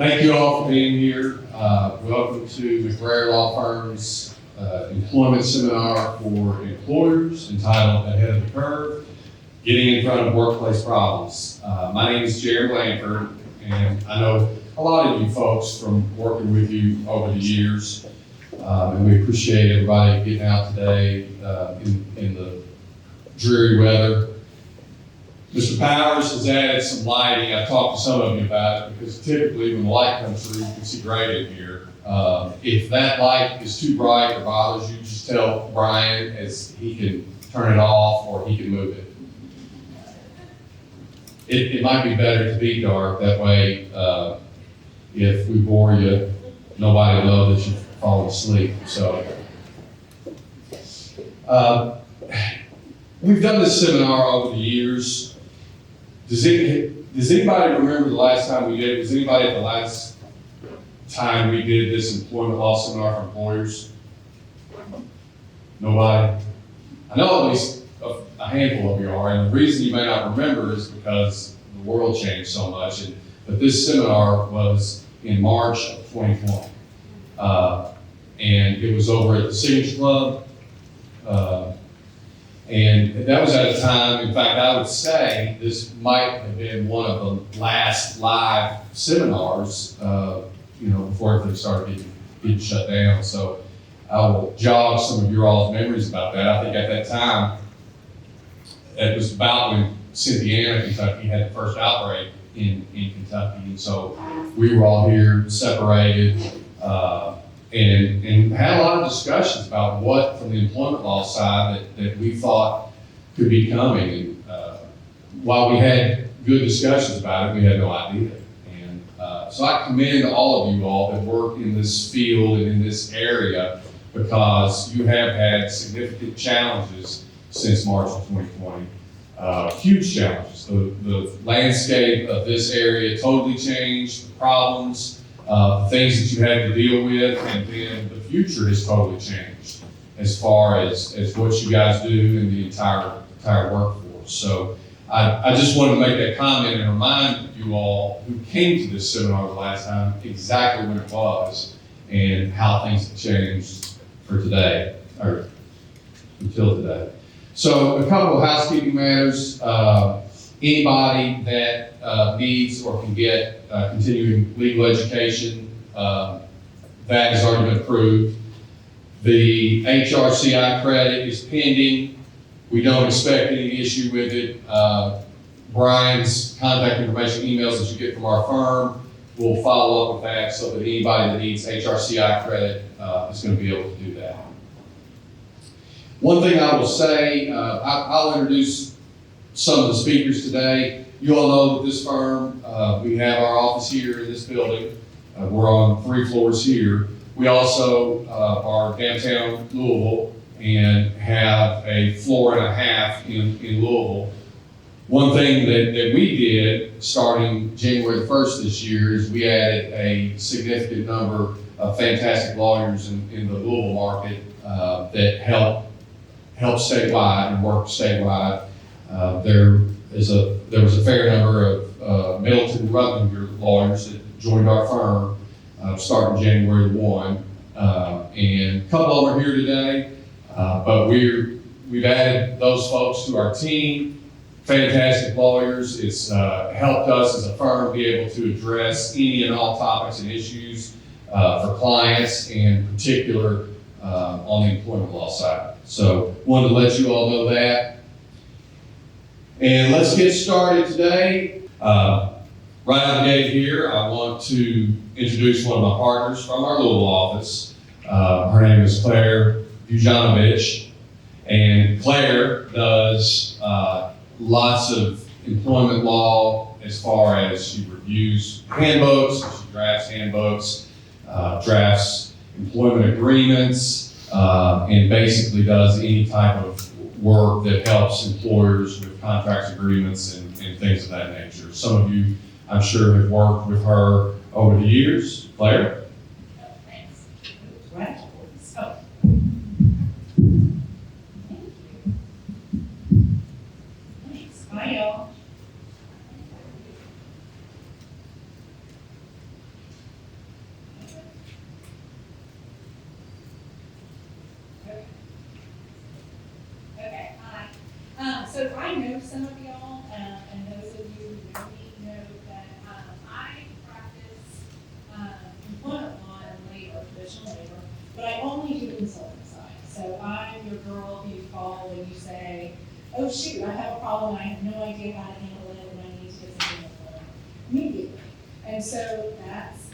Thank you all for being here. Welcome to McBrayer Law Firm's employment seminar for employers entitled Ahead of the Curve, Getting in Front of Workplace Problems. My name is Jerry Blanford, and I know a lot of you folks from working with you over the years, and we appreciate everybody getting out today in the dreary weather. Mr. Powers has added some lighting. I talked to some of you about it because typically when the light comes through, you can see great in here. If that light is too bright or bothers you, just tell Brien as he can turn it off or he can move it. It might be better to be dark. That way, if we bore you, nobody will know that you've fallen asleep. So, we've done this seminar over the years. Does anybody remember the last time we did it? Was anybody at the last time we did this employment law seminar for employers? Nobody? I know at least a handful of you are, and the reason you may not remember is because the world changed so much. But this seminar was in March of 2020. And it was over at the Signature Club. And that was at a time, in fact, I would say this might have been one of the last live seminars, before everything started getting shut down. So I will jog some of your all's memories about that. I think at that time, it was about when Cynthiana, Kentucky had the first outbreak in Kentucky. And so we were all here separated, and had a lot of discussions about what, from the employment law side, that we thought could be coming. And while we had good discussions about it, we had no idea. And so I commend all of you all that work in this field and in this area, because you have had significant challenges since March of 2020. Huge challenges. The landscape of this area totally changed, the problems, the things that you had to deal with, and then the future has totally changed as far as what you guys do in the entire workforce. So I just wanted to make that comment and remind you all who came to this seminar the last time exactly when it was and how things have changed for today, or until today. So a couple of housekeeping matters. Anybody that needs or can get continuing legal education, that has already been approved. The HRCI credit is pending. We don't expect any issue with it. Brian's contact information emails that you get from our firm will follow up with that so that anybody that needs HRCI credit is going to be able to do that. One thing I will say, I'll introduce some of the speakers today. You all know that this firm, we have our office here in this building. We're on 3 floors here. We also are downtown Louisville and have a floor and a half in Louisville. One thing that we did starting January the 1st this year is we added a significant number of fantastic lawyers in the Louisville market that help statewide and work statewide. There was a fair number of Middleton and Rutland lawyers that joined our firm starting January 1, and a couple of them are here today, but we've added those folks to our team. Fantastic lawyers. It's helped us as a firm be able to address any and all topics and issues for clients, and in particular on the employment law side. So wanted to let you all know that. And let's get started today. Right out of the gate here, I want to introduce one of my partners from our Louisville office. Her name is Claire Vujanovich, and Claire does lots of employment law as far as she reviews handbooks, she drafts handbooks, drafts employment agreements, and basically does any type of work that helps employers with contracts, agreements, and things of that nature. Some of you, I'm sure, have worked with her over the years. Claire? Thanks. Right. So, thank you. Thanks. Hi, y'all. some of y'all, and those of you who know me know that I practice employment law and labor, traditional labor, but I only do the consulting side. So I'm your girl who you call when you say, oh shoot, I have a problem, I have no idea how to handle it, and I need to get something done immediately. And so that's,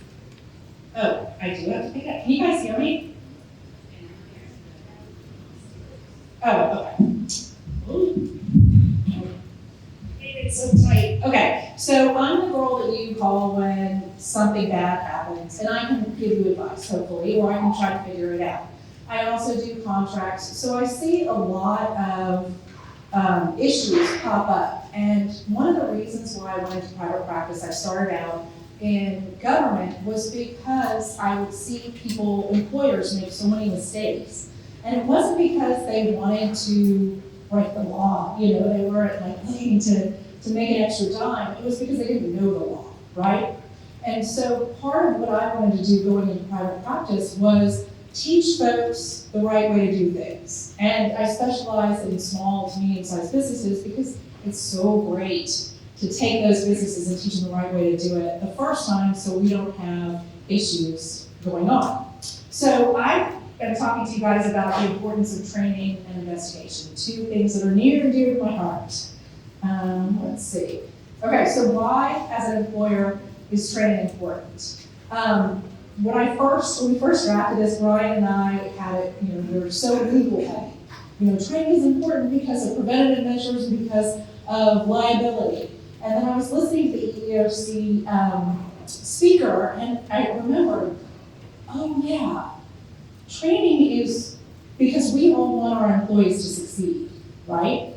oh, I do have to pick up. Can you guys hear me? Oh, okay. Ooh. It's so tight. Okay, so I'm the girl that you call when something bad happens, and I can give you advice, hopefully, or I can try to figure it out. I also do contracts, so I see a lot of issues pop up. And one of the reasons why I went into private practice, I started out in government, was because I would see people, employers, make so many mistakes. And it wasn't because they wanted to break the law, you know, they weren't like looking to make an extra dime. It was because they didn't know the law, right? And so part of what I wanted to do going into private practice was teach folks the right way to do things. And I specialize in small to medium-sized businesses because it's so great to take those businesses and teach them the right way to do it the first time so we don't have issues going on. So I am talking to you guys about the importance of training and investigation, two things that are near and dear to my heart. Let's see. Okay, so why, as an employer, is training important? When we first drafted this, Brien and I had it, you know, we were so legal heavy. You know, training is important because of preventative measures and because of liability. And then I was listening to the EEOC speaker, and I remembered, oh yeah, training is because we all want our employees to succeed, right?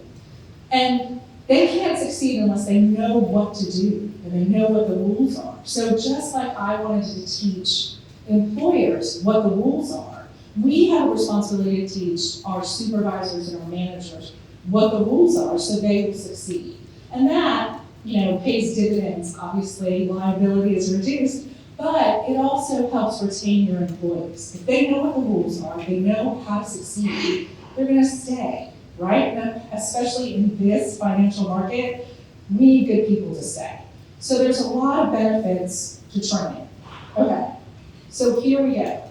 And they can't succeed unless they know what to do and they know what the rules are. So just like I wanted to teach employers what the rules are, we have a responsibility to teach our supervisors and our managers what the rules are so they will succeed. And that, you know, pays dividends. Obviously, liability is reduced, but it also helps retain your employees. If they know what the rules are, they know how to succeed, they're gonna stay, right? And especially in this financial market, we need good people to stay. So there's a lot of benefits to training. Okay, so here we go.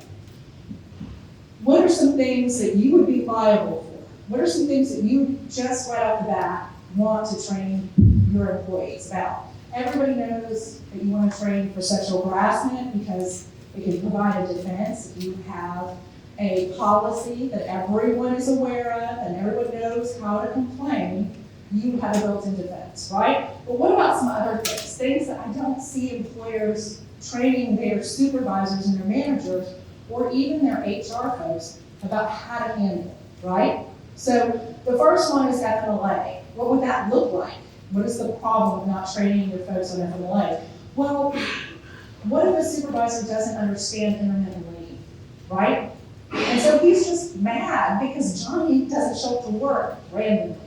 What are some things that you would be liable for? What are some things that you just right off the bat want to train your employees about? Everybody knows that you want to train for sexual harassment because it can provide a defense. If you have a policy that everyone is aware of and everyone knows how to complain, you have a built-in defense, right? But what about some other things? Things that I don't see employers training their supervisors and their managers or even their HR folks about how to handle, right? So the first one is FMLA. What would that look like? What is the problem of not training your folks on FMLA? Well, what if a supervisor doesn't understand intermittent leave, right? And so he's just mad because Johnny doesn't show up to work randomly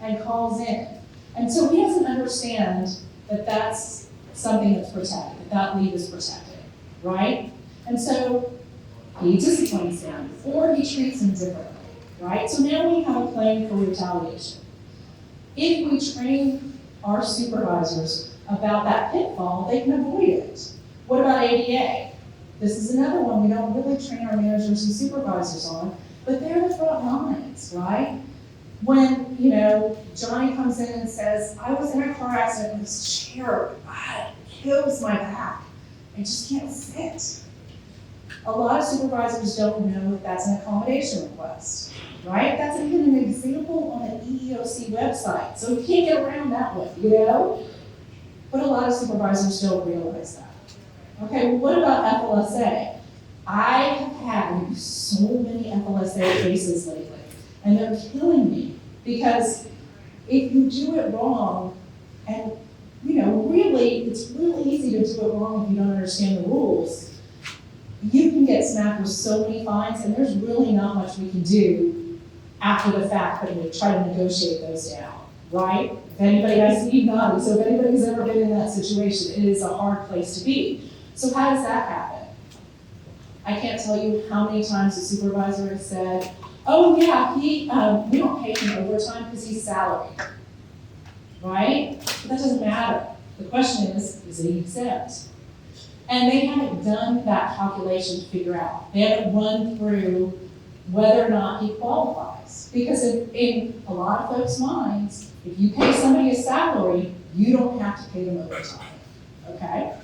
and calls in. And so he doesn't understand that that's something that's protected, that leave is protected, right? And so he disciplines him or he treats him differently, right? So now we have a claim for retaliation. If we train our supervisors about that pitfall, they can avoid it. What about ADA? This is another one we don't really train our managers and supervisors on, but they're the front lines, right? When, you know, Johnny comes in and says, I was in a car accident and this chair, God, it kills my back. I just can't sit. A lot of supervisors don't know that that's an accommodation request, right? That's even an example on the EEOC website, so you can't get around that one, you know? But a lot of supervisors don't realize that. Okay, well, what about FLSA? I have had so many FLSA cases lately, and they're killing me because if you do it wrong, and you know, really, it's really easy to do it wrong if you don't understand the rules. You can get smacked with so many fines, and there's really not much we can do after the fact that we try to negotiate those down, right? If anybody, I see you nodding, so if anybody's ever been in that situation, it is a hard place to be. So how does that happen? I can't tell you how many times the supervisor has said, oh yeah, we don't pay him overtime because he's salaried. That doesn't matter. The question is it exempt? And they haven't done that calculation to figure out. They haven't run through whether or not he qualifies. Because in a lot of folks' minds, if you pay somebody a salary, you don't have to pay them overtime, okay?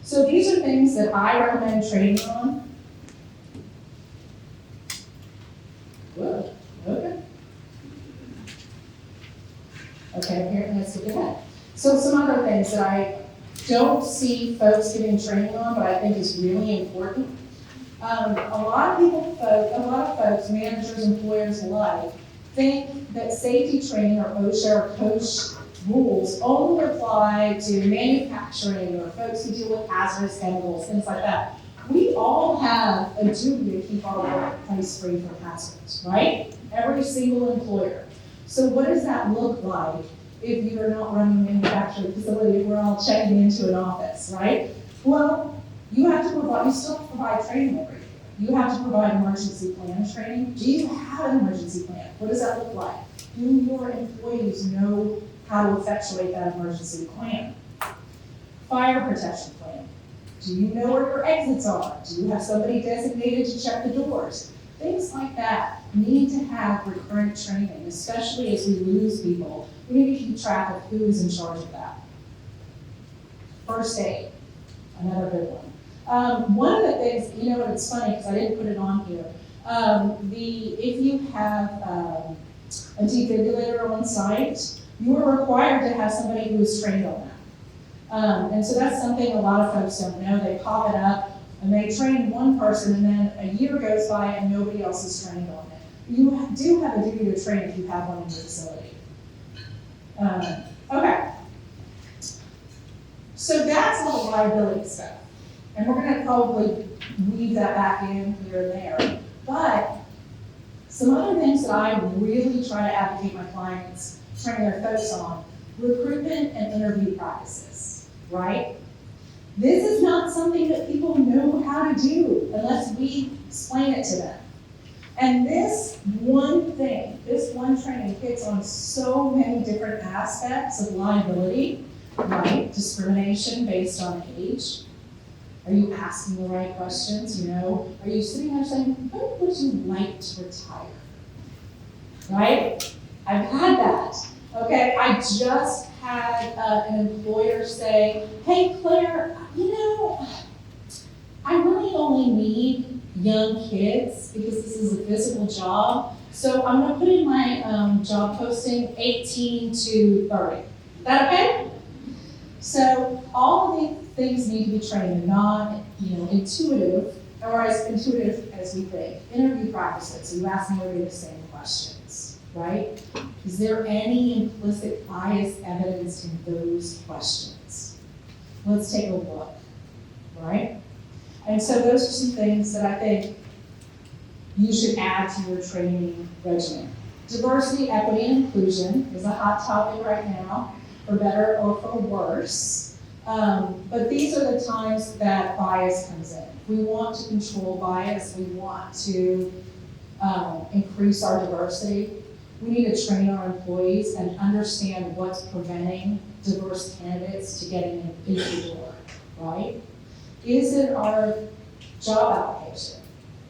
So these are things that I recommend training on. Good, okay. Okay, here, let's look at that. So some other things that I don't see folks getting training on, but I think is really important. A lot of folks, managers, employers alike, think that safety training or OSHA or COSH rules only apply to manufacturing or folks who deal with hazardous chemicals, things like that. We all have a duty to keep our workplace free from hazards, right? Every single employer. So what does that look like if you're not running a manufacturing facility, if we're all checking into an office, right? Well, you still have to provide training every year. You have to provide emergency plan training. Do you have an emergency plan? What does that look like? Do your employees know how to effectuate that emergency plan? Fire protection plan. Do you know where your exits are? Do you have somebody designated to check the doors? Things like that need to have recurrent training, especially as we lose people. We need to keep track of who is in charge of that. First aid, another good one. One of the things, and it's funny because I didn't put it on here. If you have a defibrillator on site, you are required to have somebody who is trained on that. And so that's something a lot of folks don't know. They pop it up and they train one person, and then a year goes by and nobody else is trained on it. You do have a duty to train if you have one in your facility. Okay. So that's all the liability stuff. And we're going to probably weave that back in here and there. But some other things that I really try to advocate my clients, train their folks on, recruitment and interview practices, right? This is not something that people know how to do unless we explain it to them. And this one thing, this one training hits on so many different aspects of liability, right? Discrimination based on age. Are you asking the right questions? Are you sitting there saying, when would you like to retire? Right? I've had that. Okay, I just had an employer say, hey Claire, I really only need young kids because this is a physical job. So I'm gonna put in my job posting 18 to 30. Is that okay? So all of these things need to be trained and not, intuitive, or as intuitive as we think. Interview practices, so you ask me the same questions, right? Is there any implicit bias evidence in those questions? Let's take a look, right? And so those are some things that I think you should add to your training regimen. Diversity, equity, and inclusion is a hot topic right now, for better or for worse. But these are the times that bias comes in. We want to control bias. We want to increase our diversity. We need to train our employees and understand what's preventing diverse candidates to getting in the door, right? Is it our job application?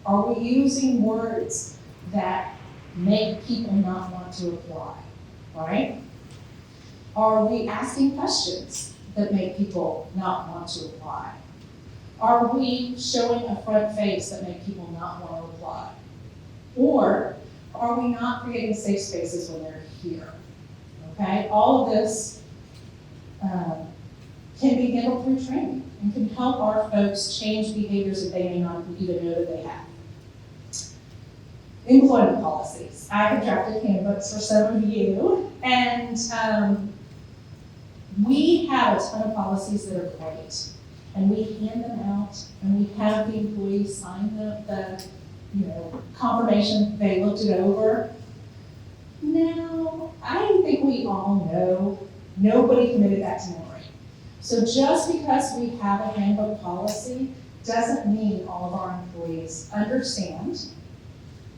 Are we using words that make people not want to apply, right? Are we asking questions that make people not want to apply? Are we showing a front face that make people not want to apply? Or are we not creating safe spaces when they're here? Okay, all of this can be handled through training and can help our folks change behaviors that they may not even know that they have. Employment policies. I have drafted handbooks for some of you, and we have a ton of policies that are great, and we hand them out, and we have the employees sign the confirmation they looked it over. Now, I think we all know nobody committed that to memory. So just because we have a handbook policy doesn't mean all of our employees understand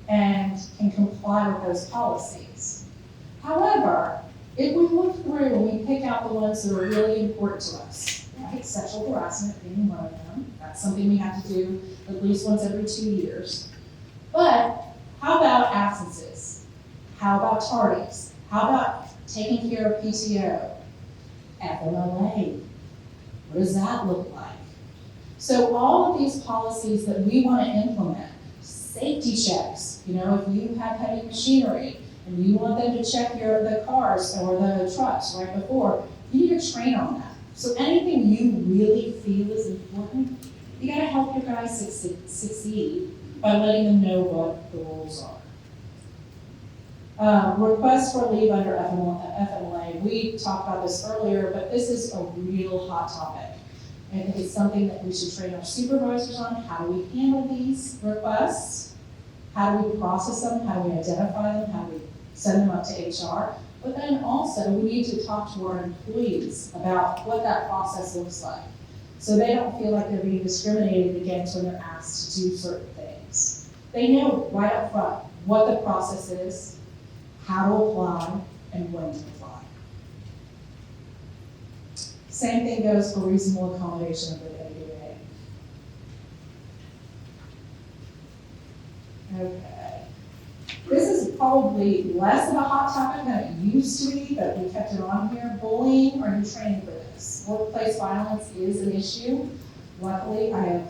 and can comply with those policies. However, If we look through and we pick out the ones that are really important to us, right? Sexual harassment being one of them. That's something we have to do at least once every 2 years. But how about absences? How about tardies? How about taking care of PTO? FMLA. What does that look like? So all of these policies that we want to implement, safety checks, if you have heavy machinery and you want them to check the cars or the trucks right before, you need to train on that. So anything you really feel is important, you got to help your guys succeed by letting them know what the rules are. Requests for leave under FMLA. We talked about this earlier, but this is a real hot topic. And it's something that we should train our supervisors on. How do we handle these requests? How do we process them? How do we identify them? How do we send them up to HR? But then also, we need to talk to our employees about what that process looks like, so they don't feel like they're being discriminated against when they're asked to do certain things. They know right up front what the process is, how to apply, and when to apply. Same thing goes for reasonable accommodation of the ADA. Okay. This is probably less of a hot topic than it used to be, but we kept it on here. Bullying or new training for this. Workplace violence is an issue. Luckily, I have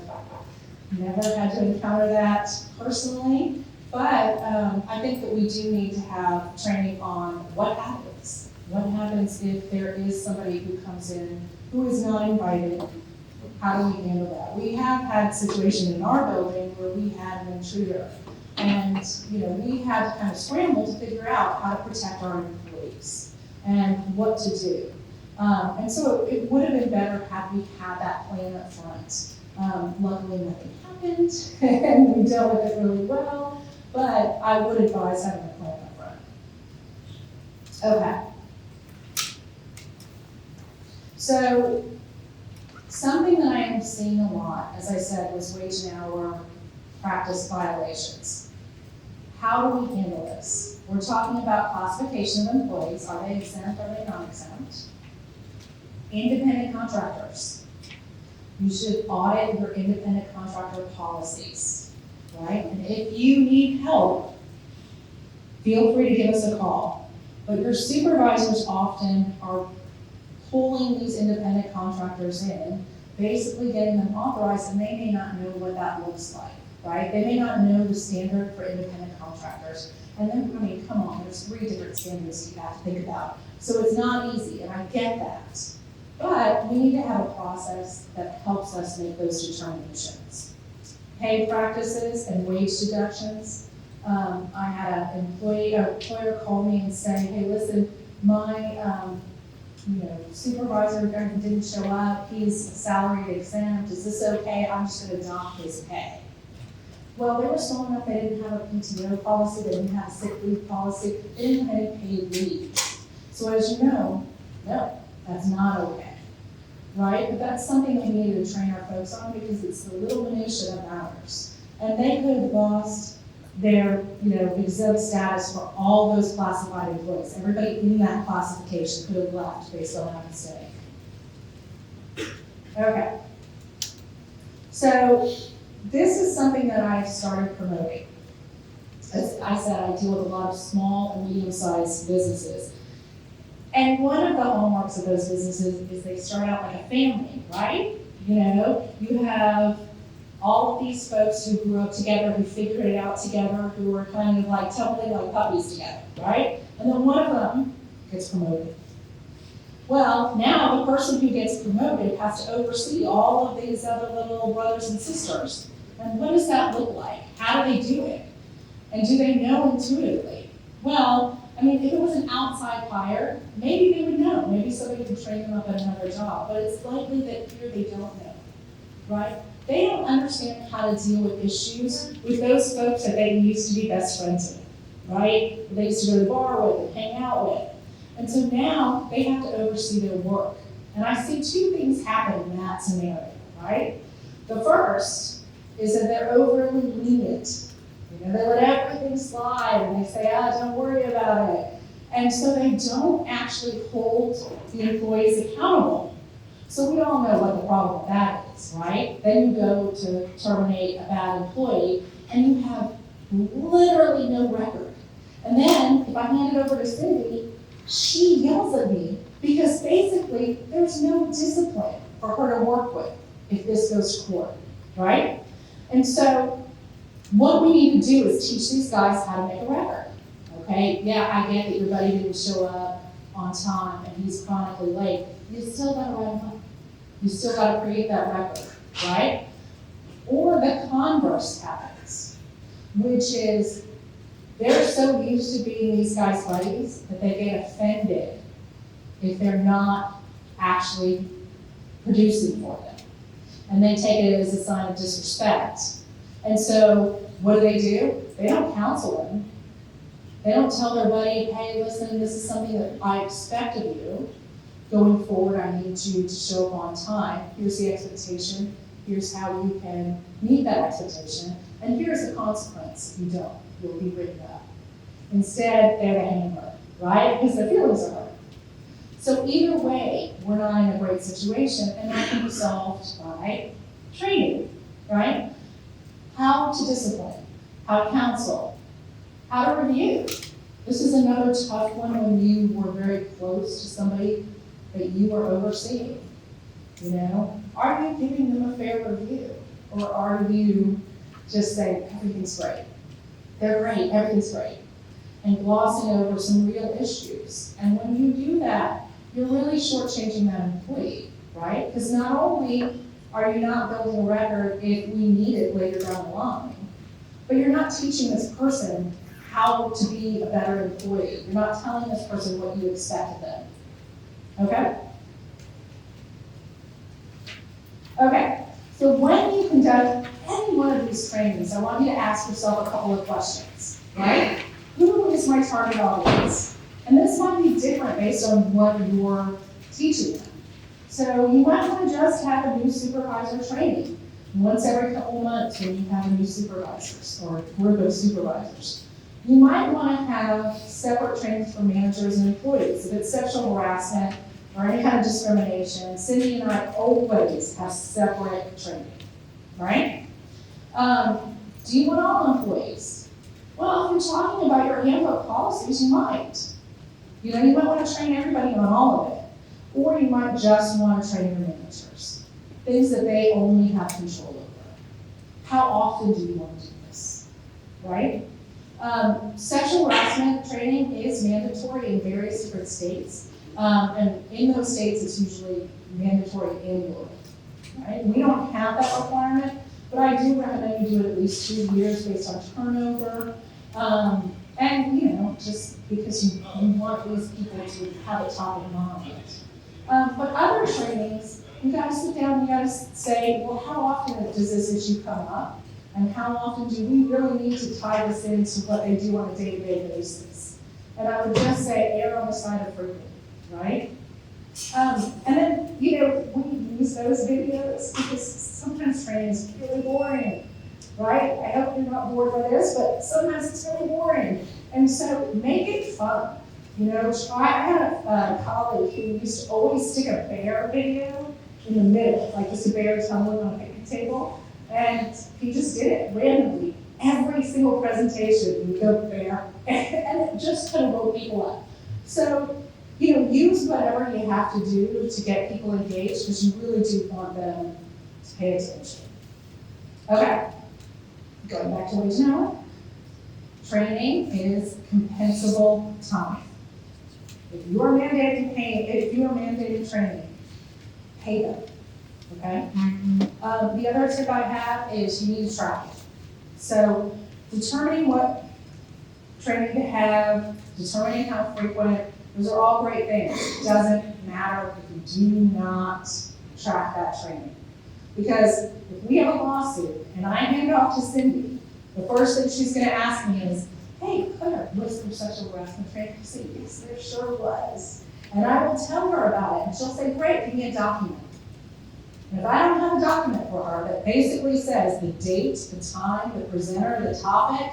never had to encounter that personally, but I think that we do need to have training on what happens. What happens if there is somebody who comes in who is not invited? How do we handle that? We have had situations in our building where we had an intruder, and we had to kind of scramble to figure out how to protect our employees and what to do. And so it would have been better had we had that plan up front. Luckily, nothing happened, and we dealt with it really well, but I would advise having a plan up front. Okay. So something that I am seeing a lot, as I said, was wage and hour practice violations. How do we handle this? We're talking about classification of employees. Are they exempt? Are they non-exempt? Independent contractors. You should audit your independent contractor policies, right? And if you need help, feel free to give us a call. But your supervisors often are pulling these independent contractors in, basically getting them authorized, and they may not know what that looks like, right? They may not know the standard for independent contractors. And then, come on, there's 3 different standards you have to think about. So it's not easy, and I get that. But we need to have a process that helps us make those determinations. Pay practices and wage deductions. I had an employer call me and say, hey, listen, my supervisor didn't show up, he's salaried exempt, is this okay? I'm just gonna dock his pay. Well, they were small enough, they didn't have a PTO policy, they didn't have a sick leave policy, they didn't have any paid leave. So as you know, no, that's not okay, right? But that's something that we need to train our folks on, because it's the little minutia that matters. And they could have lost their exempt status for all those classified employees. Everybody in that classification could have left based on that mistake. Okay. So this is something that I've started promoting. As I said, I deal with a lot of small and medium-sized businesses. And one of the hallmarks of those businesses is they start out like a family, right? You have all of these folks who grew up together, who figured it out together, who were kind of like tumbling like puppies together, right? And then one of them gets promoted. Well, now the person who gets promoted has to oversee all of these other little brothers and sisters. And what does that look like? How do they do it? And do they know intuitively? Well, if it was an outside hire, maybe they would know. Maybe somebody could train them up at another job. But it's likely that here they don't know, right? They don't understand how to deal with issues with those folks that they used to be best friends with, right? They used to go to the bar with and hang out with. And so now they have to oversee their work. And I see 2 things happen in that scenario, right? The first is that they're overly lenient. They let everything slide and they say, don't worry about it. And so they don't actually hold the employees accountable. So we all know what the problem with that is, right? Then you go to terminate a bad employee and you have literally no record. And then if I hand it over to Cindy, she yells at me because basically there's no discipline for her to work with if this goes to court, right? And so what we need to do is teach these guys how to make a record, okay? Yeah, I get that your buddy didn't show up on time and he's chronically late. You still gotta write him up. You still gotta create that record, right? Or the converse happens, which is they're so used to being these guys' buddies that they get offended if they're not actually producing for them. And they take it as a sign of disrespect. And so what do? They don't counsel them. They don't tell their buddy, hey, listen, this is something that I expect of you. Going forward, I need you to show up on time. Here's the expectation. Here's how you can meet that expectation. And here's the consequence if you don't. You'll be written up. Instead, they're the hammer, right? Because their feelings are hurt. So either way, we're not in a great situation, and that can be solved by training, right? How to discipline, how to counsel, how to review. This is another tough one when you were very close to somebody that you were overseeing. You know, are you giving them a fair review? Or are you just saying, everything's great? They're great, everything's great. And glossing over some real issues. And when you do that, you're really shortchanging that employee, right? Because not only are you not building a record if we need it later down the line, but you're not teaching this person how to be a better employee. You're not telling this person what you expect of them. Okay? Okay, so when you conduct any one of these trainings, I want you to ask yourself a couple of questions, right? Who is my target audience? And this might be different based on what you're teaching them. So you might want to just have a new supervisor training once every couple of months when you have a new supervisors or group of supervisors. You might want to have separate trainings for managers and employees. If it's sexual harassment or any kind of discrimination, Cindy and I always have separate training, right? Do you want all employees? Well, if you're talking about your handbook policies, you might. You know, you might want to train everybody on all of it. Or you might just want to train your managers. Things that they only have control over. How often do you want to do this, right? Sexual harassment training is mandatory in various different states. And in those states, it's usually mandatory annually, right? We don't have that requirement, but I do recommend you do it at least 2 years based on turnover. And, you know, just because you want these people to have it top of mind. But other trainings, you gotta sit down, you gotta say, well, how often does this issue come up? And how often do we really need to tie this into what they do on a day-to-day basis? And I would just say, err on the side of freedom, right? And then, you know, we use those videos because sometimes training is really boring, right? I hope you're not bored by this, but sometimes it's really boring. And so make it fun. You know, I had a colleague who used to always stick a bear video in the middle, like just a bear tumbling on a picnic table. And he just did it randomly. Every single presentation, would go bear. And it just kind of woke people up. So, you know, use whatever you have to do to get people engaged because you really do want them to pay attention. Okay, going back to wage and hour. Training is compensable time. If you are mandated training, pay them, okay? The other tip I have is you need to track it. So determining what training to have, determining how frequent, those are all great things. It doesn't matter if you do not track that training. Because if we have a lawsuit and I hand it off to Cindy, the first thing she's gonna ask me is, hey, Claire, was there sexual harassment training procedures? There sure was. And I will tell her about it, and she'll say, great, give me a document. And if I don't have a document for her that basically says the date, the time, the presenter, the topic,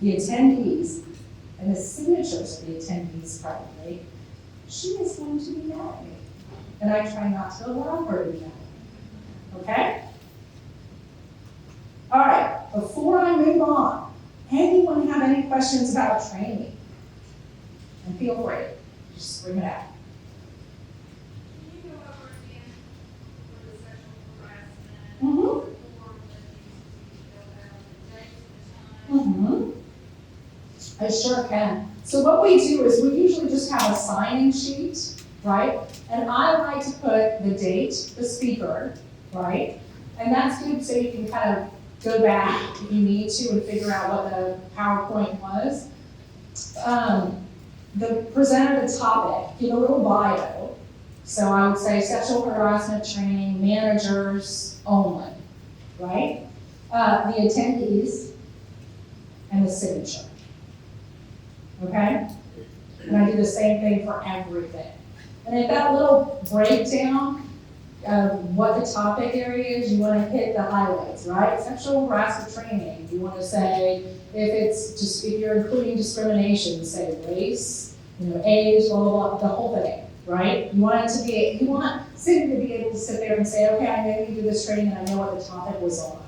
the attendees, and the signatures of the attendees privately, she is going to be mad at me. And I try not to allow her to be mad at me. Okay? All right, before I move on, anyone have any questions about training? And feel free, just bring it out. Can you go over again for the sexual harassment? Mm-hmm. The form that needs to be filled out, the dates and the time? Mm-hmm. I sure can. So what we do is we usually just have a sign-in sheet, right? And I like to put the date, the speaker, right? And that's good so you can kind of go back if you need to and figure out what the PowerPoint was. The presenter, the topic, give a little bio. So I would say sexual harassment training, managers only, right? The attendees and the signature. Okay? And I do the same thing for everything. And if that little breakdown of what the topic area is, you want to hit the highlights, right? Sexual harassment training. You want to say, if you're including discrimination, say race, age, blah, blah, blah, the whole thing, right? You want Cindy to be able to sit there and say, okay, I know you do this training and I know what the topic was on.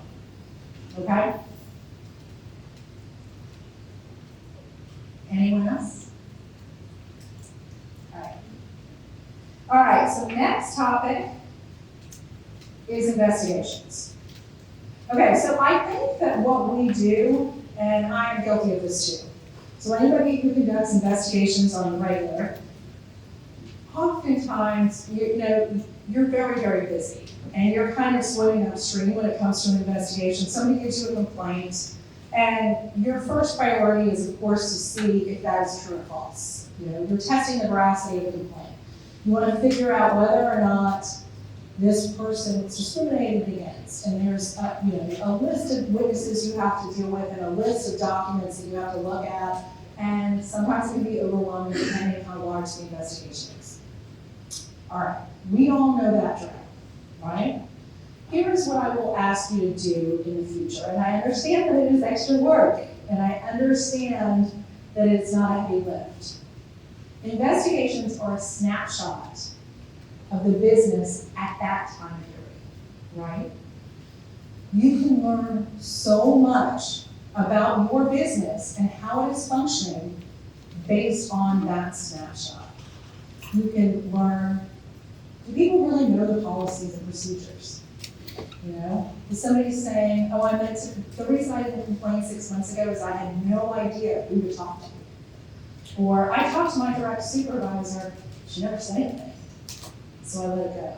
Okay? Anyone else? All right, so next topic is investigations. Okay, so I think that what we do, and I am guilty of this too, so anybody who conducts investigations on the regular, oftentimes, you're very, very busy, and you're kind of swimming upstream when it comes to an investigation. Somebody gives you a complaint, and your first priority is, of course, to see if that is true or false. You're testing the veracity of the complaint. You want to figure out whether or not this person is discriminated against. And there's a list of witnesses you have to deal with and a list of documents that you have to look at. And sometimes it can be overwhelming depending on how large the investigation is. All right, we all know that drill, right? Here's what I will ask you to do in the future. And I understand that it is extra work, and I understand that it's not a heavy lift. Investigations are a snapshot of the business at that time period, right? You can learn so much about your business and how it is functioning based on that snapshot. You can learn, do people really know the policies and procedures? Is somebody saying, the reason I didn't complain 6 months ago is I had no idea who to talk to. Or I talked to my direct supervisor, she never said anything. So I let it go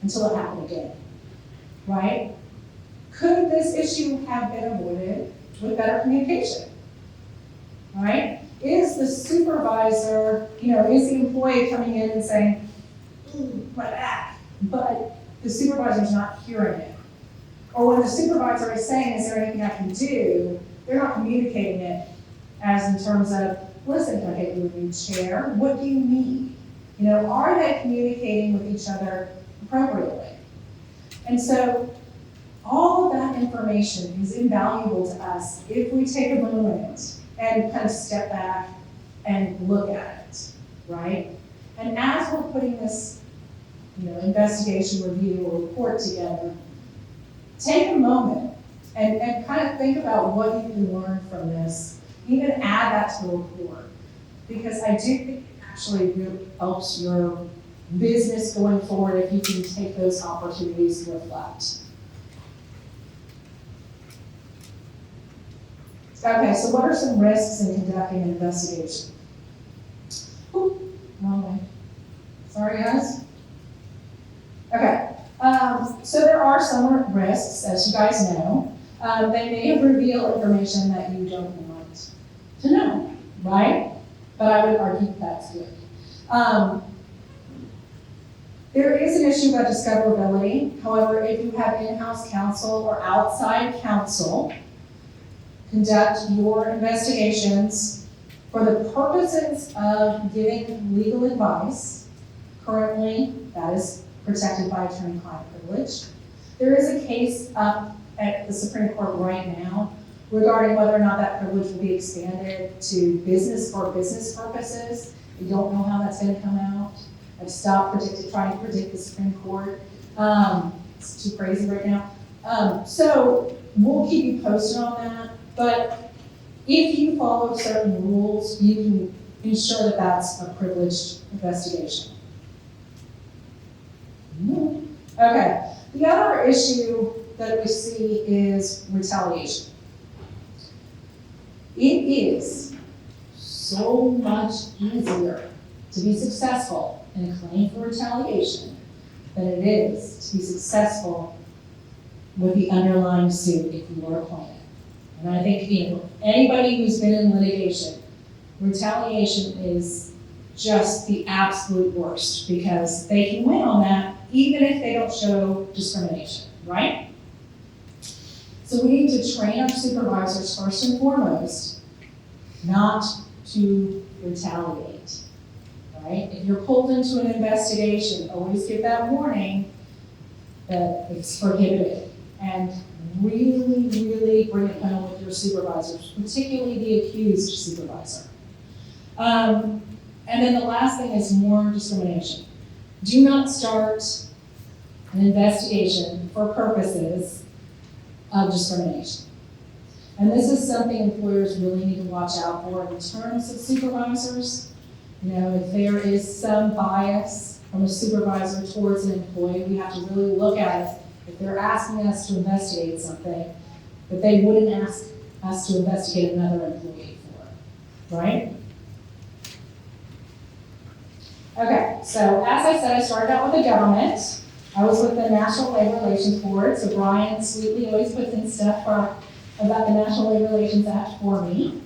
until it happened again, right? Could this issue have been avoided with better communication, right? Is the supervisor, is the employee coming in and saying, my back, but the supervisor's not hearing it. Or when the supervisor is saying, is there anything I can do, they're not communicating it as in terms of, listen, can I get you a new chair? What do you need? Are they communicating with each other appropriately? And so all of that information is invaluable to us if we take a moment and kind of step back and look at it, right? And as we're putting this, investigation review or report together, take a moment and kind of think about what you can learn from this. Even add that to the report, because I do think it actually really helps your business going forward if you can take those opportunities to reflect. Okay, so what are some risks in conducting an investigation? Oop, wrong way. Sorry, guys. Okay, so there are some risks, as you guys know. They may reveal information that you don't want to know, right? But I would argue that's good. There is an issue about discoverability. However, if you have in-house counsel or outside counsel, conduct your investigations for the purposes of giving legal advice. Currently, that is protected by attorney-client privilege. There is a case up at the Supreme Court right now regarding whether or not that privilege will be expanded to business for business purposes. I don't know how that's gonna come out. I've stopped trying to predict the Supreme Court. It's too crazy right now. So we'll keep you posted on that, but if you follow certain rules, you can ensure that that's a privileged investigation. Okay, the other issue that we see is retaliation. It is so much easier to be successful in a claim for retaliation than it is to be successful with the underlying suit if you are a plaintiff. And I think, anybody who's been in litigation, retaliation is just the absolute worst because they can win on that even if they don't show discrimination, right? So we need to train our supervisors first and foremost not to retaliate, right? If you're pulled into an investigation, always give that warning that it's prohibited. And really, really bring it home with your supervisors, particularly the accused supervisor. And then the last thing is more discrimination. Do not start an investigation for purposes of discrimination. And this is something employers really need to watch out for in terms of supervisors. If there is some bias from a supervisor towards an employee, we have to really look at it. If they're asking us to investigate something that they wouldn't ask us to investigate another employee for, right? Okay, so as I said, I started out with the government. I was with the National Labor Relations Board, so Brien sweetly always puts in stuff about the National Labor Relations Act for me.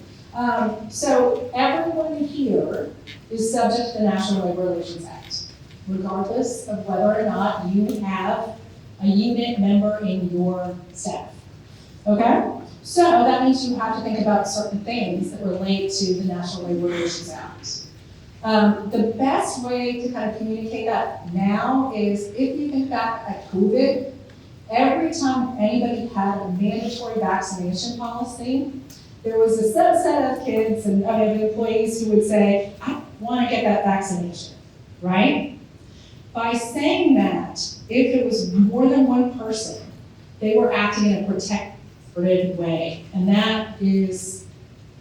So everyone here is subject to the National Labor Relations Act, regardless of whether or not you have a unit member in your staff, okay? So that means you have to think about certain things that relate to the National Labor Relations Act. The best way to kind of communicate that now is if you think back at COVID, every time anybody had a mandatory vaccination policy, there was a subset of kids and employees who would say, I want to get that vaccination, right? By saying that, if it was more than one person, they were acting in a protected way, and that is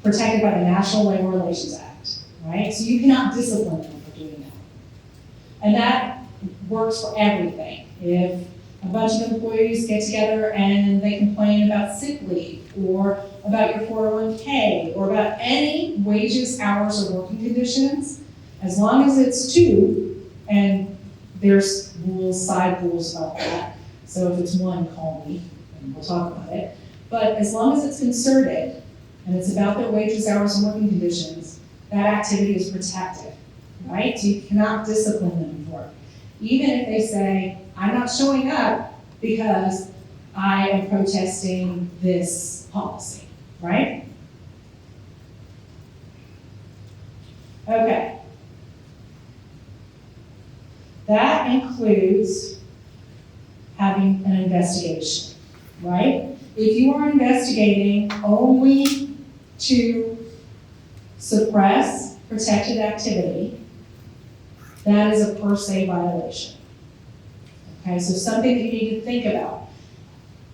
protected by the National Labor Relations Act, right? So you cannot discipline them for doing that. And that works for everything. If a bunch of employees get together and they complain about sick leave, or about your 401k, or about any wages, hours, or working conditions, as long as it's two, and there's rules, side rules about that. So if it's one, call me, and we'll talk about it. But as long as it's concerted, and it's about their wages, hours, and working conditions, that activity is protected, right? So you cannot discipline them for it. Even if they say, I'm not showing up because I am protesting this policy, right? Okay. That includes having an investigation, right? If you are investigating only to suppress protected activity, that is a per se violation. Okay, so something that you need to think about.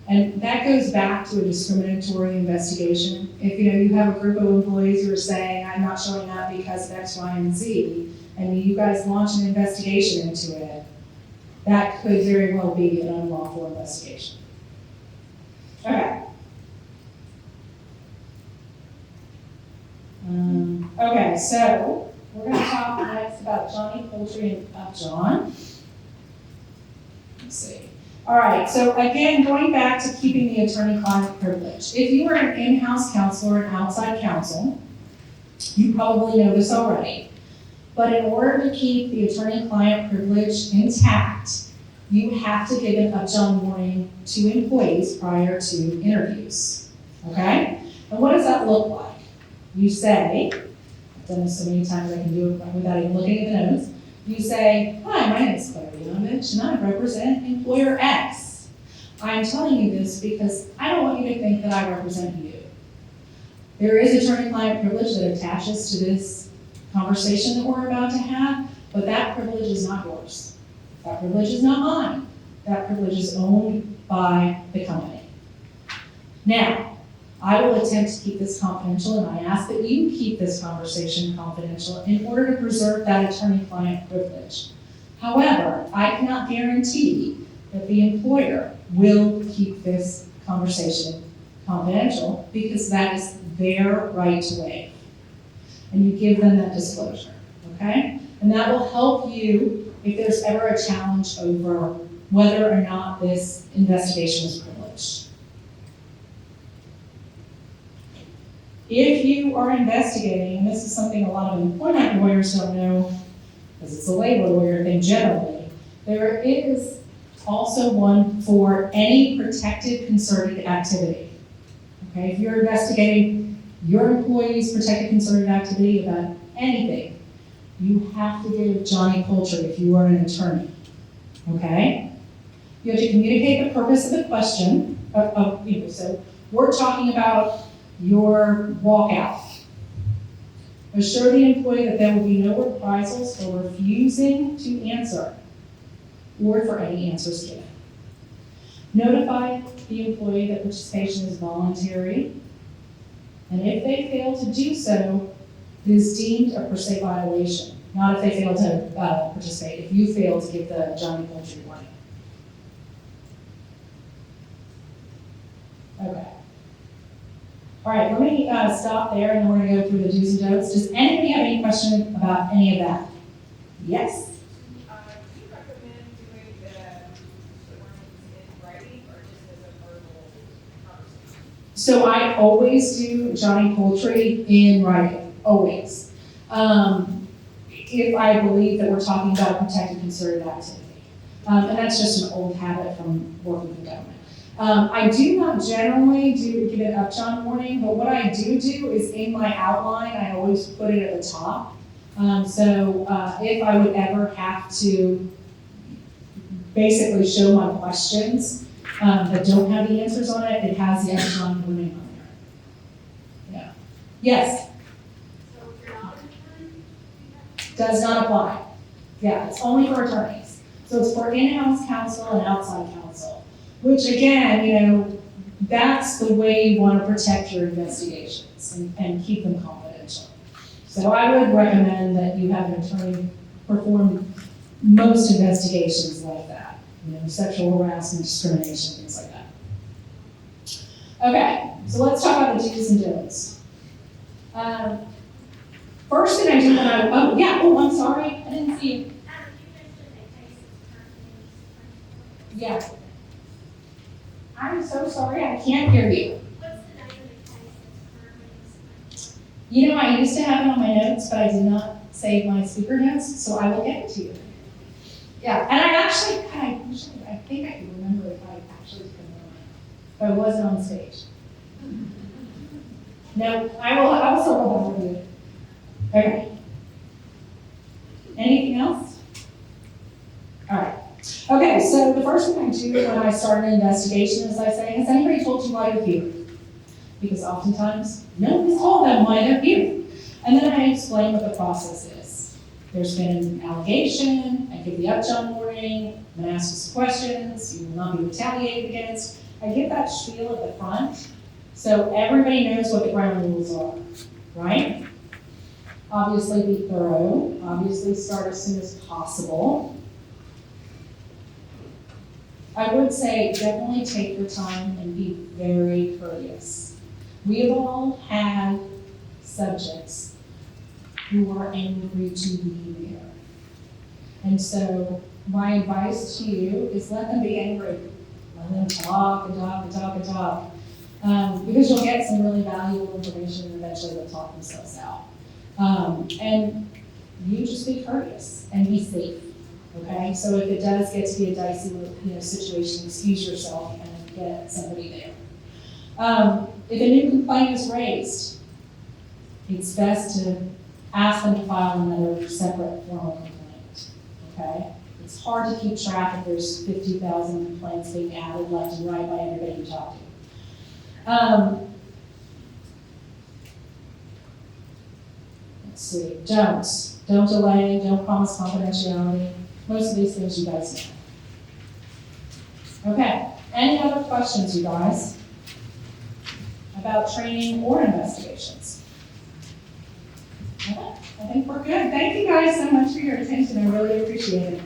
And that goes back to a discriminatory investigation. If you have a group of employees who are saying, I'm not showing up because of X, Y, and Z, and you guys launch an investigation into it, that could very well be an unlawful investigation. Okay. Okay, so we're going to talk next about Johnny Poultry and Upjohn. Let's see. All right, so again, going back to keeping the attorney-client privilege. If you are an in-house counsel or an outside counsel, you probably know this already. But in order to keep the attorney-client privilege intact, you have to give an Upjohn warning to employees prior to interviews, okay? And what does that look like? You say, I've done this so many times I can do it without even looking at the notes. You say, hi, my name is Claire Yanovich, and I represent employer X. I'm telling you this because I don't want you to think that I represent you. There is attorney-client privilege that attaches to this conversation that we're about to have, but that privilege is not yours. That privilege is not mine. That privilege is owned by the company. Now, I will attempt to keep this confidential, and I ask that you keep this conversation confidential in order to preserve that attorney-client privilege. However, I cannot guarantee that the employer will keep this conversation confidential because that is their right to waive. And you give them that disclosure, okay? And that will help you if there's ever a challenge over whether or not this investigation is privileged. If you are investigating, and this is something a lot of employment lawyers don't know, because it's a labor lawyer thing generally, there is also one for any protected concerted activity. Okay, if you're investigating your employee's protected concerted activity about anything, you have to give Johnny Poultry if you are an attorney. Okay? You have to communicate the purpose of the question. So we're talking about your walkout. Assure the employee that there will be no reprisals for refusing to answer or for any answers given. Notify the employee that participation is voluntary, and if they fail to do so, it is deemed a per se violation, not if they fail to participate, if you fail to give the Johnny Poultry warning. Okay. All right, let me stop there, and then we're going to go through the do's and don'ts. Does anybody have any question about any of that? Yes? Do you recommend doing the warnings in writing or just as a verbal conversation? So I always do Johnny Poultry in writing, always. If I believe that we're talking about a protected concerted activity. And that's just an old habit from working for government. I do not generally give an upjohn warning, but what I do is in my outline, I always put it at the top. So if I would ever have to basically show my questions that don't have the answers on it, it has the upjohn warning on there. Yeah. Yes? So if you're not an attorney, Does not apply. Yeah, it's only for attorneys. So it's for in-house counsel and outside counsel. Which again, that's the way you want to protect your investigations and keep them confidential. So I would recommend that you have an attorney perform most investigations like that. Sexual harassment, discrimination, things like that. Okay, so let's talk about the do's and don'ts. First thing I do when I'm sorry, I didn't see you. you mentioned a case of Yeah. I'm so sorry, I can't hear you. What's the name of the case that's currently? I used to have it on my notes, but I did not save my speaker notes, so I will get it to you. Yeah, and I think I can remember if I actually took a moment, but I wasn't on stage. No, I will also go over you. Okay. Anything else? All right. Okay, so the first thing I do when I start an investigation is I say, has anybody told you why you're here? Because oftentimes, nobody's told them why they're here. And then I explain what the process is. There's been an allegation, I give the upjohn warning, I'm gonna ask you some questions, you will not be retaliated against. I give that spiel at the front, so everybody knows what the ground rules are, right? Obviously be thorough, obviously start as soon as possible. I would say definitely take your time and be very courteous. We have all had subjects who are angry to be there. And so my advice to you is let them be angry. Let them talk and talk and talk and talk. Because you'll get some really valuable information and eventually they'll talk themselves out. And you just be courteous and be safe. Okay, so if it does get to be a dicey situation, excuse yourself and get somebody there. If a new complaint is raised, it's best to ask them to file another separate formal complaint. Okay, it's hard to keep track if there's 50,000 complaints being added left and right by everybody you talk to. See, don't delay, don't promise confidentiality. Most of these things you guys know. Okay, any other questions, you guys? About training or investigations? Okay, I think we're good. Thank you guys so much for your attention. I really appreciate it.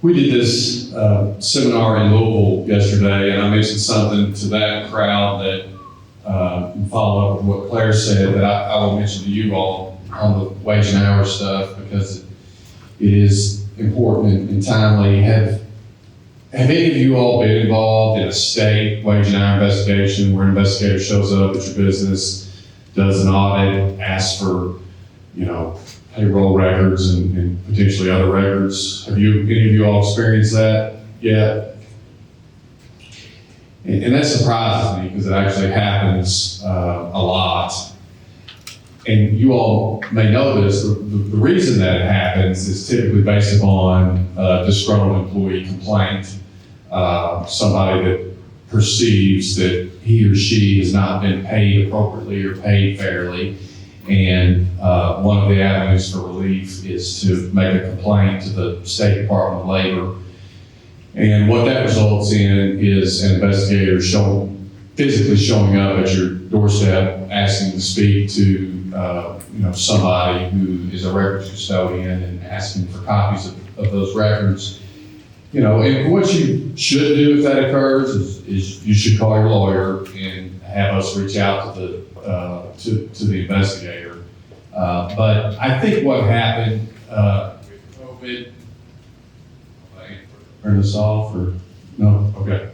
We did this seminar in Louisville yesterday, and I mentioned something to that crowd that follow up with what Claire said that I will mention to you all on the wage and hour stuff because it is important and timely. Have any of you all been involved in a state wage and hour investigation where an investigator shows up at your business, does an audit, asks for, payroll records and potentially other records? Have any of you all experienced that yet? And that surprises me because it actually happens a lot. And you all may know this, the reason that it happens is typically based upon a disgruntled employee complaint, somebody that perceives that he or she has not been paid appropriately or paid fairly. And one of the avenues for relief is to make a complaint to the State Department of Labor. And what that results in is an investigator physically showing up at your doorstep, asking to speak to somebody who is a records custodian and asking for copies of those records. And what you should do if that occurs is you should call your lawyer and have us reach out to the investigator. But I think what happened with COVID, turn this off or no? Okay.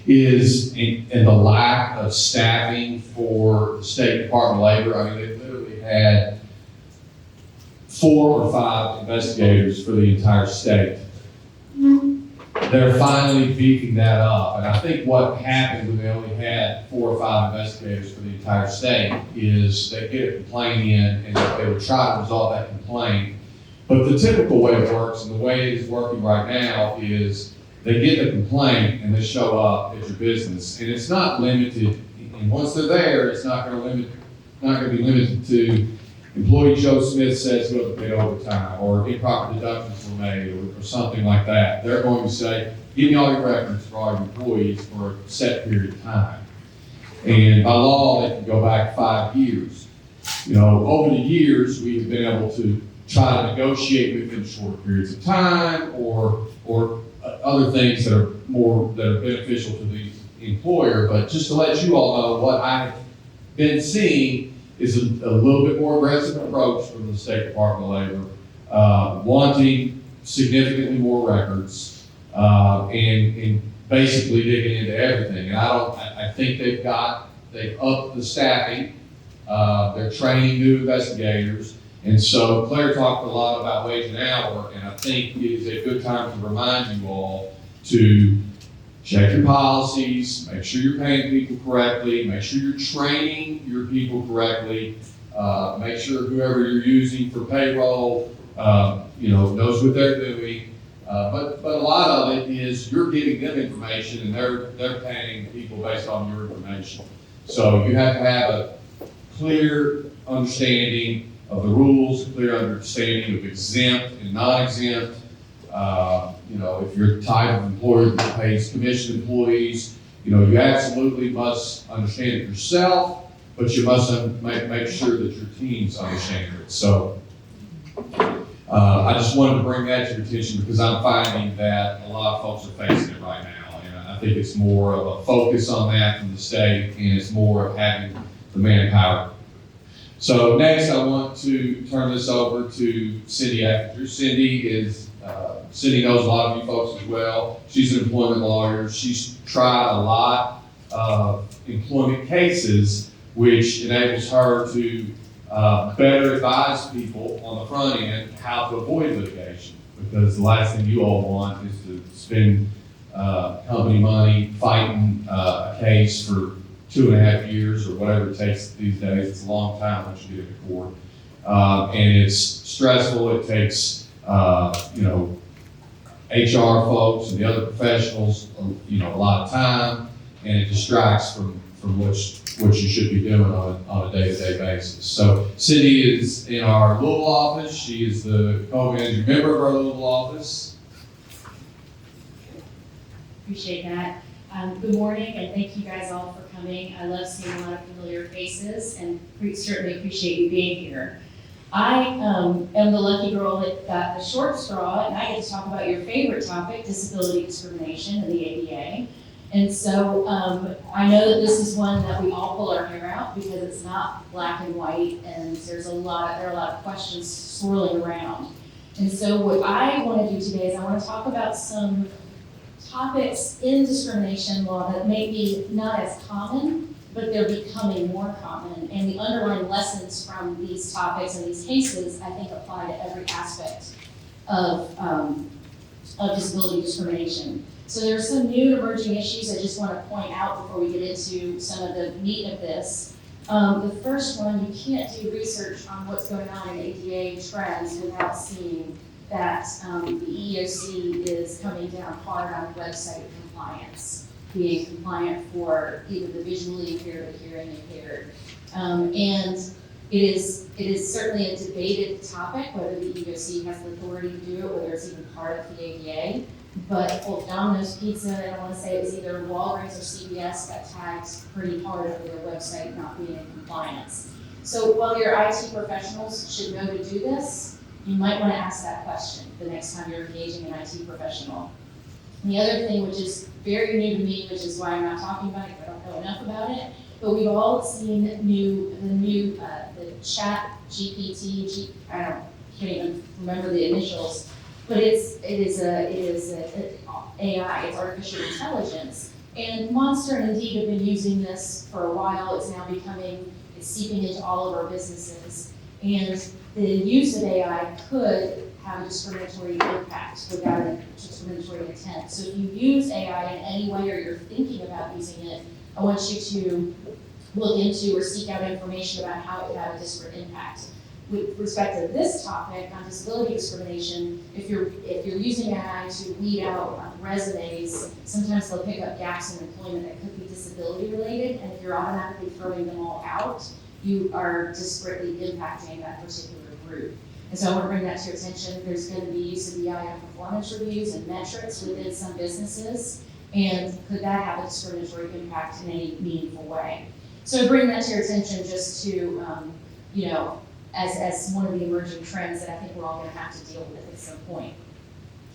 Is in the lack of staffing for the State Department of Labor. I mean, they literally had 4 or 5 investigators for the entire state. They're finally beefing that up. And I think what happened when they only had 4 or 5 investigators for the entire state is they get a complaint in and they would try to resolve that complaint. But the typical way it works and the way it is working right now is they get the complaint and they show up at your business. And it's not limited, and once they're there, it's not going to be limited to employee Joe Smith says he wasn't paid overtime, or improper deductions were made, or something like that. They're going to say, give me all your records for all your employees for a set period of time. And by law, they can go back 5 years. Over the years, we've been able to try to negotiate within short periods of time, or other things that are beneficial to the employer. But just to let you all know, what I've been seeing is a little bit more aggressive approach from the State Department of Labor, wanting significantly more records, and basically digging into everything. And I think they've upped the staffing, they're training new investigators. And so Claire talked a lot about wage and hour, and I think it is a good time to remind you all to check your policies, make sure you're paying people correctly, make sure you're training your people correctly, make sure whoever you're using for payroll, knows what they're doing. But a lot of it is you're giving them information and they're paying people based on your information. So you have to have a clear understanding of the rules, clear understanding of exempt and non-exempt. If you're the type of employer that pays commission employees, you absolutely must understand it yourself, but you must make sure that your teams understand it. So I just wanted to bring that to your attention because I'm finding that a lot of folks are facing it right now. And I think it's more of a focus on that from the state, and it's more of having the manpower. So next, I want to turn this over to Cindy Effinger. Cindy knows a lot of you folks as well. She's an employment lawyer. She's tried a lot of employment cases, which enables her to better advise people on the front end how to avoid litigation. Because the last thing you all want is to spend company money fighting a case for 2.5 years or whatever it takes these days. It's a long time once you get into court. And it's stressful. It takes, HR folks and the other professionals, you know, a lot of time, and it distracts from what you should be doing on a day-to-day basis. So Cindy is in our Louisville office. She is the co-managing member of our Louisville office. Appreciate that. Good morning, and thank you guys all for coming. I love seeing a lot of familiar faces, and certainly appreciate you being here. I am the lucky girl that got the short straw, and I get to talk about your favorite topic, disability discrimination and the ADA. And so I know that this is one that we all pull our hair out because it's not black and white, and there are a lot of questions swirling around. And so what I want to do today is I want to talk about some topics in discrimination law that may be not as common, but they're becoming more common. And the underlying lessons from these topics and these cases, I think, apply to every aspect of disability discrimination. So there are some new emerging issues I just want to point out before we get into some of the meat of this. The first one, you can't do research on what's going on in ADA trends without seeing that the EEOC is coming down hard on website compliance, being compliant for either the visually impaired or hearing impaired. And it is certainly a debated topic whether the EEOC has the authority to do it, whether it's even part of the ADA. But both Domino's Pizza, and I want to say it was either Walgreens or CVS, got tagged pretty hard over their website not being in compliance. So while your IT professionals should know to do this, you might want to ask that question the next time you're engaging an IT professional. And the other thing, which is very new to me, which is why I'm not talking about it, I don't know enough about it, but we've all seen the chat GPT, can't even remember the initials, but it is AI, it's artificial intelligence. And Monster and Indeed have been using this for a while. It's seeping into all of our businesses. And the use of AI could have a discriminatory impact without a discriminatory intent. So if you use AI in any way or you're thinking about using it, I want you to look into or seek out information about how it could have a disparate impact. With respect to this topic on disability discrimination, if you're using AI to weed out resumes, sometimes they'll pick up gaps in employment that could be disability related, and if you're automatically throwing them all out, you are disparately impacting that particular group. And so I want to bring that to your attention. There's going to be use of BI on performance reviews and metrics within some businesses, and could that have a discriminatory impact in any meaningful way? So I bring that to your attention just to, as one of the emerging trends that I think we're all going to have to deal with at some point.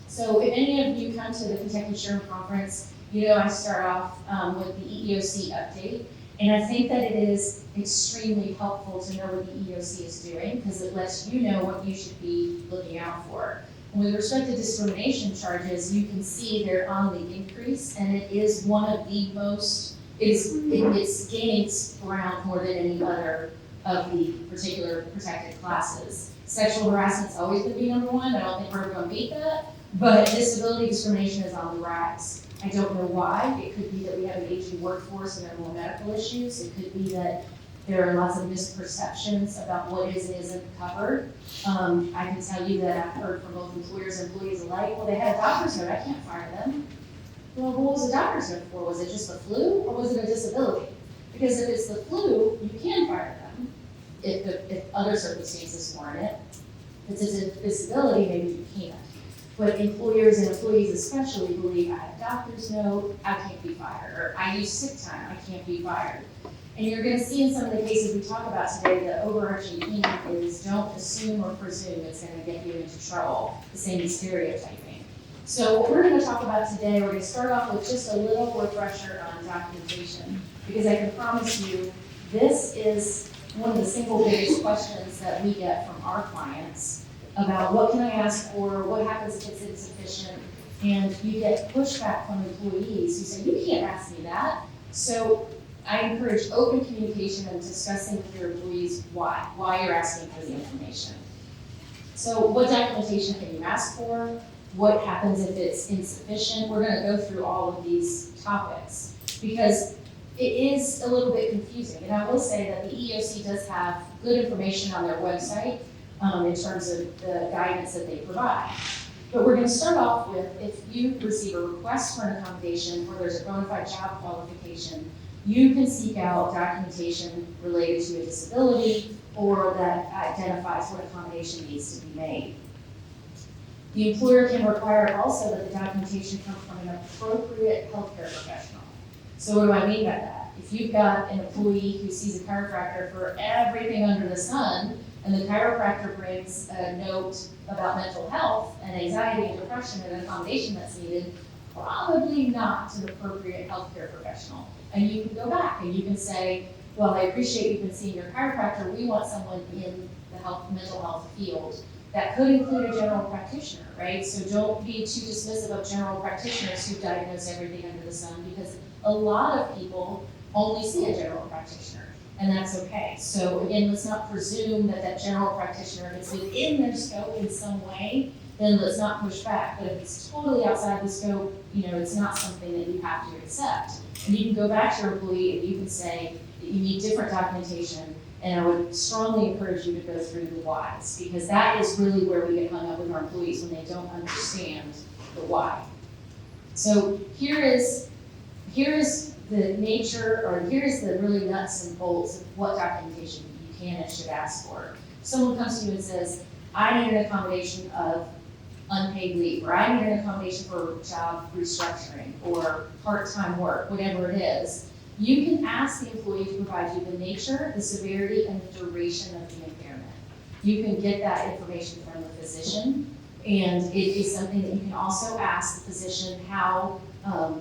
So if any of you come to the Kentucky SHRM Conference, I start off with the EEOC update. And I think that it is extremely helpful to know what the EEOC is doing because it lets you know what you should be looking out for. And with respect to discrimination charges, you can see they're on the increase, and it is one of the most, it's gaining ground more than any other of the particular protected classes. Sexual harassment's always going to be number one. I don't think we're ever going to beat that, but disability discrimination is on the rise. I don't know why. It could be that we have an aging workforce and there are more medical issues. It could be that there are lots of misperceptions about what is and isn't covered. I can tell you that I've heard from both employers and employees alike, well, they had a doctor's note, I can't fire them. Well, what was the doctor's note for? Was it just the flu or was it a disability? Because if it's the flu, you can fire them if other circumstances warrant it. If it's a disability, maybe you can't. But employers and employees especially believe I have a doctor's note, I can't be fired, or I use sick time, I can't be fired. And you're going to see in some of the cases we talk about today, the overarching theme is don't assume or presume it's going to get you into trouble, the same as stereotyping. So what we're going to talk about today, we're going to start off with just a little refresher on documentation, because I can promise you this is one of the single biggest questions that we get from our clients about what can I ask for, what happens if it's insufficient, and you get pushback from employees who say, you can't ask me that. So I encourage open communication and discussing with your employees why you're asking for the information. So what documentation can you ask for? What happens if it's insufficient? We're gonna go through all of these topics because it is a little bit confusing. And I will say that the EEOC does have good information on their website in terms of the guidance that they provide. But we're gonna start off with, if you receive a request for an accommodation or there's a bona fide job qualification, you can seek out documentation related to a disability or that identifies what accommodation needs to be made. The employer can require also that the documentation come from an appropriate healthcare professional. So what do I mean by that? If you've got an employee who sees a chiropractor for everything under the sun, and the chiropractor brings a note about mental health and anxiety and depression and accommodation that's needed, probably not an appropriate healthcare professional. And you can go back and you can say, well, I appreciate you've been seeing your chiropractor. We want someone in the mental health field. That could include a general practitioner, right? So don't be too dismissive of general practitioners who diagnose everything under the sun, because a lot of people only see a general practitioner, and that's okay. So again, let's not presume that that general practitioner, if it's within their scope in some way, then let's not push back. But if it's totally outside the scope, it's not something that you have to accept. And you can go back to your employee and you can say that you need different documentation. And I would strongly encourage you to go through the whys, because that is really where we get hung up with our employees, when they don't understand the why. So here is the nature, or here is the really nuts and bolts of what documentation you can and should ask for. Someone comes to you and says, I need an accommodation of unpaid leave, or I need an accommodation for job restructuring or part-time work, whatever it is. You can ask the employee to provide you the nature, the severity, and the duration of the impairment. You can get that information from the physician, and it is something that you can also ask the physician how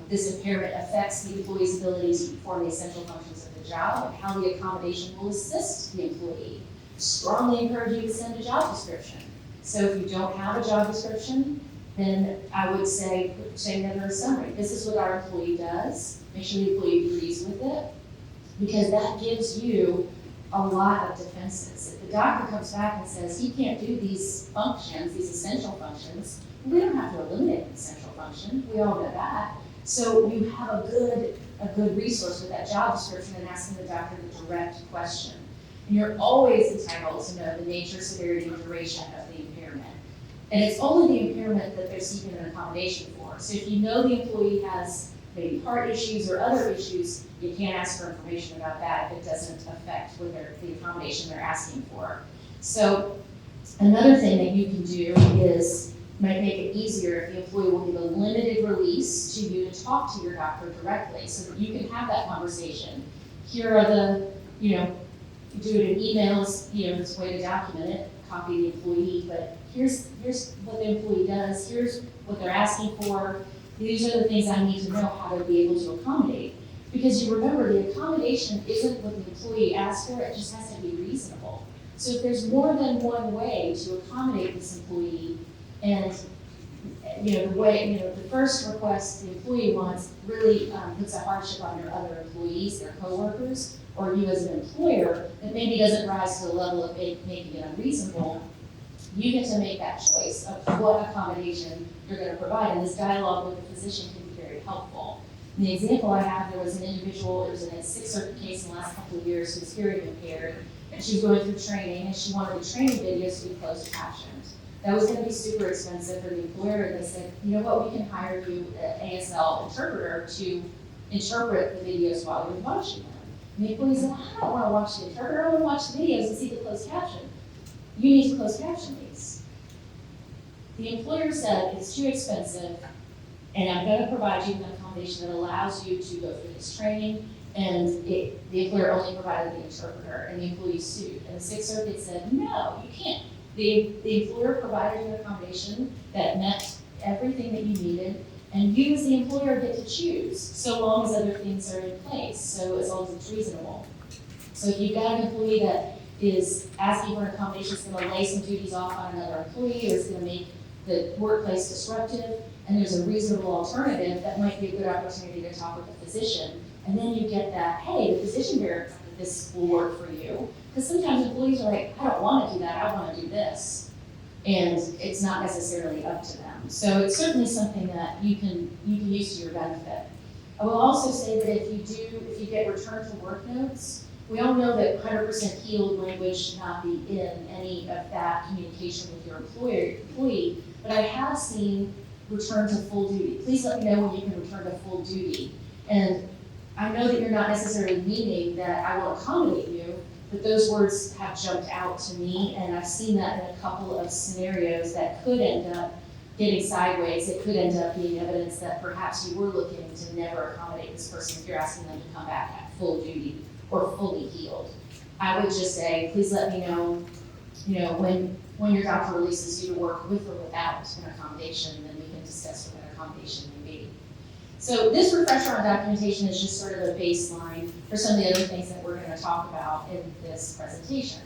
this impairment affects the employee's ability to perform the essential functions of the job, and how the accommodation will assist the employee. Strongly encourage you to send a job description. So if you don't have a job description, then I would say together a summary. This is what our employee does. Make sure the employee agrees with it, because that gives you a lot of defenses. If the doctor comes back and says he can't do these functions, these essential functions, we don't have to eliminate an essential function. We all know that. So you have a good resource with that job description and asking the doctor the direct question. And you're always entitled to know the nature, severity, and duration of the impairment. And it's only the impairment that they're seeking an accommodation for. So if you know the employee has maybe heart issues or other issues, you can't ask for information about that if it doesn't affect the accommodation they're asking for. So another thing that you can do might make it easier if the employee will give a limited release to you to talk to your doctor directly, so that you can have that conversation. Here are the, do it in emails, it's a way to document it, copy the employee, but here's what the employee does, here's what they're asking for. These are the things I need to know how to be able to accommodate. Because you remember, the accommodation isn't what the employee asked for, it just has to be reasonable. So if there's more than one way to accommodate this employee, and the first request the employee wants really puts a hardship on your other employees, their coworkers, or you as an employer, that maybe doesn't rise to the level of making it unreasonable, you get to make that choice of what accommodation you're going to provide, and this dialogue with the physician can be very helpful. In the example I have, there was an individual, it was in a Sixth Circuit case in the last couple of years, who was hearing impaired, and she was going through training, and she wanted the training videos to be closed captioned. That was going to be super expensive for the employer, and they said, you know what, we can hire you an ASL interpreter to interpret the videos while you're watching them. And the employee said, I don't want to watch the interpreter, I want to watch the videos and see the closed caption. You need to close caption these. The employer said, it's too expensive, and I'm going to provide you an accommodation that allows you to go through this training, and the employer only provided the interpreter, and the employee sued. And the Sixth Circuit said, no, you can't. The employer provided you an accommodation that met everything that you needed, and you as the employer get to choose, so long as other things are in place, so as long as it's reasonable. So if you've got an employee that is asking for an accommodation that's going to lay some duties off on another employee, or it's going to make the workplace disruptive, and there's a reasonable alternative, that might be a good opportunity to talk with the physician. And then you get that, hey, the physician verified that this will work for you. Because sometimes employees are like, I don't want to do that, I want to do this. And it's not necessarily up to them. So it's certainly something that you can use to your benefit. I will also say that if you get return to work notes, We all know that 100% healed language should not be in any of that communication with your employee, but I have seen return to full duty. Please let me know when you can return to full duty. And I know that you're not necessarily meaning that I will accommodate you, but those words have jumped out to me, and I've seen that in a couple of scenarios that could end up getting sideways. It could end up being evidence that perhaps you were looking to never accommodate this person if you're asking them to come back at full duty or fully healed. I would just say, please let me know, when your doctor releases you to work with or without an accommodation, then we can discuss what an accommodation may be. So this refresher on documentation is just sort of a baseline for some of the other things that we're going to talk about in this presentation.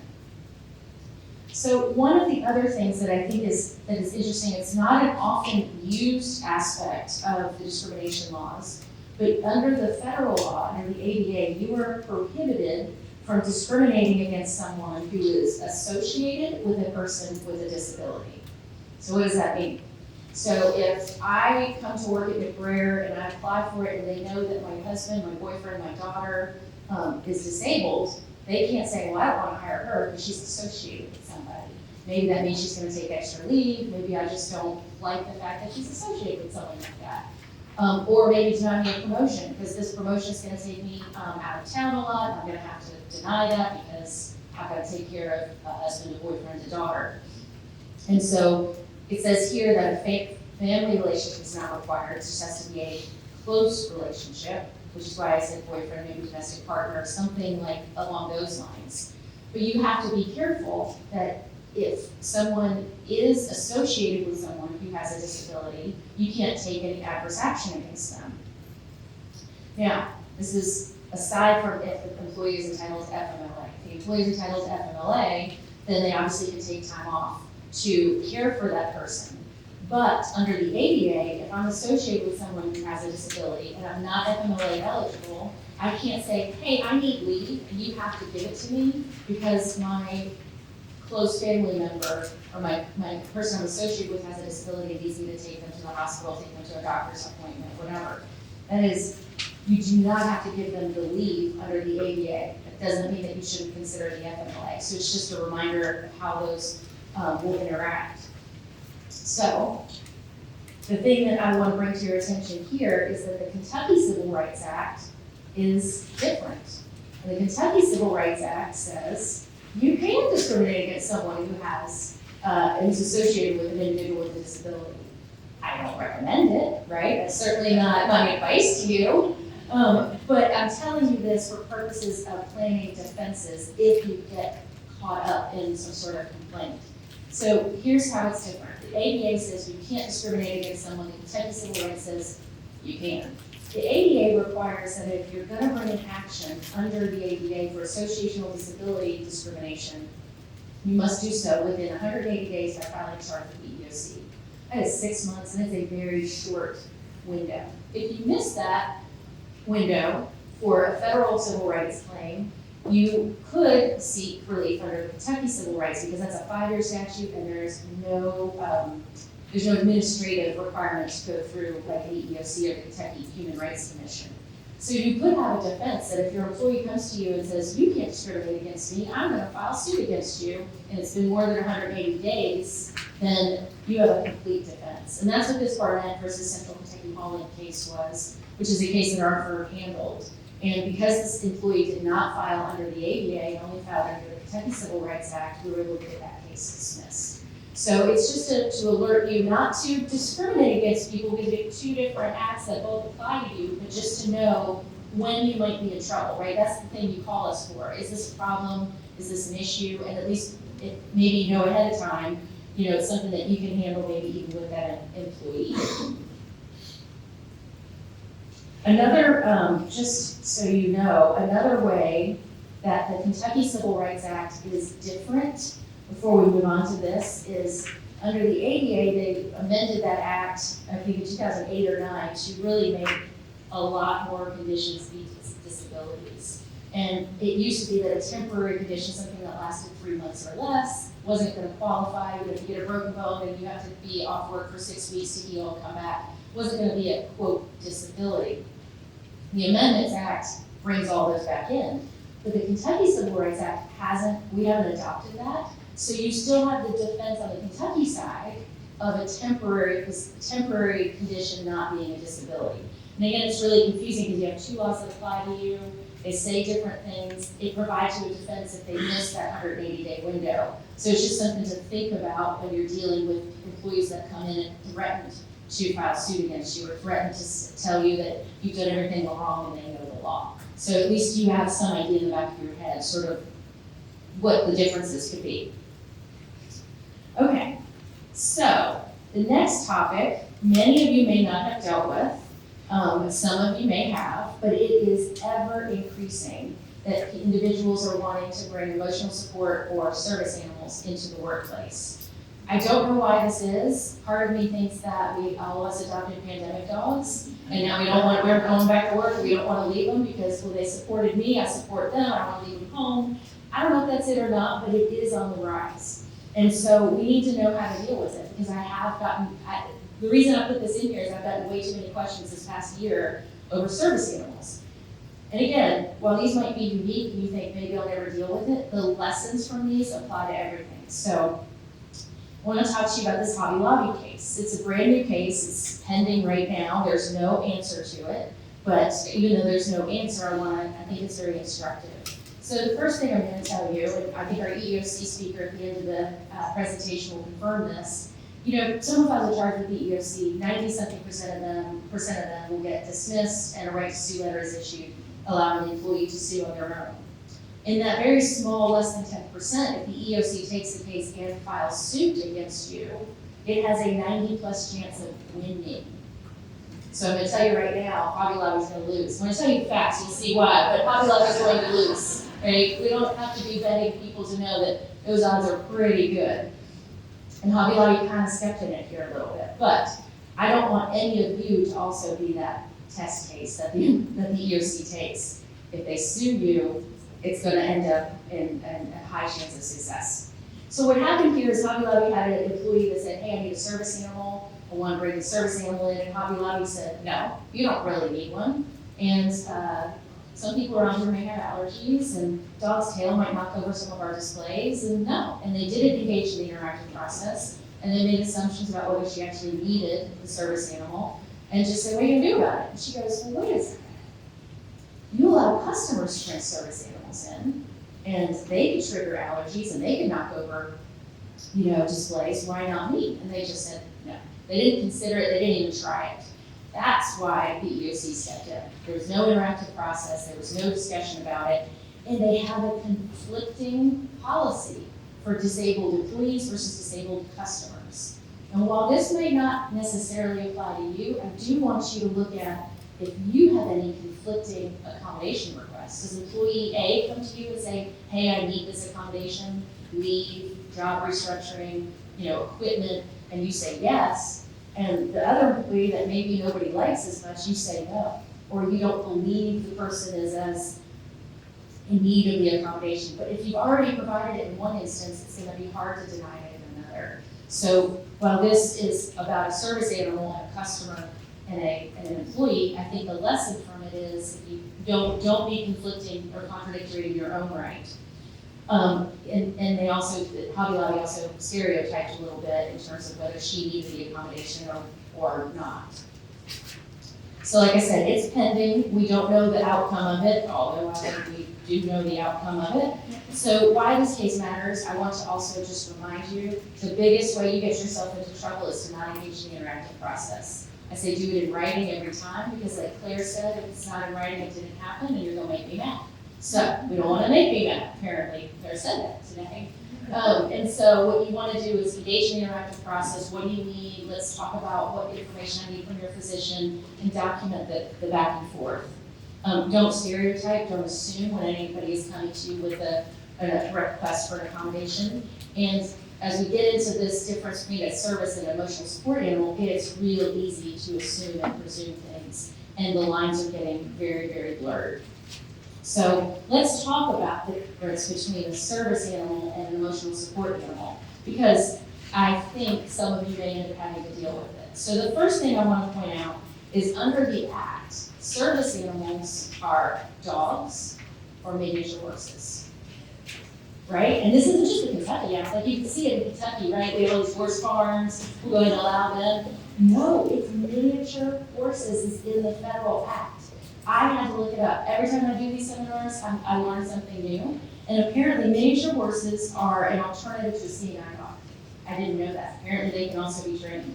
So one of the other things that I think is interesting, it's not an often used aspect of the discrimination laws, but under the federal law, under the ADA, you are prohibited from discriminating against someone who is associated with a person with a disability. So what does that mean? So if I come to work at McBrayer and I apply for it and they know that my husband, my boyfriend, my daughter is disabled, they can't say, well, I don't want to hire her because she's associated with somebody. Maybe that means she's going to take extra leave. Maybe I just don't like the fact that she's associated with someone like that. Or maybe deny me a promotion because this promotion is going to take me out of town a lot. I'm going to have to deny that because I've got to take care of a husband, a boyfriend, a daughter. And so it says here that a family relationship is not required. It just has to be a close relationship, which is why I said boyfriend, maybe domestic partner, something like along those lines. But you have to be careful that if someone is associated with someone who has a disability, you can't take any adverse action against them. Now, this is aside from if the employee is entitled to FMLA. If the employee is entitled to FMLA, then they obviously can take time off to care for that person. But under the ADA, if I'm associated with someone who has a disability and I'm not FMLA eligible, I can't say, hey, I need leave and you have to give it to me because my close family member or my person I'm associated with has a disability and needs me to take them to the hospital, take them to a doctor's appointment, whatever. That is, you do not have to give them the leave under the ADA. It doesn't mean that you shouldn't consider the FMLA. So it's just a reminder of how those will interact. So the thing that I want to bring to your attention here is that the Kentucky Civil Rights Act is different. And the Kentucky Civil Rights Act says you can discriminate against someone who has is associated with an individual with a disability. I don't recommend it, right? That's certainly not my advice to you. But I'm telling you this for purposes of planning defenses if you get caught up in some sort of complaint. So here's how it's different. The ADA says you can't discriminate against someone. The Kentucky Civil Rights says you can. The ADA requires that if you're going to bring an action under the ADA for associational disability discrimination, you must do so within 180 days by filing a charge with the EEOC. That is 6 months, and it's a very short window. If you miss that window for a federal civil rights claim, you could seek relief under the Kentucky Civil Rights because that's a 5-year statute and there's no administrative requirements to go through like the EEOC or the Kentucky Human Rights Commission. So you could have a defense that if your employee comes to you and says, you can't discriminate against me, I'm going to file suit against you, and it's been more than 180 days, then you have a complete defense. And that's what this Barnett versus Central Kentucky Hauling case was, which is a case that our firm handled. And because this employee did not file under the ADA and only filed under the Kentucky Civil Rights Act, we were able to get that case dismissed. So it's just to alert you not to discriminate against people because you have 2 different acts that both apply to you, but just to know when you might be in trouble, right? That's the thing you call us for. Is this a problem? Is this an issue? And at least maybe you know ahead of time, it's something that you can handle maybe even with that employee. Another, just so you know, another way that the Kentucky Civil Rights Act is different, before we move on to this, is under the ADA, they amended that act, I think in 2008 or 9, to really make a lot more conditions be disabilities. And it used to be that a temporary condition, something that lasted 3 months or less, wasn't going to qualify. But if you get a broken bone and you have to be off work for 6 weeks to heal and come back, wasn't going to be a, quote, disability. The Amendments Act brings all those back in. But the Kentucky Civil Rights Act we haven't adopted that. So you still have the defense on the Kentucky side of a temporary condition not being a disability. And again, it's really confusing because you have two laws that apply to you. They say different things. It provides you a defense if they miss that 180-day window. So it's just something to think about when you're dealing with employees that come in and threaten to file suit against you or threaten to tell you that you've done everything wrong and they know the law. So at least you have some idea in the back of your head, sort of what the differences could be. Okay, so the next topic, many of you may not have dealt with, some of you may have, but it is ever increasing that individuals are wanting to bring emotional support or service animals into the workplace. I don't know why this is. Part of me thinks that we all of us adopted pandemic dogs, and now we're going back to work, we don't want to leave them because, well, they supported me, I support them, I don't want to leave them home. I don't know if that's it or not, but it is on the rise. And so we need to know how to deal with it, because the reason I put this in here is I've gotten way too many questions this past year over service animals. And again, while these might be unique and you think maybe I'll never deal with it, the lessons from these apply to everything. So I want to talk to you about this Hobby Lobby case. It's a brand new case, it's pending right now, there's no answer to it, but even though there's no answer, I think it's very instructive. So the first thing I'm going to tell you, and I think our EEOC speaker at the end of the presentation will confirm this, someone files a charge with the EEOC, 90-something% of them will get dismissed and a right to sue letter is issued, allowing the employee to sue on their own. In that very small, less than 10%, if the EEOC takes the case and files suit against you, it has a 90+ chance of winning. So I'm going to tell you right now, Hobby Lobby's going to lose. When I tell you facts, you'll see why, but Hobby Lobby's going to lose. Right? We don't have to be betting people to know that those odds are pretty good. And Hobby Lobby kind of stepped in it here a little bit. But I don't want any of you to also be that test case that the EEOC takes. If they sue you, it's going to end up in a high chance of success. So what happened here is Hobby Lobby had an employee that said, hey, I need a service animal. I want to bring the service animal in. And Hobby Lobby said, no, you don't really need one. And some people around here may have allergies, and dog's tail might knock over some of our displays, and no. And they didn't engage in the interactive process, and they made assumptions about whether she actually needed the service animal, and just said, what are you going to do about it? And she goes, well, wait a second. You allow customers to bring service animals in, and they could trigger allergies, and they could knock over, displays. Why not me? And they just said, no. They didn't consider it. They didn't even try it. That's why the EEOC stepped in. There was no interactive process, there was no discussion about it, and they have a conflicting policy for disabled employees versus disabled customers. And while this may not necessarily apply to you, I do want you to look at if you have any conflicting accommodation requests. Does employee A come to you and say, hey, I need this accommodation, leave, job restructuring, equipment, and you say yes, and the other employee that maybe nobody likes as much, you say no, or you don't believe the person is as in need of the accommodation. But if you've already provided it in one instance, it's going to be hard to deny it in another. So while this is about a service animal, a customer, and an employee, I think the lesson from it is if you don't be conflicting or contradictory in your own right. And they also, Hobby Lobby also stereotyped a little bit in terms of whether she needed the accommodation or not. So like I said, it's pending. We don't know the outcome of it, although I think we do know the outcome of it. So why this case matters, I want to also just remind you, the biggest way you get yourself into trouble is to not engage in the interactive process. I say do it in writing every time, because like Claire said, if it's not in writing, it didn't happen, and you're going to make me mad. So we don't want to make me mad, apparently. Claire said that today. And so what you want to do is engage in the interactive process. What do you need? Let's talk about what information I need from your physician and document the back and forth. Don't stereotype, don't assume when anybody is coming to you with a request for an accommodation. And as we get into this difference between a service and an emotional support animal, it's real easy to assume and presume things. And the lines are getting very, very blurred. So let's talk about the difference between a service animal and an emotional support animal, because I think some of you may end up having to deal with it. So the first thing I want to point out is under the Act, service animals are dogs, for miniature horses. Right? And this isn't just the Kentucky Act, like you can see it in Kentucky, right? We have all these horse farms, we're going to allow them. No, it's miniature horses is in the federal act. I had to look it up. Every time I do these seminars, I learn something new. And apparently miniature horses are an alternative to a seeing eye dog. I didn't know that. Apparently they can also be trained.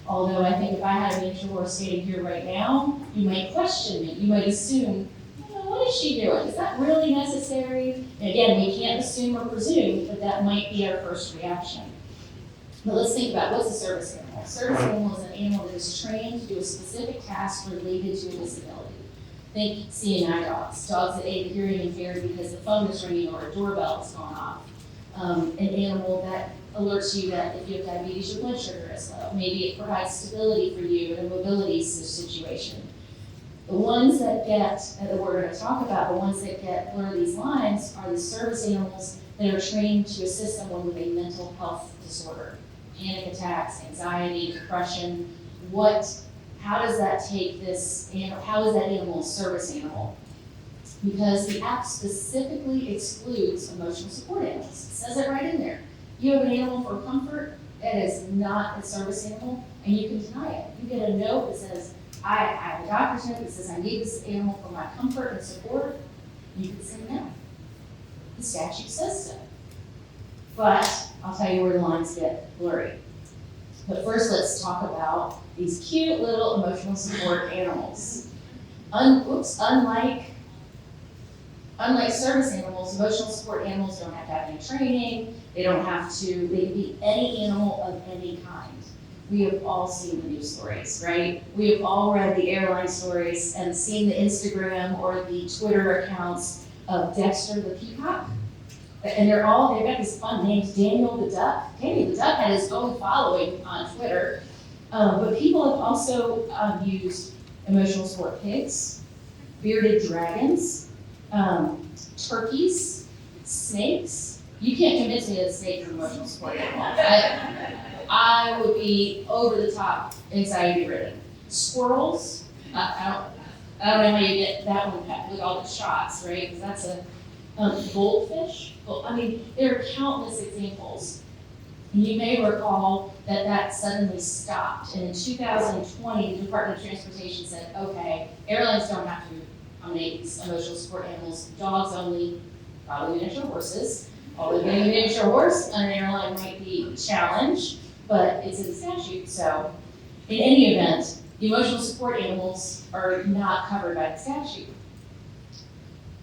Although I think if I had a miniature horse standing here right now, you might question me. You might assume, what is she doing? Is that really necessary? And again, we can't assume or presume, but that might be our first reaction. But let's think about what's a service animal. A service animal is an animal that is trained to do a specific task related to a disability. Think seeing eye dogs, dogs that aid hearing impaired because the phone is ringing or a doorbell has gone off. An animal that alerts you that if you have diabetes, your blood sugar is low. Maybe it provides stability for you in a mobility situation. The ones that get, that we're going to talk about, the ones that blur these lines are the service animals that are trained to assist someone with a mental health disorder. Panic attacks, anxiety, depression. How does that take this, how is that animal a service animal? Because the act specifically excludes emotional support animals. It says it right in there. You have an animal for comfort, that is not a service animal, and you can deny it. You get a note that says, I have a doctor's note that says I need this animal for my comfort and support. You can say no. The statute says so. But I'll tell you where the lines get blurry. But first let's talk about these cute little emotional support animals. Unlike service animals, emotional support animals don't have to have any training. They can be any animal of any kind. We have all seen the news stories, right? We have all read the airline stories and seen the Instagram or the Twitter accounts of Dexter the peacock. And they've got these fun names, Daniel the duck. Daniel the duck had his own following on Twitter. But people have also used emotional support pigs, bearded dragons, turkeys, snakes. You can't convince me that a snake is an emotional support animal. I would be over the top anxiety ridden. Squirrels, I don't know how you get that one with all the shots, right? Because that's a goldfish. Well, I mean, there are countless examples. And you may recall that suddenly stopped. And in 2020, the Department of Transportation said, okay, airlines don't have to accommodate these emotional support animals, dogs only, probably miniature horses. Although getting a miniature horse on an airline might be a challenge, but it's in the statute. So in any event, the emotional support animals are not covered by the statute.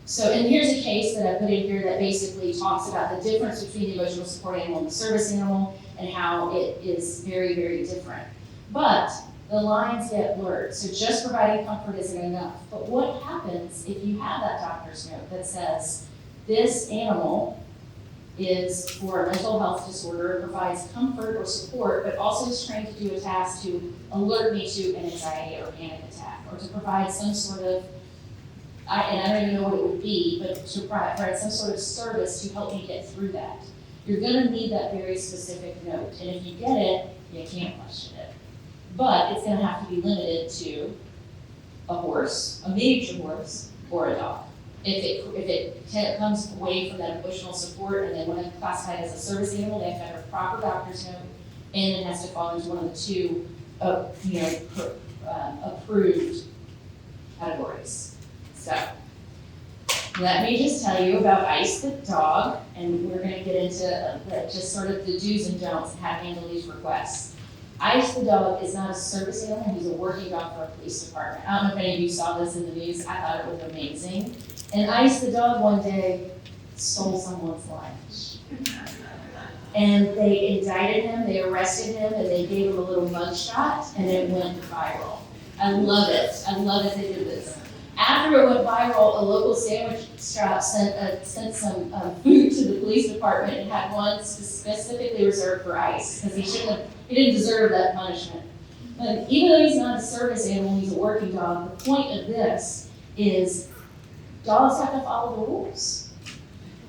So, and here's a case that I put in here that basically talks about the difference between the emotional support animal and the service animal and how it is very, very different. But the lines get blurred. So just providing comfort isn't enough. But what happens if you have that doctor's note that says this animal is for a mental health disorder, provides comfort or support, but also is trained to do a task to alert me to an anxiety or panic attack, or to provide some sort of, and I don't even know what it would be, but to provide some sort of service to help me get through that. You're gonna need that very specific note, and if you get it, you can't question it. But it's gonna have to be limited to a horse, a miniature horse, or a dog. If it comes away from that emotional support and then when it's classified as a service animal, they have to have a proper doctor's note, and it has to fall into one of the two, approved categories. So, let me just tell you about Ice the dog, and we're going to get into just sort of the do's and don'ts and how to handle these requests. Ice the dog is not a service animal; he's a working dog for a police department. I don't know if any of you saw this in the news. I thought it was amazing. And Ice the dog one day stole someone's lunch. And they indicted him, they arrested him, and they gave him a little mug shot, and it went viral. I love it. I love that they did this. After it went viral, a local sandwich shop sent some food to the police department and had one specifically reserved for Ice, because he didn't deserve that punishment. But even though he's not a service animal, he's a working dog, the point of this is dogs have to follow the rules.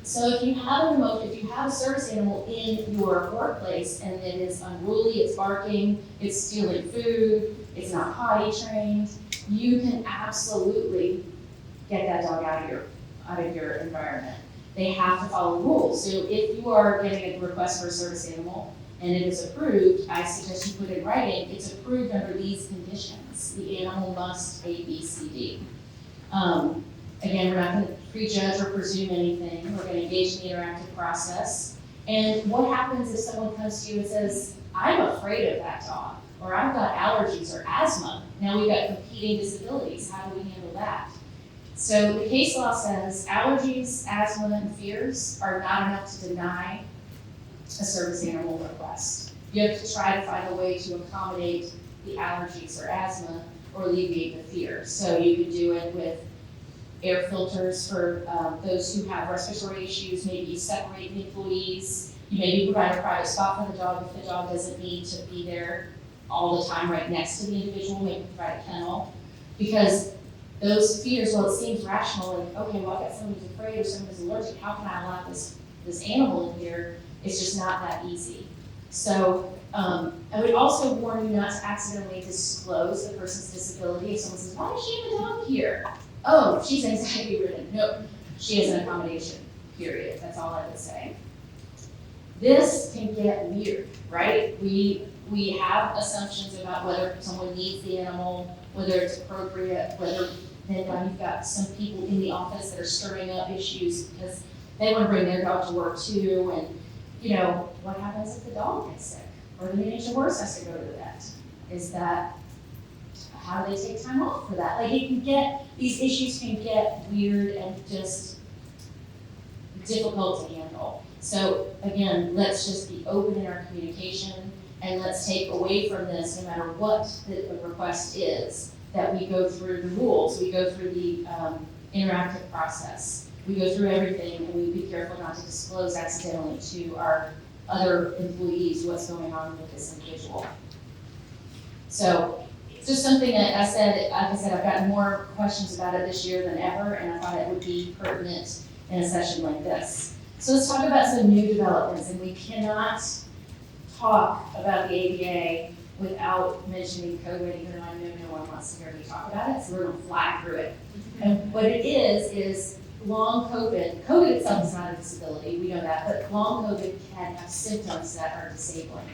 So if you have a service animal in your workplace and it is unruly, it's barking, it's stealing food, it's not potty trained, you can absolutely get that dog out of your out of your environment. They have to follow rules. So if you are getting a request for a service animal and it is approved, I suggest you put in writing, it's approved under these conditions. The animal must A, B, C, D. Again, we're not gonna prejudge or presume anything. We're gonna engage in the interactive process. And what happens if someone comes to you and says, I'm afraid of that dog, or I've got allergies or asthma. Now we've got competing disabilities. How do we handle that? So the case law says allergies, asthma, and fears are not enough to deny a service animal request. You have to try to find a way to accommodate the allergies or asthma or alleviate the fear. So you could do it with air filters for those who have respiratory issues. Maybe you separate the employees. You maybe provide a private spot for the dog if the dog doesn't need to be there all the time right next to the individual. Maybe provide a kennel. Because those fears, well, it seems rational, like, okay, well, I've got someone who's afraid or someone who's allergic, how can I allow this animal in here? It's just not that easy. So I would also warn you not to accidentally disclose the person's disability. If someone says, why does she have a dog here? Oh, she's anxiety ridden. No, she has an accommodation, period. That's all I would say. This can get weird, right? We have assumptions about whether someone needs the animal, whether it's appropriate, whether then now you've got some people in the office that are stirring up issues because they want to bring their dog to work too. And, you know, what happens if the dog gets sick? Or the miniature horse has to go to the vet? Is that, how do they take time off for that? Like it can get, these issues can get weird and just difficult to handle. So again, let's just be open in our communication and let's take away from this, no matter what the request is, that we go through the rules, we go through the interactive process, we go through everything, and we be careful not to disclose accidentally to our other employees what's going on with this individual. So it's just something that I said, like I said, I've gotten more questions about it this year than ever, and I thought it would be pertinent in a session like this. So let's talk about some new developments, and we cannot talk about the ADA without mentioning COVID, even though I know no one wants to hear me talk about it, so we're gonna fly through it. And what it is long COVID. COVID itself is not a disability, we know that, but long COVID can have symptoms that are disabling.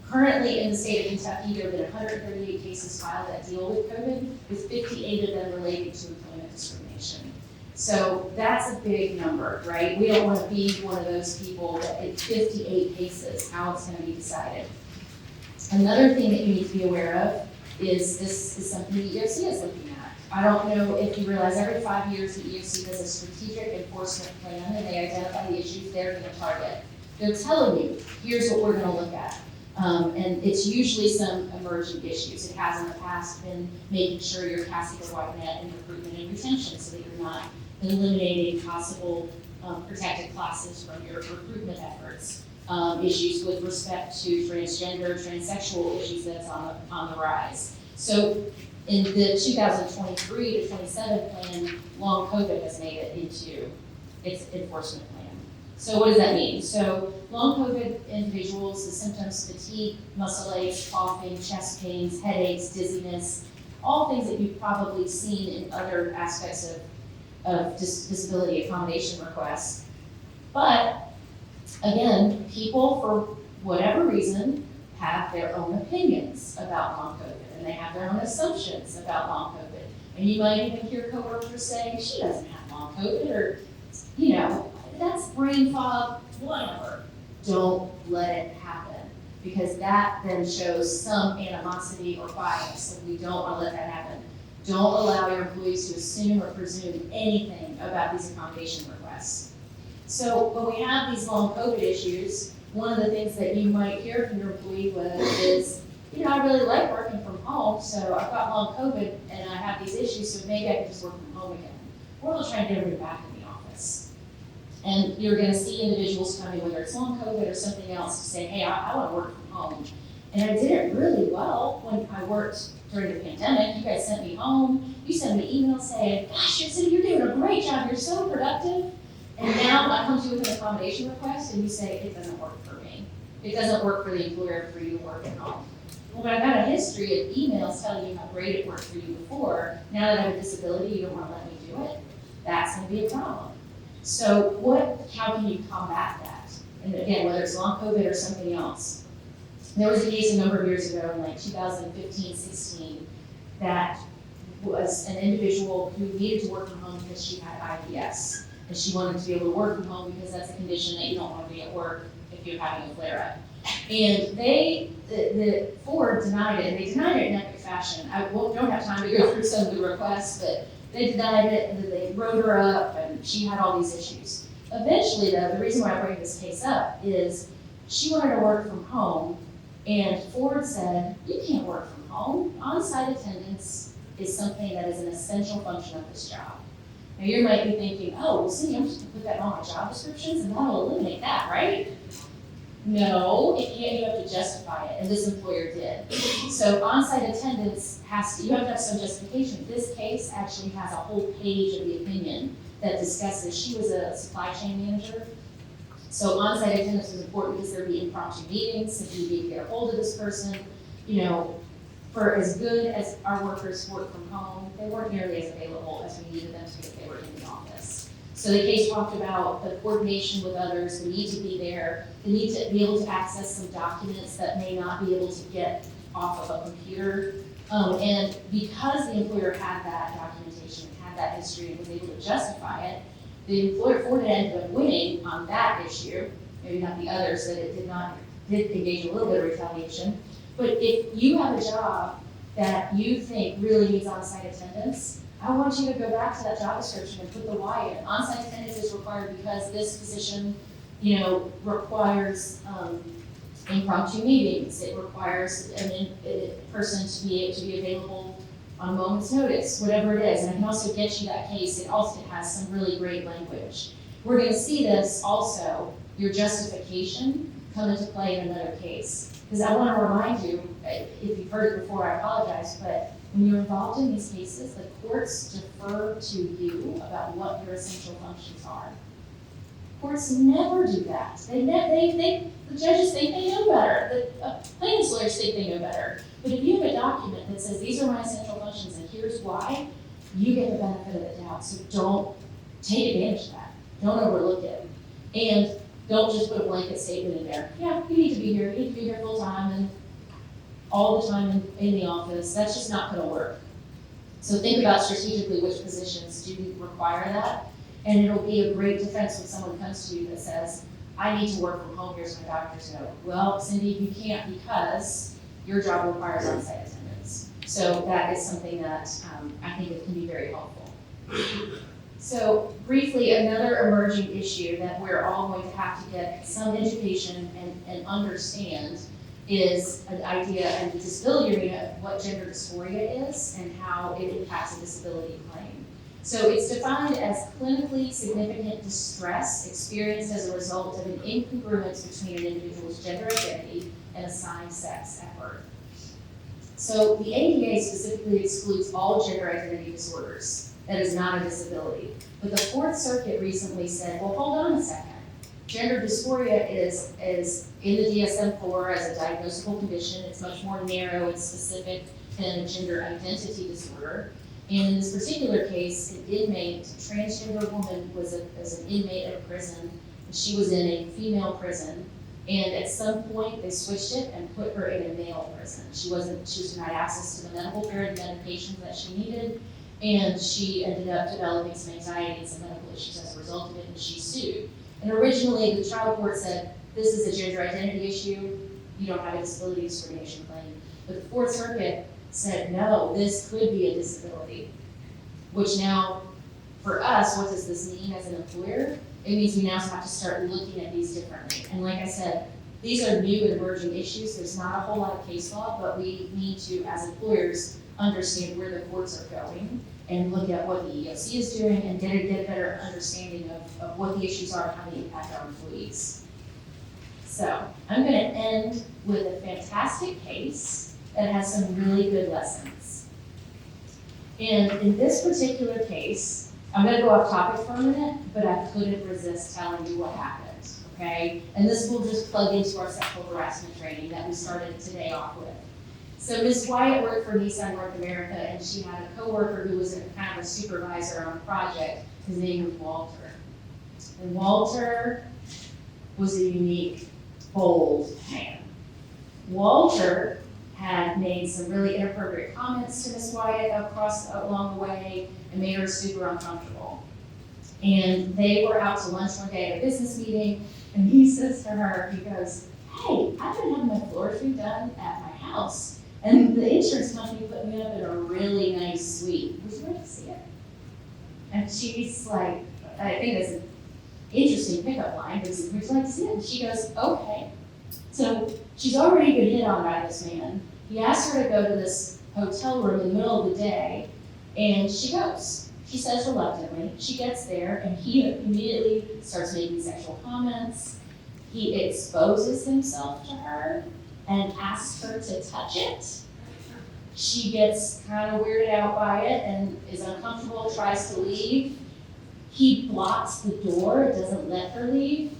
Currently in the state of Kentucky, there have been 138 cases filed that deal with COVID, with 58 of them related to employment discrimination. So that's a big number, right? We don't want to be one of those people that it's 58 cases, how it's going to be decided. Another thing that you need to be aware of is this is something the EEOC is looking at. I don't know if you realize every 5 years the EEOC does a strategic enforcement plan and they identify the issues they're going to target. They're telling you, here's what we're going to look at. And it's usually some emerging issues. It has in the past been making sure you're casting a wide net in recruitment and retention so that you're not eliminating possible protected classes from your recruitment efforts. Issues with respect to transgender, transsexual issues that's on the rise. So in the 2023 to 27 plan, long COVID has made it into its enforcement plan. So what does that mean? So long COVID individuals, the symptoms, fatigue, muscle aches, coughing, chest pains, headaches, dizziness, all things that you've probably seen in other aspects of disability accommodation requests. But again, people, for whatever reason, have their own opinions about long COVID, and they have their own assumptions about long COVID. And you might even hear coworkers saying, she doesn't have long COVID, or, you know, that's brain fog, whatever. Don't let it happen, because that then shows some animosity or bias, and we don't want to let that happen. Don't allow your employees to assume or presume anything about these accommodation requests. So when we have these long COVID issues, one of the things that you might hear from your employee is, you know, I really like working from home, so I've got long COVID and I have these issues, so maybe I can just work from home again. Or they'll try and get everybody back in the office. And you're gonna see individuals coming, whether it's long COVID or something else, to say, hey, I wanna work from home. And I did it really well when I worked during the pandemic. You guys sent me home, you sent me emails saying, gosh, you're doing a great job, you're so productive. And now I come to you with an accommodation request and you say, it doesn't work for me. It doesn't work for the employer for you to work at home. Well, when I've got a history of emails telling you how great it worked for you before, now that I have a disability, you don't want to let me do it. that's gonna be a problem. So how can you combat that? And again, whether it's long COVID or something else. There was a case a number of years ago in like 2015, 16, that was an individual who needed to work from home because she had IBS. And she wanted to be able to work from home because that's a condition that you don't want to be at work if you're having a flare-up. And the Ford denied it, and they denied it in epic fashion. Don't have time to go through some of the requests, but they denied it, and then they wrote her up, and she had all these issues. Eventually, though, the reason why I bring this case up is she wanted to work from home, and Ford said, you can't work from home. On-site attendance is something that is an essential function of this job. Now, you might be thinking, oh, well, see, I'm just gonna put that on my job descriptions, and that'll eliminate that, right? No, it can't, you have to justify it, and this employer did. So on-site attendance you have to have some justification. This case actually has a whole page of the opinion that discusses, she was a supply chain manager. So on-site attendance was important because there'd be impromptu meetings, if you need to get a hold of this person. You know, for as good as our workers work from home, they weren't nearly as available as we needed them to be if they were in the office. So the case talked about the coordination with others, the need to be there, the need to be able to access some documents that may not be able to get off of a computer. And because the employer had that documentation, had that history, and was able to justify it, the employer Ford ended up winning on that issue, maybe not the others, that it did engage in a little bit of retaliation. But if you have a job that you think really needs on-site attendance, I want you to go back to that job description and put the why in. On-site attendance is required because this position, requires impromptu meetings. It requires a person to be available on a moment's notice, whatever it is. And I can also get you that case. It also has some really great language. We're going to see this also, your justification, come into play in another case. Because I want to remind you, if you've heard it before, I apologize, but when you're involved in these cases, the courts defer to you about what your essential functions are. Courts never do that. The judges think they know better. The plaintiff's lawyers think they know better. But if you have a document that says, these are my essential functions and here's why, you get the benefit of the doubt. So don't take advantage of that. Don't overlook it. And don't just put a blanket statement in there. Yeah, you need to be here. You need to be here full time and all the time in the office. That's just not going to work. So think about strategically which positions do require that. And it'll be a great defense when someone comes to you that says, I need to work from home, here's my doctor's note. Well, Cindy, you can't because your job requires on-site attendance. So that is something that I think it can be very helpful. So briefly, another emerging issue that we're all going to have to get some education and understand is an idea in the disability arena of what gender dysphoria is and how it impacts a disability claim. So it's defined as clinically significant distress experienced as a result of an incongruence between an individual's gender identity and assigned sex at birth. So the ADA specifically excludes all gender identity disorders. That is not a disability. But the Fourth Circuit recently said, well, hold on a second. Gender dysphoria is in the DSM-IV as a diagnosable condition. It's much more narrow and specific than a gender identity disorder. And in this particular case, an inmate, a transgender woman, was an inmate at a prison, and she was in a female prison. And at some point, they switched it and put her in a male prison. She was denied access to the medical care and medications that she needed, and she ended up developing some anxiety and some medical issues as a result of it, and she sued. And originally, the trial court said, this is a gender identity issue, you don't have a disability discrimination claim. But the Fourth Circuit said, no, this could be a disability. Which now, for us, what does this mean as an employer? It means we now have to start looking at these differently. And like I said, these are new and emerging issues. There's not a whole lot of case law, but we need to, as employers, understand where the courts are going and look at what the EEOC is doing and get a better understanding of what the issues are and how they impact our employees. So I'm going to end with a fantastic case that has some really good lessons. And in this particular case, I'm going to go off topic for a minute, but I couldn't resist telling you what happened, okay? And this will just plug into our sexual harassment training that we started today off with. So Ms. Wyatt worked for Nissan North America, and she had a coworker who was kind of a supervisor on a project His name was Walter. And Walter was a unique, bold man. Walter had made some really inappropriate comments to Miss Wyatt along the way and made her super uncomfortable. And they were out to lunch one day at a business meeting, and he says to her, he goes, "Hey, I've been having my floors redone at my house, and the insurance company put me up in a really nice suite. Would you like to see it?" And she's like, I think that's an interesting pickup line, because would you like to see it? And she goes, "Okay." So she's already been hit on by this man. He asked her to go to this hotel room in the middle of the day, and she goes. She says reluctantly. She gets there, and he immediately starts making sexual comments. He exposes himself to her and asks her to touch it. She gets kind of weirded out by it and is uncomfortable, tries to leave. He blocks the door, doesn't let her leave.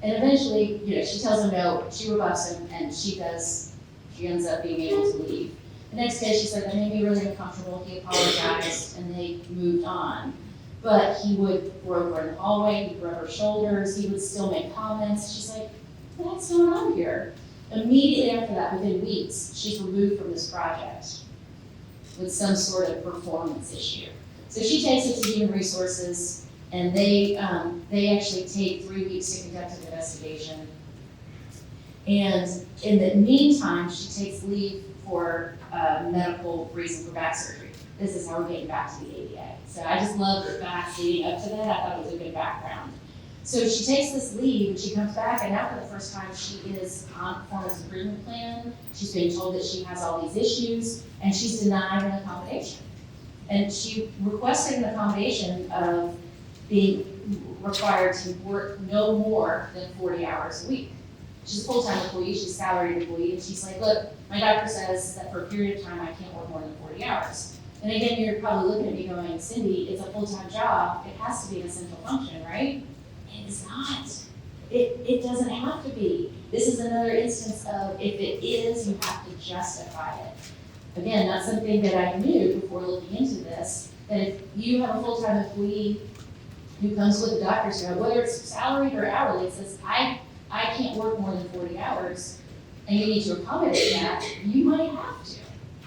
And eventually, she tells him no, she rebuffs him, and she ends up being able to leave. The next day she said that made me really uncomfortable. He apologized and they moved on. But he would grope her in the hallway, he'd rub her shoulders, he would still make comments. She's like, "What's going on here?" Immediately after that, within weeks, she's removed from this project with some sort of performance issue. So she takes it to Human Resources, and they actually take 3 weeks to conduct an investigation. And in the meantime, she takes leave for medical reason for back surgery. This is how we're getting back to the ADA. So I just love the facts leading up to that. I thought it was a good background. So she takes this leave, and she comes back, and now for the first time, she is on a performance improvement plan. She's being told that she has all these issues, and she's denied an accommodation. And she requested an accommodation of being required to work no more than 40 hours a week. She's a full-time employee, she's a salaried employee, and she's like, "Look, my doctor says that for a period of time, I can't work more than 40 hours. And again, you're probably looking at me going, "Cindy, it's a full-time job, it has to be an essential function, right?" It is not. It doesn't have to be. This is another instance of, if it is, you have to justify it. Again, not something that I knew before looking into this, that if you have a full-time employee who comes with a doctor's note, whether it's salaried or hourly, it says, I can't work more than 40 hours, and you need to accommodate that, you might have to.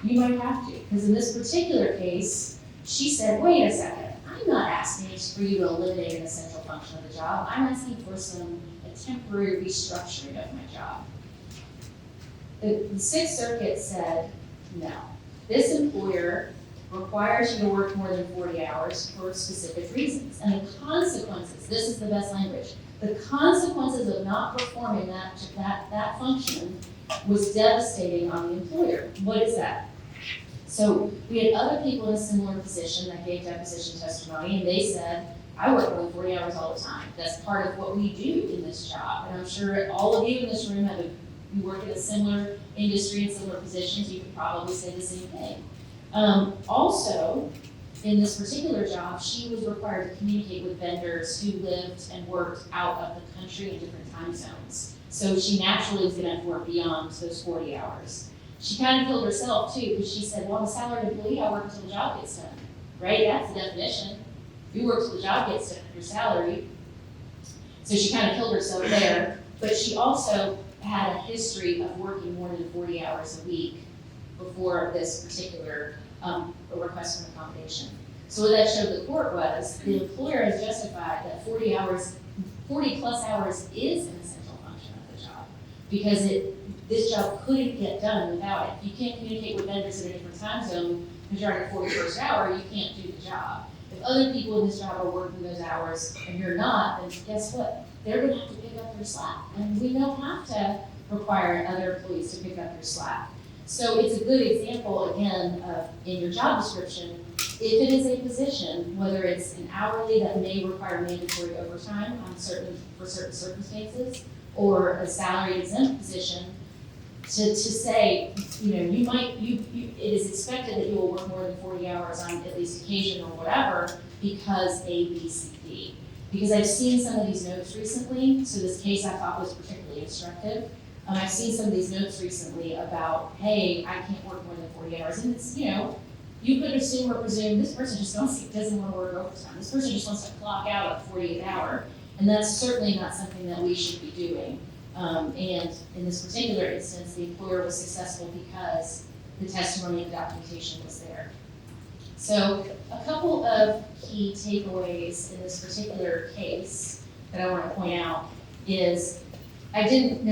You might have to, because in this particular case, she said, "Wait a second, I'm not asking for you to eliminate an essential function of the job, I'm asking for a temporary restructuring of my job." The Sixth Circuit said, no, this employer requires you to work more than 40 hours for specific reasons, and the consequences, this is the best language, the consequences of not performing that function was devastating on the employer. What is that? So we had other people in a similar position that gave deposition testimony, and they said, "I work more than 40 hours all the time. That's part of what we do in this job." And I'm sure all of you in this room you work in a similar industry and similar positions, you could probably say the same thing. Also, in this particular job, she was required to communicate with vendors who lived and worked out of the country in different time zones. So she naturally was gonna have to work beyond those 40 hours. She kind of killed herself too, because she said, "Well, I'm a salaried employee, I work until the job gets done." Right, that's the definition. If you work till the job gets done, you're salaried. So she kind of killed herself there, but she also had a history of working more than 40 hours a week before this particular request for accommodation. So what that showed the court was the employer has justified that 40 plus hours is an essential function of the job, because this job couldn't get done without it. If you can't communicate with vendors in a different time zone because you're at a 41st hour, you can't do the job. If other people in this job are working those hours and you're not, then guess what? They're gonna have to pick up their slack. And we don't have to require other employees to pick up their slack. So it's a good example, again, of in your job description, if it is a position, whether it's an hourly that may require mandatory overtime for certain circumstances, or a salary exempt position, to say, it is expected that you will work more than 40 hours on at least occasion or whatever, because A, B, C, D. Because I've seen some of these notes recently, so this case I thought was particularly instructive. I've seen some of these notes recently about, hey, I can't work more than 40 hours, and it's, you could assume or presume this person just doesn't want to work overtime. This person just wants to clock out at 48 hour. And that's certainly not something that we should be doing. And in this particular instance, the employer was successful because the testimony and documentation was there. So a couple of key takeaways in this particular case that I want to point out is I didn't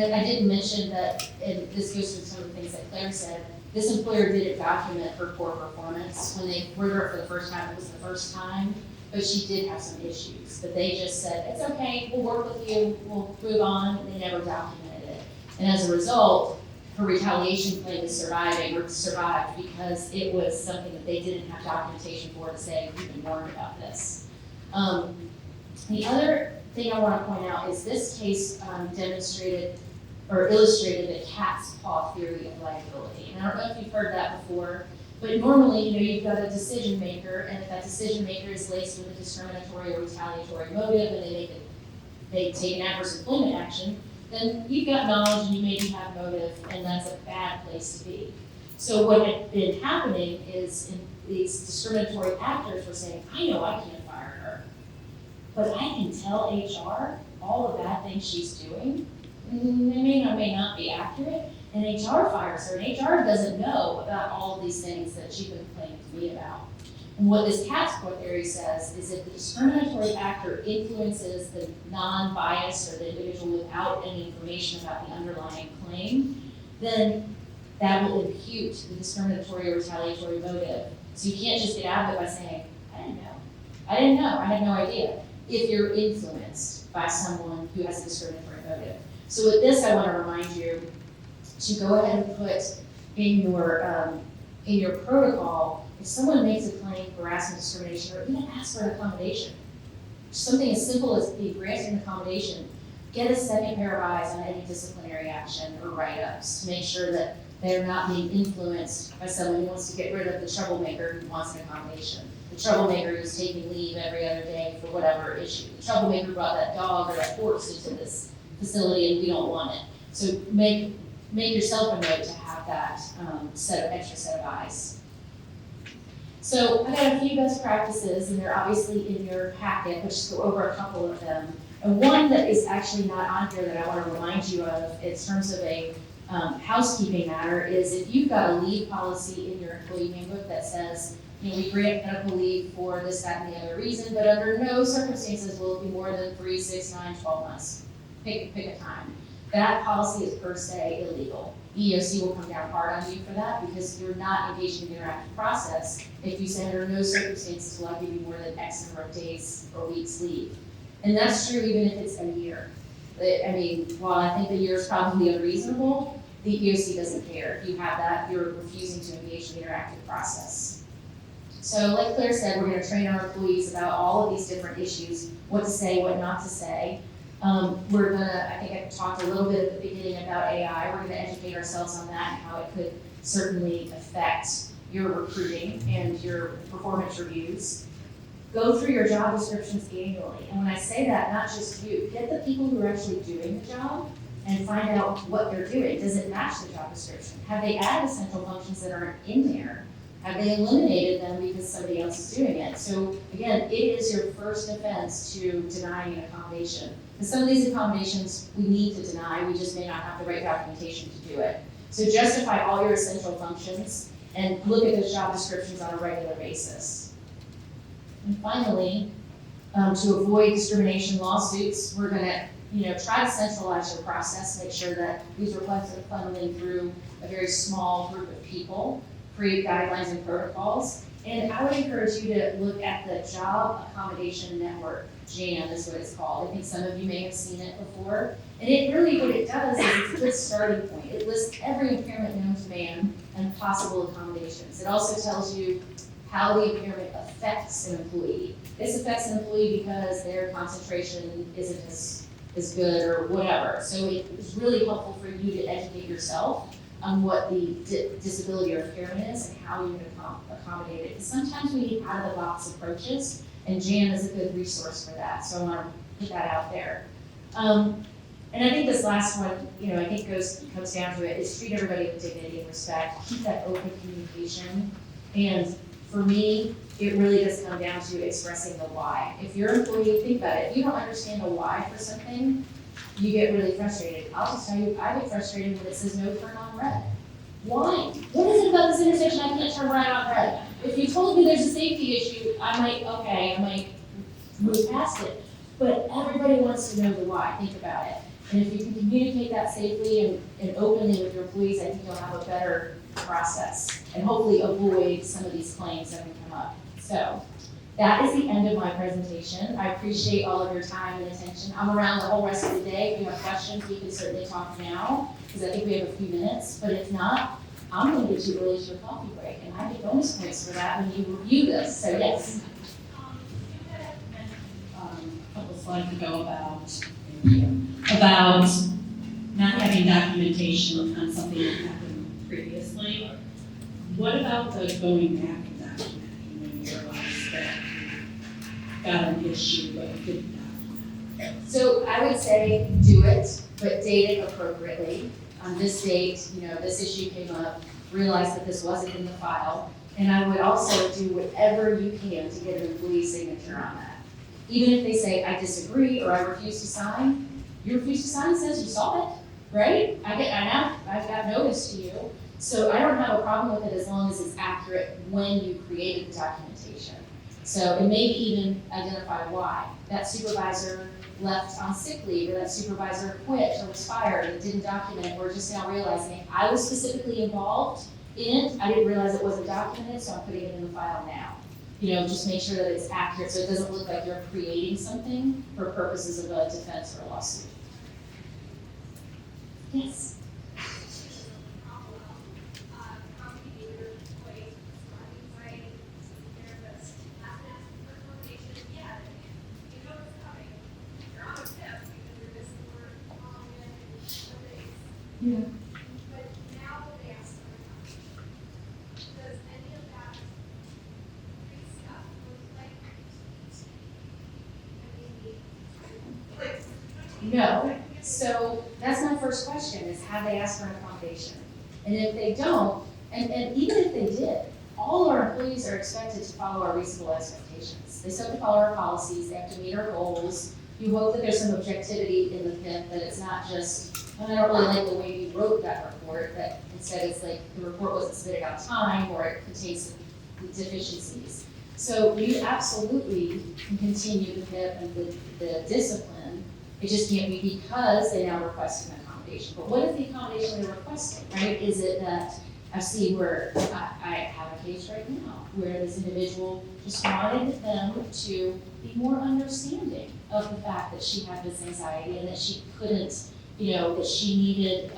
mention that, and this goes through some of the things that Claire said, this employer didn't document her poor performance. When they were there for the first time, it was the first time, but she did have some issues. But they just said, it's okay, we'll work with you, we'll move on. They never documented it. And as a result, her retaliation claim is survived because it was something that they didn't have documentation for to say, we've been warned about this. The other thing I want to point out is this case demonstrated or illustrated the cat's paw theory of liability. And I don't know if you've heard that before, but normally, you've got a decision maker, and if that decision maker is laced with a discriminatory or retaliatory motive, and they take an adverse employment action, then you've got knowledge and you maybe have motive, and that's a bad place to be. So what had been happening is these discriminatory actors were saying, I know I can't fire her, but I can tell HR all the bad things she's doing. They may not be accurate, and HR fires her, and HR doesn't know about all of these things that she's been complaining to me about. And what this cat's paw theory says is if the discriminatory actor influences the non-biased or the individual without any information about the underlying claim, then that will impute the discriminatory or retaliatory motive. So you can't just get out of it by saying, I didn't know, I had no idea, if you're influenced by someone who has a discriminatory motive. So with this, I want to remind you to go ahead and put in your protocol, if someone makes a claim for harassment, discrimination, or even ask for an accommodation, something as simple as being granted an accommodation, get a second pair of eyes on any disciplinary action or write-ups to make sure that they're not being influenced by someone who wants to get rid of the troublemaker who wants an accommodation. The troublemaker who's taking leave every other day for whatever issue. The troublemaker who brought that dog or that horse into this facility and we don't want it. So make yourself a note to have that extra set of eyes. So I got a few best practices, and they're obviously in your packet, but just go over a couple of them. And one that is actually not on here that I want to remind you of in terms of a housekeeping matter is if you've got a leave policy in your employee handbook that says, we grant medical leave for this, that, and the other reason, but under no circumstances will it be more than 3, 6, 9, 12 months. Pick a time. That policy is per se illegal. EEOC will come down hard on you for that because you're not engaging in the interactive process if you say under no circumstances will I give you more than X number of days or weeks leave. And that's true even if it's a year. While I think the year is probably unreasonable, the EEOC doesn't care. If you have that, you're refusing to engage in the interactive process. So like Claire said, we're going to train our employees about all of these different issues, what to say, what not to say. I think I talked a little bit at the beginning about AI. We're going to educate ourselves on that and how it could certainly affect your recruiting and your performance reviews. Go through your job descriptions annually. And when I say that, not just you, get the people who are actually doing the job and find out what they're doing. Does it match the job description? Have they added essential functions that aren't in there? Have they eliminated them because somebody else is doing it? So again, it is your first offense to denying an accommodation. And some of these accommodations we need to deny, we just may not have the right documentation to do it. So justify all your essential functions and look at those job descriptions on a regular basis. And finally, to avoid discrimination lawsuits, we're gonna try to centralize your process, make sure that these requests are funneling through a very small group of people, create guidelines and protocols. And I would encourage you to look at the Job Accommodation Network. JAM is what it's called. I think some of you may have seen it before. And what it does is it's a good starting point. It lists every impairment known to man and possible accommodations. It also tells you how the impairment affects an employee. This affects an employee because their concentration isn't as good or whatever. So it's really helpful for you to educate yourself on what the disability or impairment is and how you can accommodate it. Because sometimes we need out-of-the-box approaches, and JAM is a good resource for that. So I want to put that out there. And I think this last one, I think comes down to it, is treat everybody with dignity and respect. Keep that open communication. And For me, it really does come down to expressing the why. If your employee, think about it, if you don't understand the why for something, you get really frustrated. I'll just tell you, I get frustrated when it says no turn on red. Why? What is it about this intersection I can't turn right on red? If you told me there's a safety issue, I might move past it. But everybody wants to know the why, think about it. And if you can communicate that safely and openly with your employees, I think you'll have a better process and hopefully avoid some of these claims that can come up. So that is the end of my presentation. I appreciate all of your time and attention. I'm around the whole rest of the day. If you have questions, we can certainly talk now, because I think we have a few minutes. But if not, I'm going to get you early to your coffee break, and I get bonus points for that when you review this. So yes. You had mentioned a couple slides ago about not having documentation on something that happened previously. What about the going back and documenting when you realize that you got an issue but didn't document? So I would say do it, but date it appropriately. On this date, this issue came up, realize that this wasn't in the file, and I would also do whatever you can to get an employee signature on that. Even if they say, I disagree, or I refuse to sign, you refuse to sign says you saw it, right? I've got notice to you, so I don't have a problem with it as long as it's accurate when you created the documentation. So, and maybe even identify why. That supervisor left on sick leave, or that supervisor quit or was fired and didn't document it. We're just now realizing I was specifically involved in it. I didn't realize it wasn't documented, so I'm putting it in the file now. Just make sure that it's accurate so it doesn't look like you're creating something for purposes of a defense or a lawsuit. Yes. Yeah. But now that they ask for a does any of that free stuff look like No. So that's my first question is have they asked for an accommodation? And if they don't, and even if they did, all our employees are expected to follow our reasonable expectations. They still have to follow our policies, they have to meet our goals. You hope that there's some objectivity in the PIP, that it's not just, I don't really like the way you wrote that report, that instead it's like the report wasn't submitted on time or it contains deficiencies. So you absolutely can continue the PIP and the discipline. It just can't be because they now request an accommodation. But what is the accommodation they're requesting, right? Is it that I see where I have a case right now where this individual just wanted them to be more understanding of the fact that she had this anxiety and that she couldn't, that she needed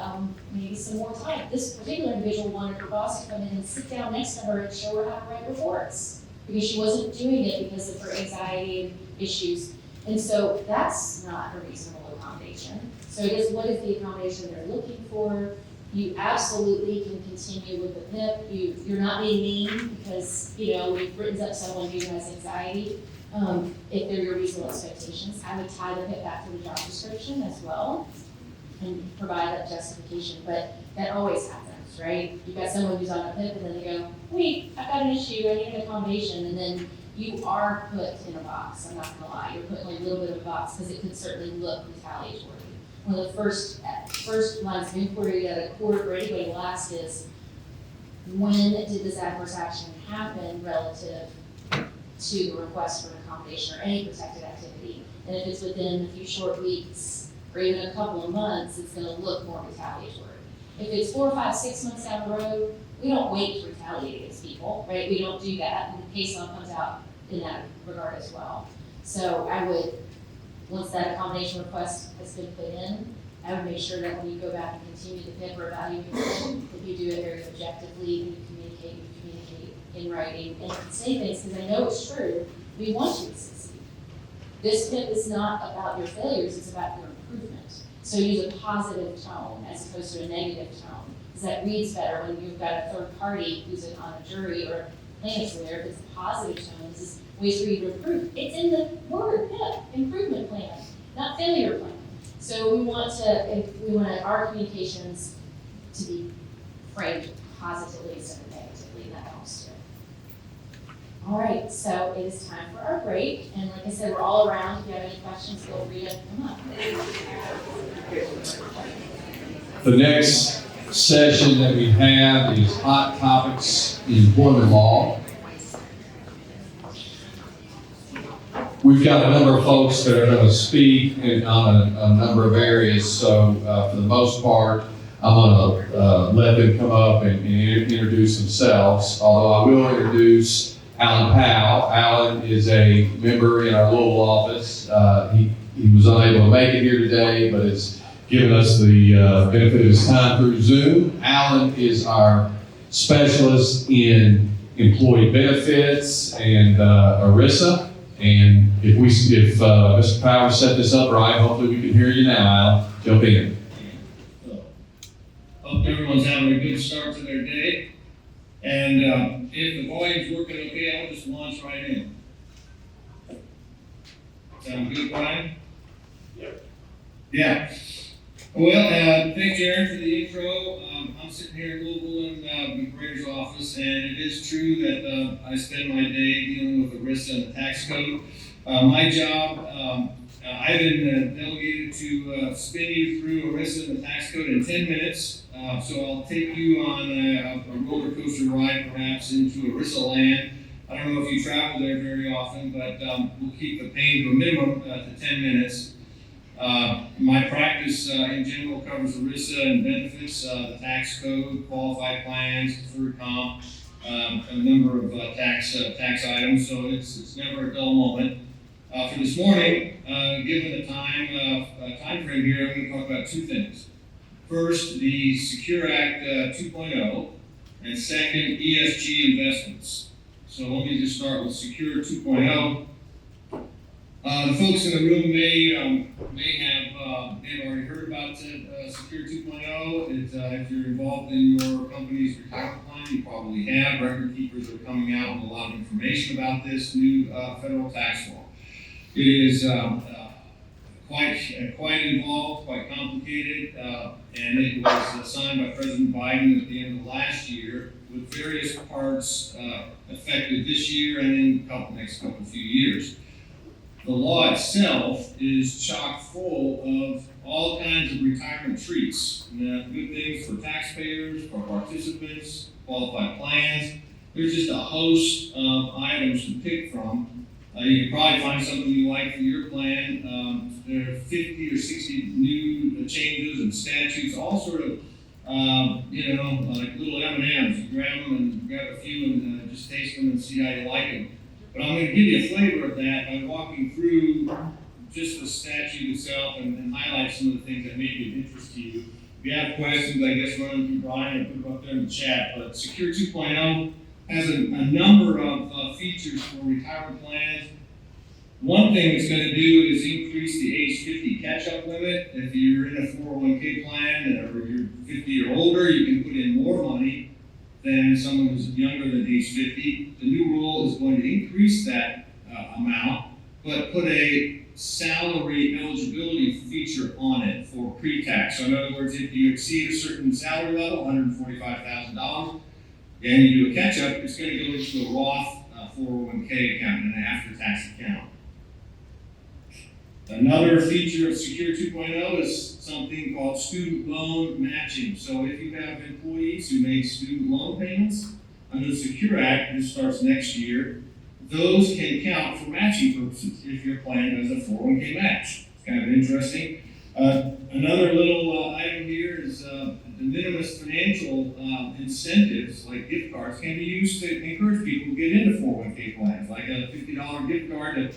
maybe some more time. This particular individual wanted her boss to come in and sit down next to her and show her how to write reports because she wasn't doing it because of her anxiety and issues. And so that's not a reasonable accommodation. So it is, what is the accommodation they're looking for? You absolutely can continue with the PIP. You're not being mean because, we've written up someone who has anxiety. If they're your reasonable expectations, I would tie the PIP back to the job description as well and provide that justification. But that always happens, right? You've got someone who's on a PIP and then they go, wait, I've got an issue, I need an accommodation. And then you are put in a box, I'm not gonna lie. You're put in a little bit of a box because it could certainly look retaliatory. One of the first lines of inquiry that a court or anybody will ask is, when did this adverse action happen relative to the request for an accommodation or any protected activity? And if it's within a few short weeks or even a couple of months, it's gonna look more retaliatory. If it's 4, 5, 6 months down the road, we don't wait to retaliate against people, right? We don't do that, and the case law comes out in that regard as well. So I would, once that accommodation request has been put in, I would make sure that when you go back and continue the PIP or evaluate it, that you do it very objectively, and you communicate in writing, and say things, because I know it's true, we want you to succeed. This PIP is not about your failures, it's about your improvement. So use a positive tone as opposed to a negative tone, because that reads better when you've got a third party who's on a jury or a plaintiff's lawyer. If it's a positive tone, this is ways for you to improve. It's in the word PIP, improvement plan, not failure plan. So we want our communications to be framed positively instead of negatively, and that helps too. All right, so it is time for our break, and like I said, we're all around. If you have any questions, feel free to come up. The next session that we have is hot topics in employment law. We've got a number of folks that are going to speak on a number of areas, so for the most part, I'm going to let them come up and introduce themselves, although I will introduce Alan Powell. Alan is a member in our Louisville office. He was unable to make it here today, but has given us the benefit of his time through Zoom. Alan is our specialist in employee benefits and ERISA. And if Mr. Powell set this up right, hopefully we can hear you now. Alan, jump in. Hope everyone's having a good start to their day. And if the volume's working okay, I'll just launch right in. Sound good, Brien? Yep. Yeah. Well, thanks, Aaron, for the intro. I'm sitting here in Louisville in McBrayer's office, and it is true that I spend my day dealing with ERISA and the tax code. My job, I've been delegated to spin you through ERISA and the tax code in 10 minutes. So I'll take you on a roller coaster ride, perhaps, into ERISA land. I don't know if you travel there very often, but we'll keep the pain to a minimum to 10 minutes. My practice in general covers ERISA and benefits, the tax code, qualified plans, deferred comp, a number of tax items, so it's never a dull moment. For this morning, given the time frame here, I'm going to talk about two things. First, the Secure Act 2.0, and second, ESG investments. So let me just start with Secure 2.0. The folks in the room may have already heard about Secure 2.0. If you're involved in your company's retirement plan, you probably have. Record keepers are coming out with a lot of information about this new federal tax law. It is quite involved, quite complicated, and it was signed by President Biden at the end of last year, with various parts effective this year and in the next few years. The law itself is chock full of all kinds of retirement treats. Good things for taxpayers, for participants, qualified plans. There's just a host of items to pick from. You can probably find something you like for your plan. There are 50 or 60 new changes and statutes, all sort of, like little M&Ms. You grab them and grab a few and just taste them and see how you like them. But I'm going to give you a flavor of that by walking through just the statute itself and highlight some of the things that may be of interest to you. If you have questions, I guess run them through Brien and put them up there in the chat. But Secure 2.0 has a number of features for retirement plans. One thing it's going to do is increase the age 50 catch-up limit. If you're in a 401k plan or you're 50 or older, you can put in more money than someone who's younger than age 50. The new rule is going to increase that amount, but put a salary eligibility feature on it for pre-tax. So in other words, if you exceed a certain salary level, $145,000, and you do a catch-up, it's going to go into a Roth 401k account and an after-tax account. Another feature of Secure 2.0 is something called student loan matching. So if you have employees who make student loan payments under the Secure Act, this starts next year, those can count for matching purposes if your plan has a 401k match. It's kind of interesting. Another little item here is de minimis financial incentives, like gift cards, can be used to encourage people to get into 401k plans, like a $50 gift card to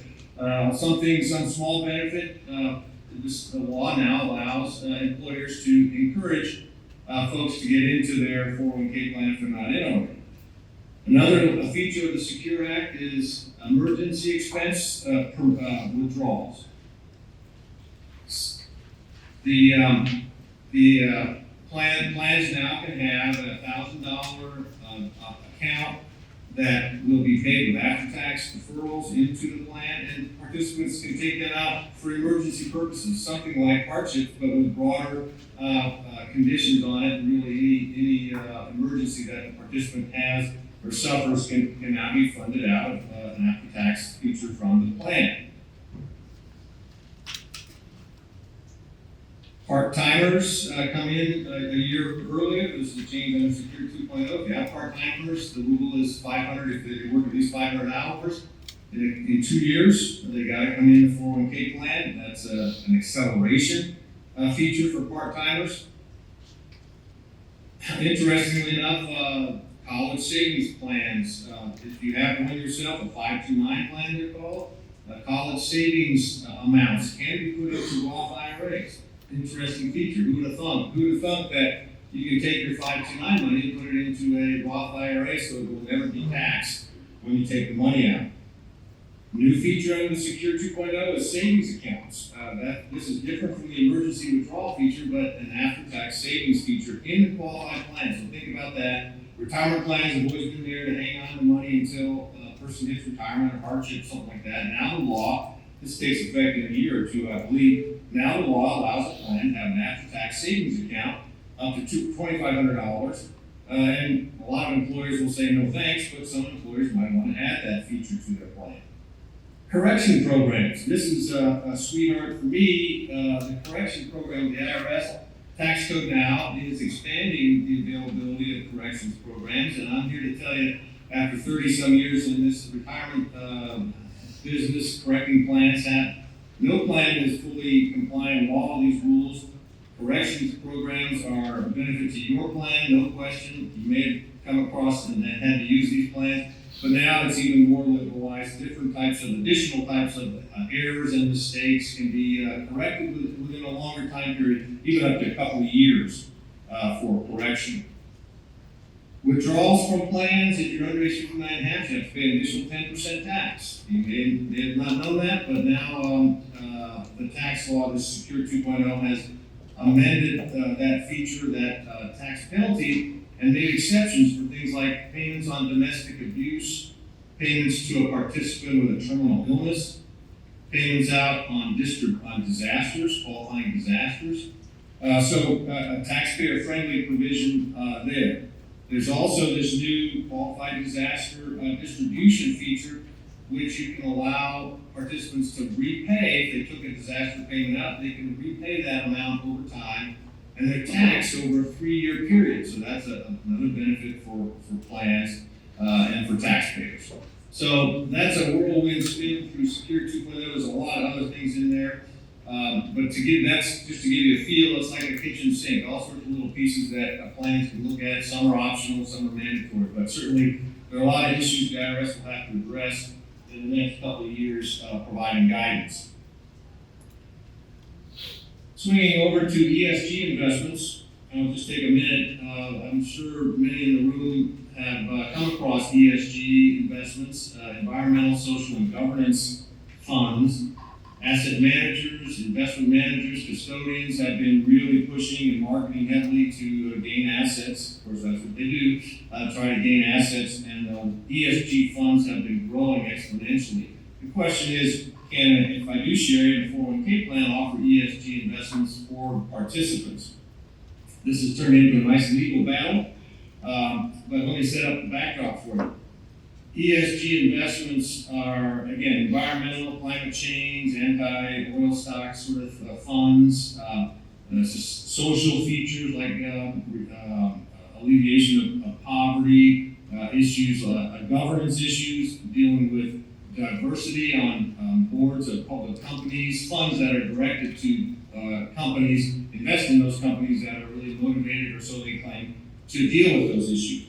some small benefit. The law now allows employers to encourage folks to get into their 401k plan if they're not in already. Another feature of the Secure Act is emergency expense withdrawals. The plans now can have a $1,000 account that will be paid with after-tax deferrals into the plan, and participants can take that out for emergency purposes, something like hardship, but with broader conditions on it, and really any emergency that the participant has or suffers can now be funded out of an after-tax feature from the plan. Part-timers come in a year earlier. This is a change under Secure 2.0. If you have part-timers, the rule is 500, if they work at least 500 hours. In 2 years, they gotta come in the 401k plan. That's an acceleration feature for part-timers. Interestingly enough, college savings plans, if you have one yourself, a 529 plan they're called, college savings amounts can be put into Roth IRAs. Interesting feature. Who would have thought? Who would have thought that you can take your 529 money and put it into a Roth IRA so it will never be taxed when you take the money out? New feature under the Secure 2.0 is savings accounts. This is different from the emergency withdrawal feature, but an after-tax savings feature in the qualified plan. So think about that. Retirement plans have always been there to hang on to money until a person hits retirement or hardship, something like that. Now the law, this takes effect in a year or two, I believe. Now the law allows a plan to have an after-tax savings account up to $2,500. And a lot of employers will say no thanks, but some employers might want to add that feature to their plan. Correction programs. This is a sweetheart for me. The correction program, the IRS tax code now is expanding the availability of corrections programs. And I'm here to tell you, after 30-some years in this retirement business, correcting plans, no plan is fully compliant with all of these rules. Corrections programs are a benefit to your plan, no question. You may have come across and had to use these plans. But now it's even more liberalized. Different types of additional types of errors and mistakes can be corrected within a longer time period, even up to a couple of years for correction. Withdrawals from plans, if you're under age 59 and a half, you have to pay an additional 10% tax. You may have not known that, but now the tax law, the Secure 2.0, has amended that feature, that tax penalty, and made exceptions for things like payments on domestic abuse, payments to a participant with a terminal illness, payments out on disasters, qualifying disasters. So a taxpayer-friendly provision there. There's also this new qualified disaster distribution feature, which you can allow participants to repay. If they took a disaster payment out, they can repay that amount over time, and they're taxed over a 3-year period. So that's another benefit for plans and for taxpayers. So that's a whirlwind spin through Secure 2.0. There's a lot of other things in there. But that's just to give you a feel. It's like a kitchen sink, all sorts of little pieces that plans can look at. Some are optional, some are mandatory. But certainly there are a lot of issues the IRS will have to address in the next couple of years, providing guidance. Swinging over to ESG investments, I'll just take a minute. I'm sure many in the room have come across ESG investments, environmental, social, and governance funds. Asset managers, investment managers, custodians have been really pushing and marketing heavily to gain assets. Of course, that's what they do, try to gain assets, and ESG funds have been growing exponentially. The question is, can a fiduciary and a 401k plan offer ESG investments for participants? This has turned into a nice legal battle, but let me set up the backdrop for it. ESG investments are, again, environmental, climate change, anti-oil stock sort of funds, social features like alleviation of poverty, issues, governance issues, dealing with diversity on boards of public companies, funds that are directed to companies, invest in those companies that are really motivated, or so they claim, to deal with those issues.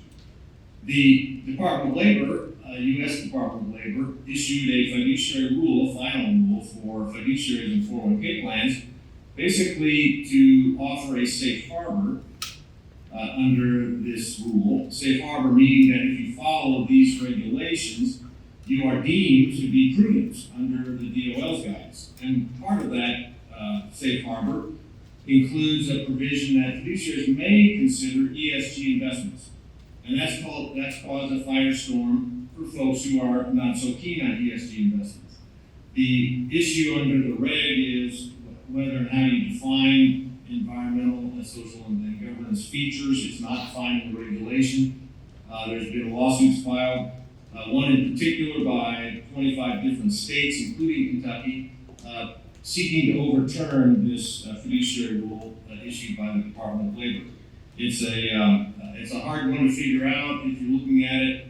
The Department of Labor, U.S. Department of Labor, issued a fiduciary rule, a final rule for fiduciaries and 401k plans, basically to offer a safe harbor under this rule. Safe harbor meaning that if you follow these regulations, you are deemed to be prudent under the DOL's guidance. And part of that safe harbor includes a provision that fiduciaries may consider ESG investments. And that's caused a firestorm for folks who are not so keen on ESG investments. The issue under the reg is whether and how you define environmental, social, and governance features. It's not defined in the regulation. There's been lawsuits filed, one in particular by 25 different states, including Kentucky, seeking to overturn this fiduciary rule issued by the Department of Labor. It's a hard one to figure out if you're looking at it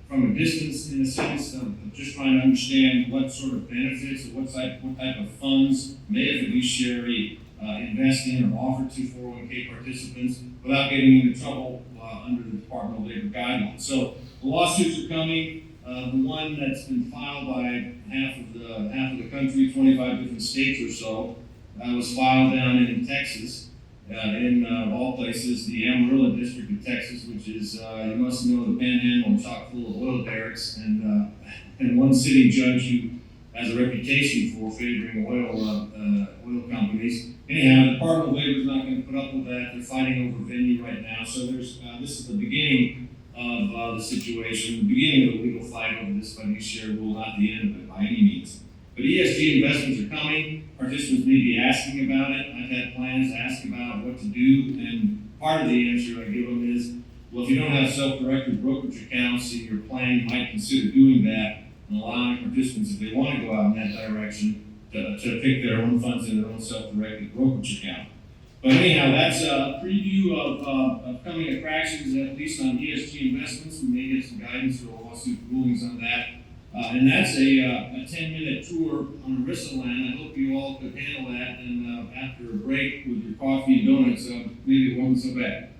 from a distance, in a sense of just trying to understand what sort of benefits or what type of funds may a fiduciary invest in or offer to 401k participants without getting into trouble under the Department of Labor guidelines. So the lawsuits are coming. The one that's been filed by half of the country, 25 different states or so, was filed down in Texas. In all places, the Amarillo district of Texas, which is, you must know, the panhandle chock full of oil derricks, and one sitting judge who has a reputation for favoring oil companies. Anyhow, the Department of Labor is not going to put up with that. They're fighting over venue right now. So this is the beginning of the situation, the beginning of the legal fight over this fiduciary rule, not the end of it by any means. But ESG investments are coming. Participants may be asking about it. I've had plans to ask about what to do, and part of the answer I give them is, well, if you don't have self-directed brokerage accounts in your plan, you might consider doing that and allowing participants, if they want to go out in that direction, to pick their own funds in their own self-directed brokerage account. But anyhow, that's a preview of upcoming attractions, at least on ESG investments. We may get some guidance or lawsuit rulings on that. And that's a 10-minute tour on ERISA land. I hope you all could handle that. And after a break with your coffee and donuts, maybe it wasn't so bad.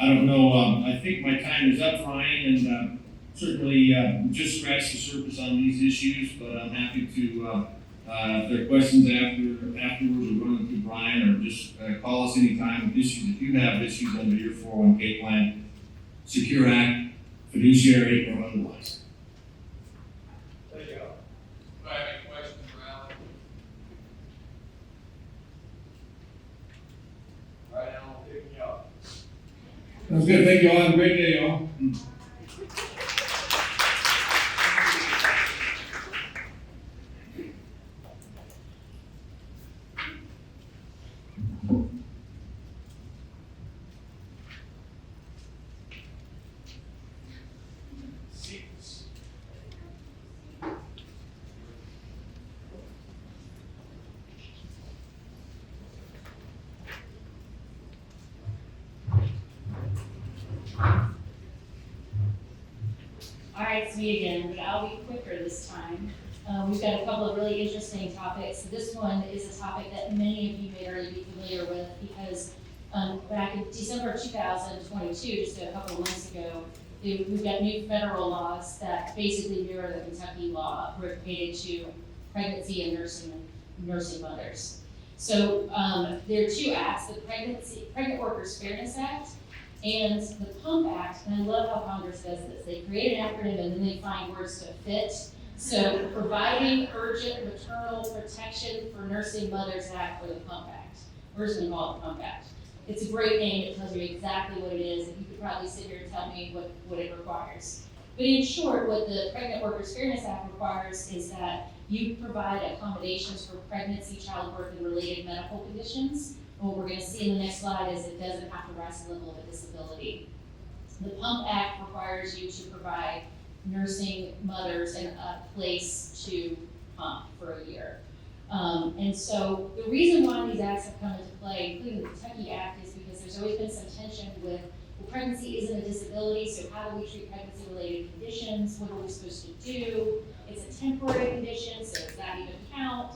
I don't know. I think my time is up, Ryan, and certainly just scratched the surface on these issues. But I'm happy to, if there are questions afterwards, or run them through Brien, or just call us anytime with issues. If you have issues under your 401k plan, Secure Act, fiduciary, or otherwise. There you go. Do I have any questions for Alan? All right, Alan, pick me up. Sounds good. Thank you all. Have a great day, y'all. All right, it's me again, but I'll be quicker this time. We've got a couple of really interesting topics. This one is a topic that many of you may already be familiar with because back in December of 2022, just a couple of months ago, we've got new federal laws that basically mirror the Kentucky law related to pregnancy and nursing mothers. So there are two acts, the Pregnant Workers Fairness Act and the PUMP Act, and I love how Congress does this. They create an acronym and then they find words to fit. So Providing Urgent Maternal Protection for Nursing Mothers Act, or the PUMP Act. We're just gonna call it the PUMP Act. It's a great name, it tells you exactly what it is, and you could probably sit here and tell me what it requires. But in short, what the Pregnant Workers Fairness Act requires is that you provide accommodations for pregnancy, childbirth, and related medical conditions. And what we're going to see in the next slide is it doesn't have to rise to the level of a disability. The PUMP Act requires you to provide nursing mothers a place to pump for a year. And so the reason why these acts have come into play, including the Kentucky Act, is because there's always been some tension with, well, pregnancy isn't a disability, so how do we treat pregnancy-related conditions? What are we supposed to do? It's a temporary condition, so does that even count?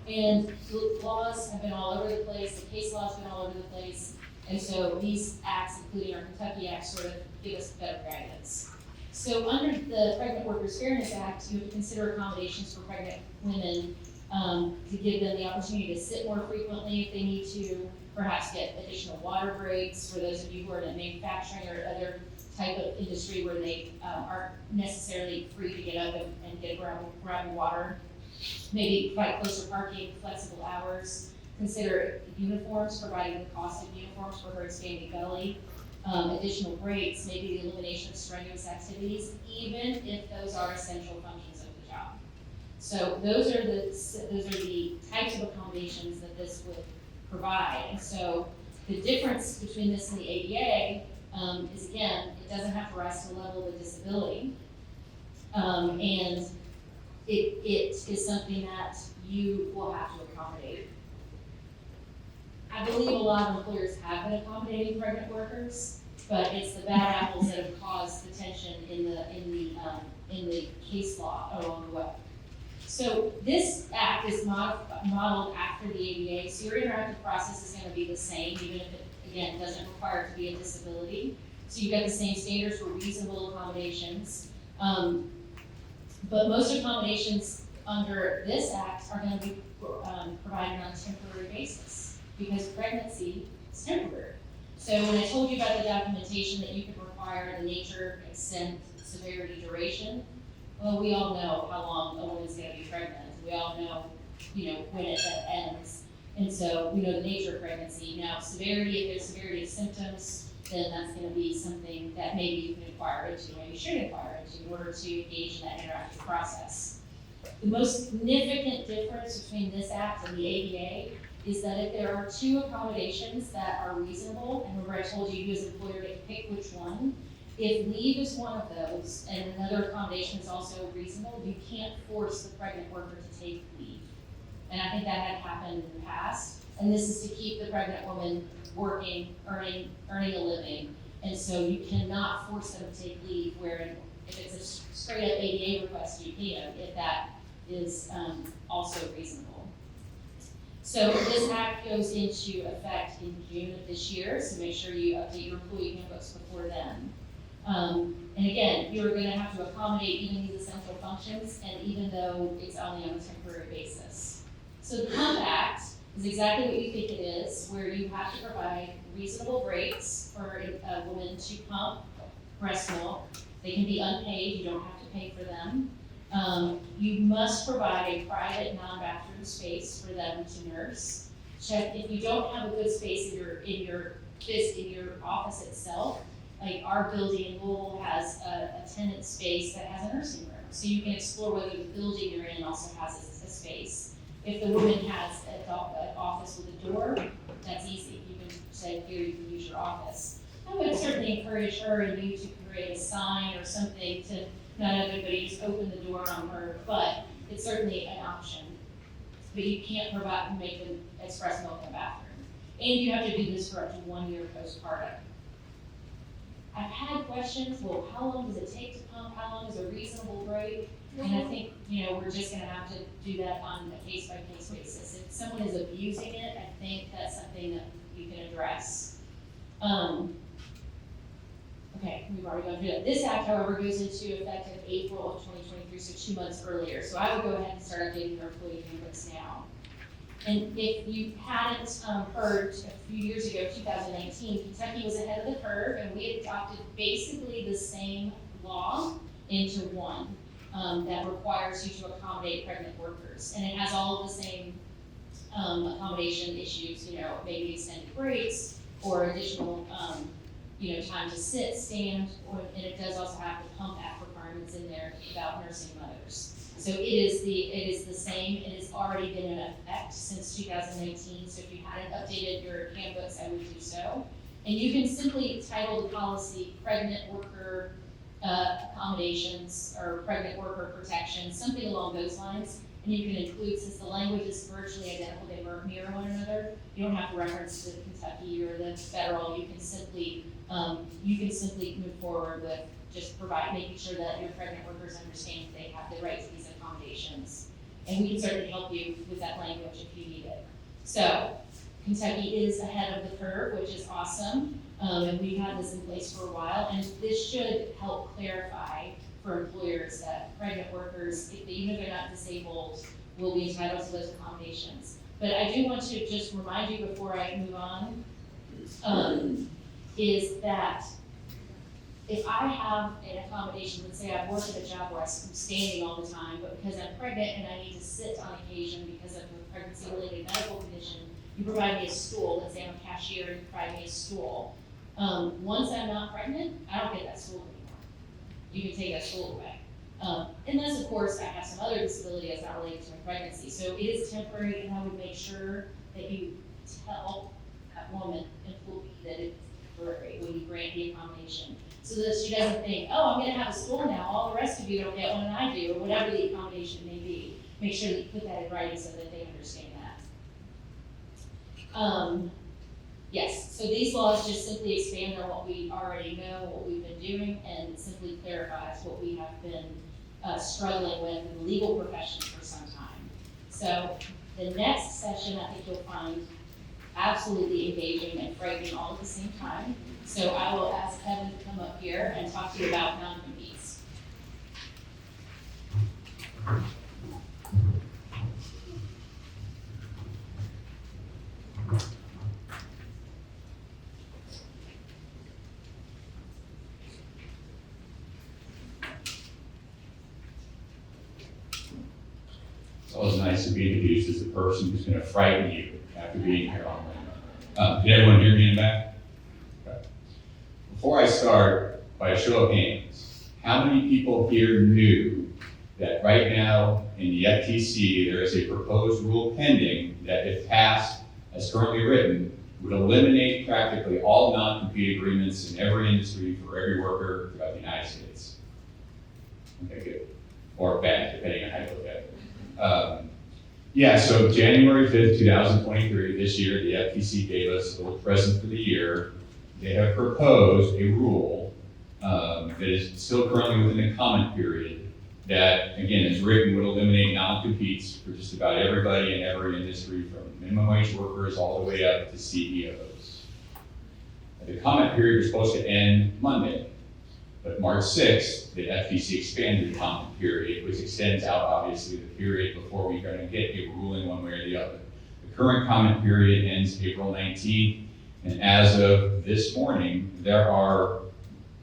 And the laws have been all over the place, the case law has been all over the place, and so these acts, including our Kentucky Act, sort of give us better guidance. So under the Pregnant Workers Fairness Act, you have to consider accommodations for pregnant women to give them the opportunity to sit more frequently if they need to, perhaps get additional water breaks for those of you who are in manufacturing or other type of industry where they aren't necessarily free to get up and get grabbing water. Maybe provide closer parking, flexible hours. Consider uniforms, providing the cost of uniforms for her expanding belly. Additional breaks, maybe the elimination of strenuous activities, even if those are essential functions of the job. So those are the types of accommodations that this would provide. And so the difference between this and the ADA is again, it doesn't have to rise to the level of a disability. And it is something that you will have to accommodate. I believe a lot of employers have been accommodating pregnant workers, but it's the bad apples that have caused the tension in the case law along the way. So this act is modeled after the ADA, so your interactive process is going to be the same, even if it, again, doesn't require it to be a disability. So you've got the same standards for reasonable accommodations. But most accommodations under this act are going to be provided on a temporary basis because pregnancy is temporary. So when I told you about the documentation that you could require, the nature, extent, severity, duration, well, we all know how long a woman's going to be pregnant. We all know, when it ends. And so we know the nature of pregnancy. Now, severity, if there's severity of symptoms, then that's going to be something that maybe you can inquire into, maybe you should inquire into in order to engage in that interactive process. The most significant difference between this act and the ADA is that if there are two accommodations that are reasonable, and remember I told you as an employer to pick which one, if leave is one of those and another accommodation is also reasonable, you can't force the pregnant worker to take leave. And I think that had happened in the past. And this is to keep the pregnant woman working, earning a living. And so you cannot force them to take leave where if it's a straight up ADA request, you can, if that is also reasonable. So this act goes into effect in June of this year, so make sure you update your employee handbooks before then. And again, you're going to have to accommodate even these essential functions, and even though it's only on a temporary basis. So the Pump Act is exactly what you think it is, where you have to provide reasonable breaks for a woman to pump breast milk. They can be unpaid, you don't have to pay for them. You must provide a private non-bathroom space for them to nurse. Check if you don't have a good space in your office itself. Like our building in Louisville has a tenant space that has a nursing room. So you can explore whether the building you're in also has a space. If the woman has an office with a door, that's easy. You can say, here, you can use your office. I would certainly encourage her and you to create a sign or something to not everybody just open the door on her, but it's certainly an option. But you can't make them express milk in the bathroom. And you have to do this for up to 1 year postpartum. I've had questions, well, how long does it take to pump? How long is a reasonable break? And I think, we're just gonna have to do that on a case-by-case basis. If someone is abusing it, I think that's something that you can address. Okay, we've already gone through that. This act, however, goes into effect in April of 2023, so 2 months earlier. So I would go ahead and start updating your employee handbooks now. And if you hadn't heard, a few years ago, 2019, Kentucky was ahead of the curve, and we adopted basically the same law into one that requires you to accommodate pregnant workers. And it has all of the same accommodation issues, maybe extended breaks or additional, time to sit, stand, and it does also have the Pump Act requirements in there about nursing mothers. So it is the same. It has already been in effect since 2019. So if you hadn't updated your handbooks, I would do so. And you can simply title the policy "Pregnant Worker Accommodations" or "Pregnant Worker Protection," something along those lines. And you can include, since the language is virtually identical, they mirror one another. You don't have to reference the Kentucky or the federal. You can simply move forward with just making sure that your pregnant workers understand that they have the right to these accommodations. And we can certainly help you with that language if you need it. So Kentucky is ahead of the curve, which is awesome. And we've had this in place for a while. And this should help clarify for employers that pregnant workers, even if they're not disabled, will be entitled to those accommodations. But I do want to just remind you before I move on, is that if I have an accommodation, let's say I've worked at a job where I'm standing all the time, but because I'm pregnant and I need to sit on occasion because of a pregnancy-related medical condition, you provide me a stool. Let's say I'm a cashier and you provide me a stool. Once I'm not pregnant, I don't get that stool anymore. You can take that stool away. Unless, of course, I have some other disability that's not related to my pregnancy. So it is temporary, and I would make sure that you tell that woman employee that it's temporary when you grant make the accommodation. So that she doesn't think, oh, I'm gonna have a school now, all the rest of you don't get one and I do, or whatever the accommodation may be. Make sure that you put that in writing so that they understand that. Yes, so these laws just simply expand on what we already know, what we've been doing, and simply clarifies what we have been struggling with in the legal profession for some time. So the next session, I think you'll find absolutely engaging and frightening all at the same time. So I will ask Kevin to come up here and talk to you about non-competes. It's always nice to be introduced as the person who's going to frighten you after being here all night. Did everyone hear me in the back? Okay. Before I start, by a show of hands, how many people here knew that right now in the FTC there is a proposed rule pending that, if passed as currently written, would eliminate practically all non-compete agreements in every industry for every worker throughout the United States? Okay, good. Or bad, depending on how you look at it. So January 5th, 2023, this year, the FTC gave us a little present for the year. They have proposed a rule that is still currently within the comment period that, again, is written, would eliminate non-competes for just about everybody in every industry, from minimum wage workers all the way up to CEOs. The comment period was supposed to end Monday, but March 6th, the FTC expanded the comment period, which extends out, obviously, the period before we're going to get a ruling one way or the other. The current comment period ends April 19th, and as of this morning, there are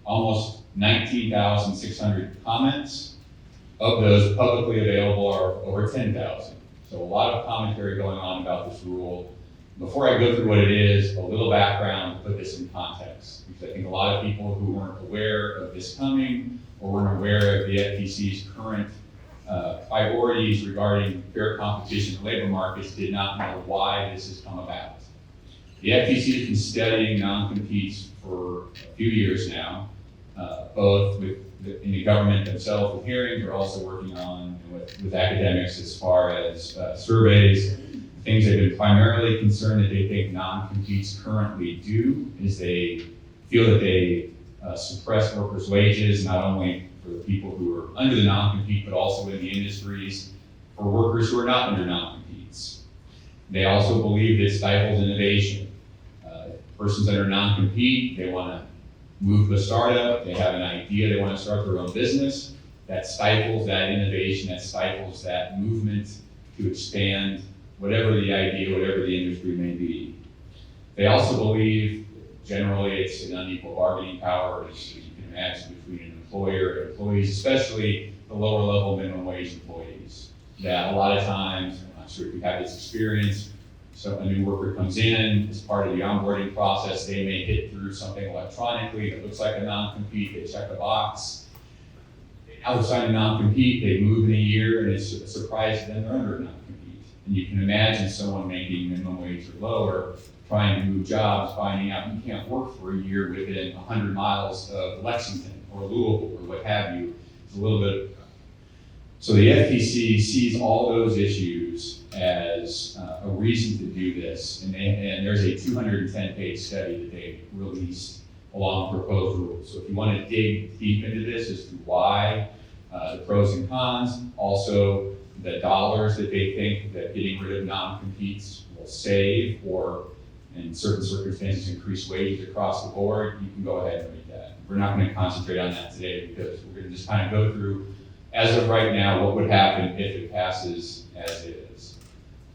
almost 19,600 comments. Of those, publicly available are over 10,000. So a lot of commentary going on about this rule. Before I go through what it is, a little background to put this in context, because I think a lot of people who weren't aware of this coming or weren't aware of the FTC's current priorities regarding fair competition in labor markets did not know why this has come about. The FTC has been studying non-competes for a few years now, both in the government themselves with hearings. We're also working on with academics as far as surveys. Things they've been primarily concerned that they think non-competes currently do is they feel that they suppress workers' wages, not only for the people who are under the non-compete, but also in the industries for workers who are not under non-competes. They also believe it stifles innovation. Persons under non-compete, they want to move to a startup, they have an idea, they want to start their own business. That stifles that innovation, that stifles that movement to expand whatever the idea, whatever the industry may be. They also believe generally it's an unequal bargaining power, as you can imagine, between an employer and employees, especially the lower level minimum wage employees. That a lot of times, I'm not sure if you've had this experience, so a new worker comes in, as part of the onboarding process, they may hit through something electronically that looks like a non-compete, they check a box. Outside of non-compete, they move in a year, and it's a surprise to them they're under a non-compete. And you can imagine someone making minimum wage or lower, trying to move jobs, finding out you can't work for a year within 100 miles of Lexington or Louisville or what have you. It's a little bit. So the FTC sees all those issues as a reason to do this, and there's a 210-page study that they released along proposed rules. So if you want to dig deep into this as to why, the pros and cons, also the dollars that they think that getting rid of non-competes will save, or in certain circumstances increase wages across the board, you can go ahead and read that. We're not going to concentrate on that today because we're going to just kind of go through, as of right now, what would happen if it passes as is.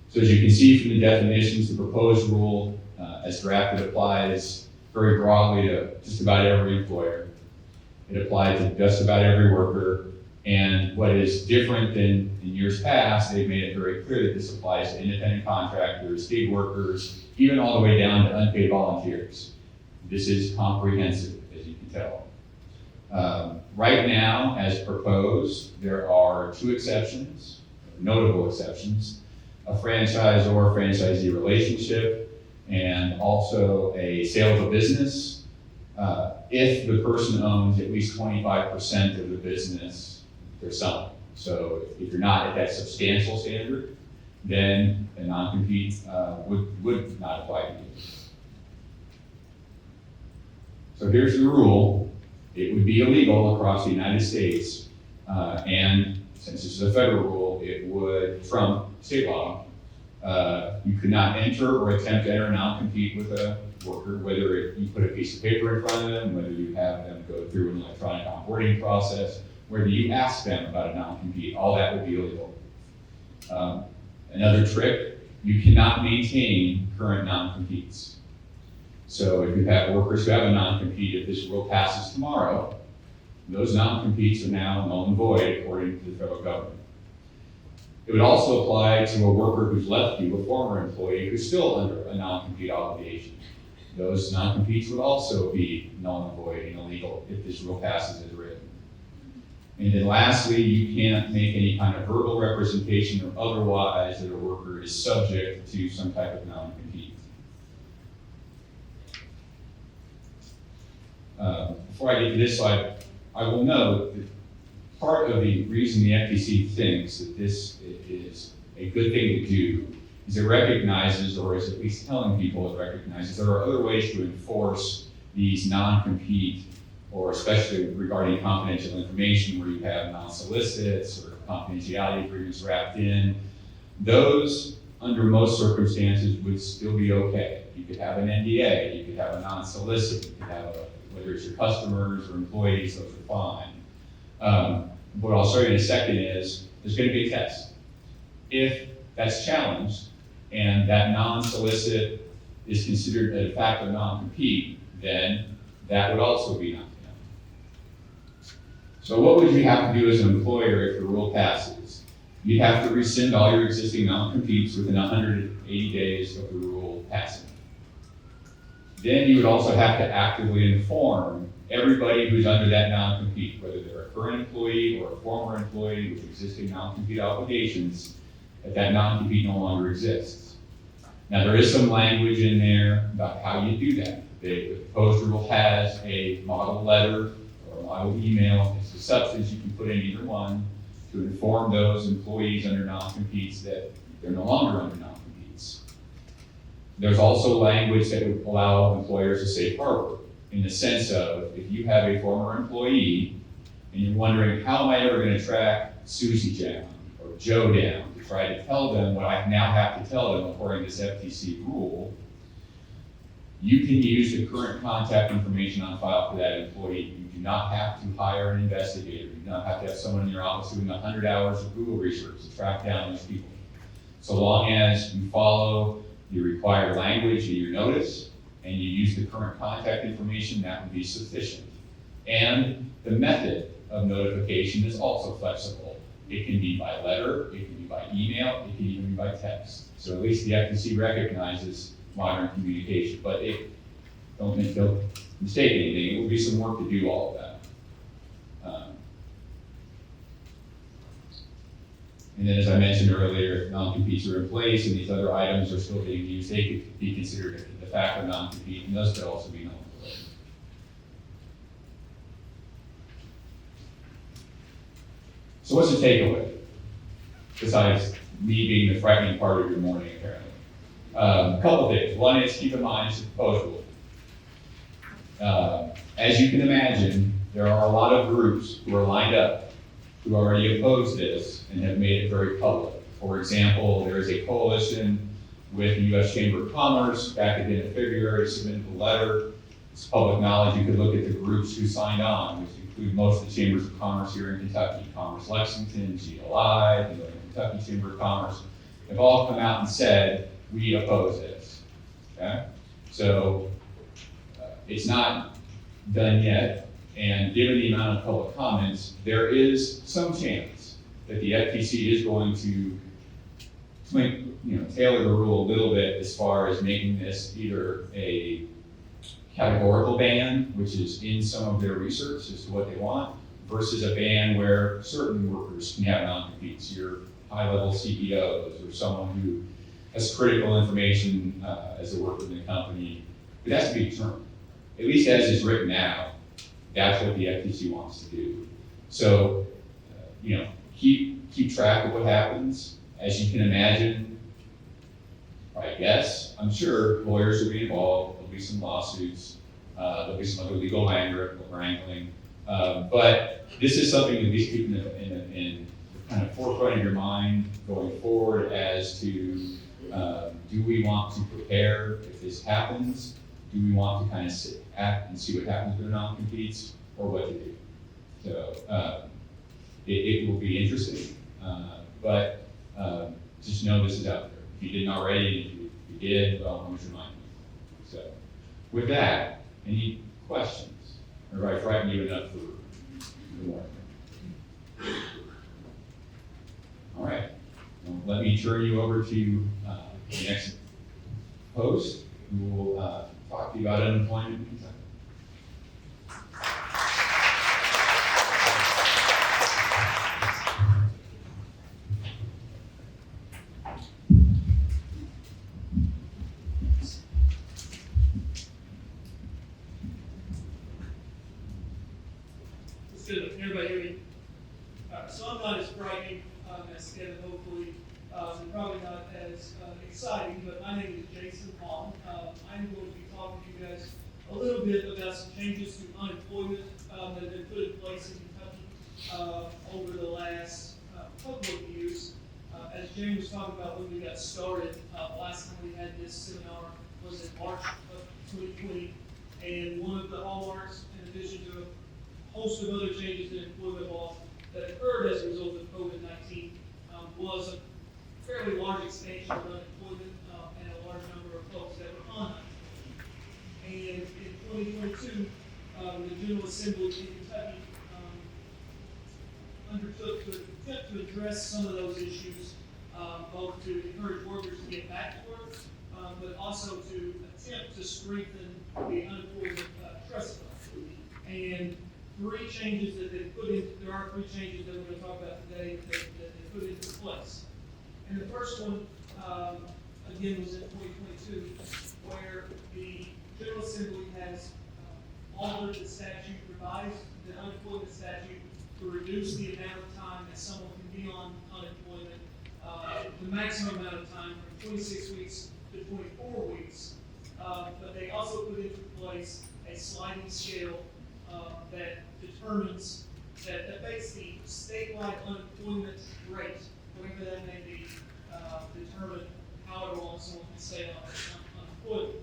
So as you can see from the definitions, the proposed rule as drafted applies very broadly to just about every employer. It applies to just about every worker. And what is different than in years past, they've made it very clear that this applies to independent contractors, gig workers, even all the way down to unpaid volunteers. This is comprehensive, as you can tell. Right now, as proposed, there are two exceptions, notable exceptions: a franchisor-franchisee relationship, and also a sale of a business. if the person owns at least 25% of the business they're selling. So if you're not at that substantial standard, then a non-compete would not apply to you. So here's the rule. It would be illegal across the United States, and since this is a federal rule, it would trump state law. You could not enter or attempt to enter a non-compete with a worker, whether you put a piece of paper in front of them, whether you have them go through an electronic onboarding process, whether you ask them about a non-compete, all that would be illegal. Another trick, you cannot maintain current non-competes. So if you have workers who have a non-compete, if this rule passes tomorrow, those non-competes are now null and void according to the federal government. It would also apply to a worker who's left you, a former employee who's still under a non-compete obligation. Those non-competes would also be null and void and illegal if this rule passes as written. And then lastly, you can't make any kind of verbal representation or otherwise that a worker is subject to some type of non-compete. Before I get to this slide, I will note that part of the reason the FTC thinks that this is a good thing to do is it recognizes, or is at least telling people it recognizes, there are other ways to enforce these non-compete, or especially regarding confidential information where you have non-solicits or confidentiality agreements wrapped in. Those, under most circumstances, would still be okay. You could have an NDA, you could have a non-solicit, you could have whether it's your customers or employees, those are fine. What I'll show you in a second is, there's going to be a test. If that's challenged, and that non-solicit is considered a de facto non-compete, then that would also be knocked down. So what would you have to do as an employer if the rule passes? You'd have to rescind all your existing non-competes within 180 days of the rule passing. Then you would also have to actively inform everybody who's under that non-compete, whether they're a current employee or a former employee with existing non-compete obligations, that non-compete no longer exists. Now, there is some language in there about how you do that. The proposed rule has a model letter or a model email. It's a substance you can put in either one to inform those employees under non-competes that they're no longer under non-competes. There's also language that would allow employers a safe harbor in the sense of if you have a former employee and you're wondering, how am I ever going to track Susie down or Joe down to try to tell them what I now have to tell them according to this FTC rule, you can use the current contact information on file for that employee. You do not have to hire an investigator. You do not have to have someone in your office doing 100 hours of Google research to track down those people. So long as you follow the required language in your notice and you use the current contact information, that would be sufficient. And the method of notification is also flexible. It can be by letter, it can be by email, it can even be by text. So at least the FTC recognizes modern communication, but don't mistake anything, it will be some work to do all of that. And then as I mentioned earlier, if non-competes are in place and these other items are still being used, they could be considered a de facto non-compete, and those could also be null and void. So what's the takeaway? Besides me being the frightening part of your morning, apparently. A couple things. One is keep in mind it's a proposed rule. As you can imagine, there are a lot of groups who are lined up who already oppose this and have made it very public. For example, there is a coalition with the U.S. Chamber of Commerce back at the end of February, submitted a letter. It's public knowledge. You could look at the groups who signed on, which include most of the chambers of commerce here in Kentucky. Commerce Lexington, GLI, the Northern Kentucky Chamber of Commerce, have all come out and said, we oppose this. Okay? So it's not done yet. And given the amount of public comments, there is some chance that the FTC is going to tailor the rule a little bit as far as making this either a categorical ban, which is in some of their research as to what they want, versus a ban where certain workers can have non-competes, your high-level CEOs or someone who has critical information as a worker in the company. It has to be determined. at least as is written now, that's what the FTC wants to do. So, keep track of what happens. As you can imagine, I guess, I'm sure lawyers will be involved, there'll be some lawsuits, there'll be some other legal wrangling. But this is something to be keeping in kind of forefront of your mind going forward as to, do we want to prepare if this happens? Do we want to kind of sit back and see what happens with the non-competes, or what to do? So it will be interesting, but just know this is out there. If you didn't already, if you did, well, let me remind you. So with that, any questions? Or have I frightened you enough for the morning? All right, well, let me turn you over to the next host, who will talk to you about unemployment in Kentucky. It's good. Everybody hear me? So I'm not as bragging as Kevin, hopefully, and probably not as exciting, but my name is Jason Hall. I'm going to be talking to you guys a little bit about some changes to unemployment that have been put in place in Kentucky over the last couple of years. As James was talking about when we got started, last time we had this seminar was in March of 2020, and one of the hallmarks, in addition to a host of other changes in employment law that occurred as a result of COVID-19, was a fairly large expansion of unemployment and a large number of folks that were on unemployment. And in 2022, the General Assembly in Kentucky undertook to attempt to address some of those issues, both to encourage workers to get back to work, but also to attempt to strengthen the unemployment trust fund. And three changes that they put in, there are three changes that we're going to talk about today that they put into place. And the first one, again, was in 2022, where the General Assembly has altered the statute, revised the unemployment statute to reduce the amount of time that someone can be on unemployment, the maximum amount of time from 26 weeks to 24 weeks. But they also put into place a sliding scale that determines, that makes the statewide unemployment rate, whatever that may be, determine however long someone can stay on unemployment.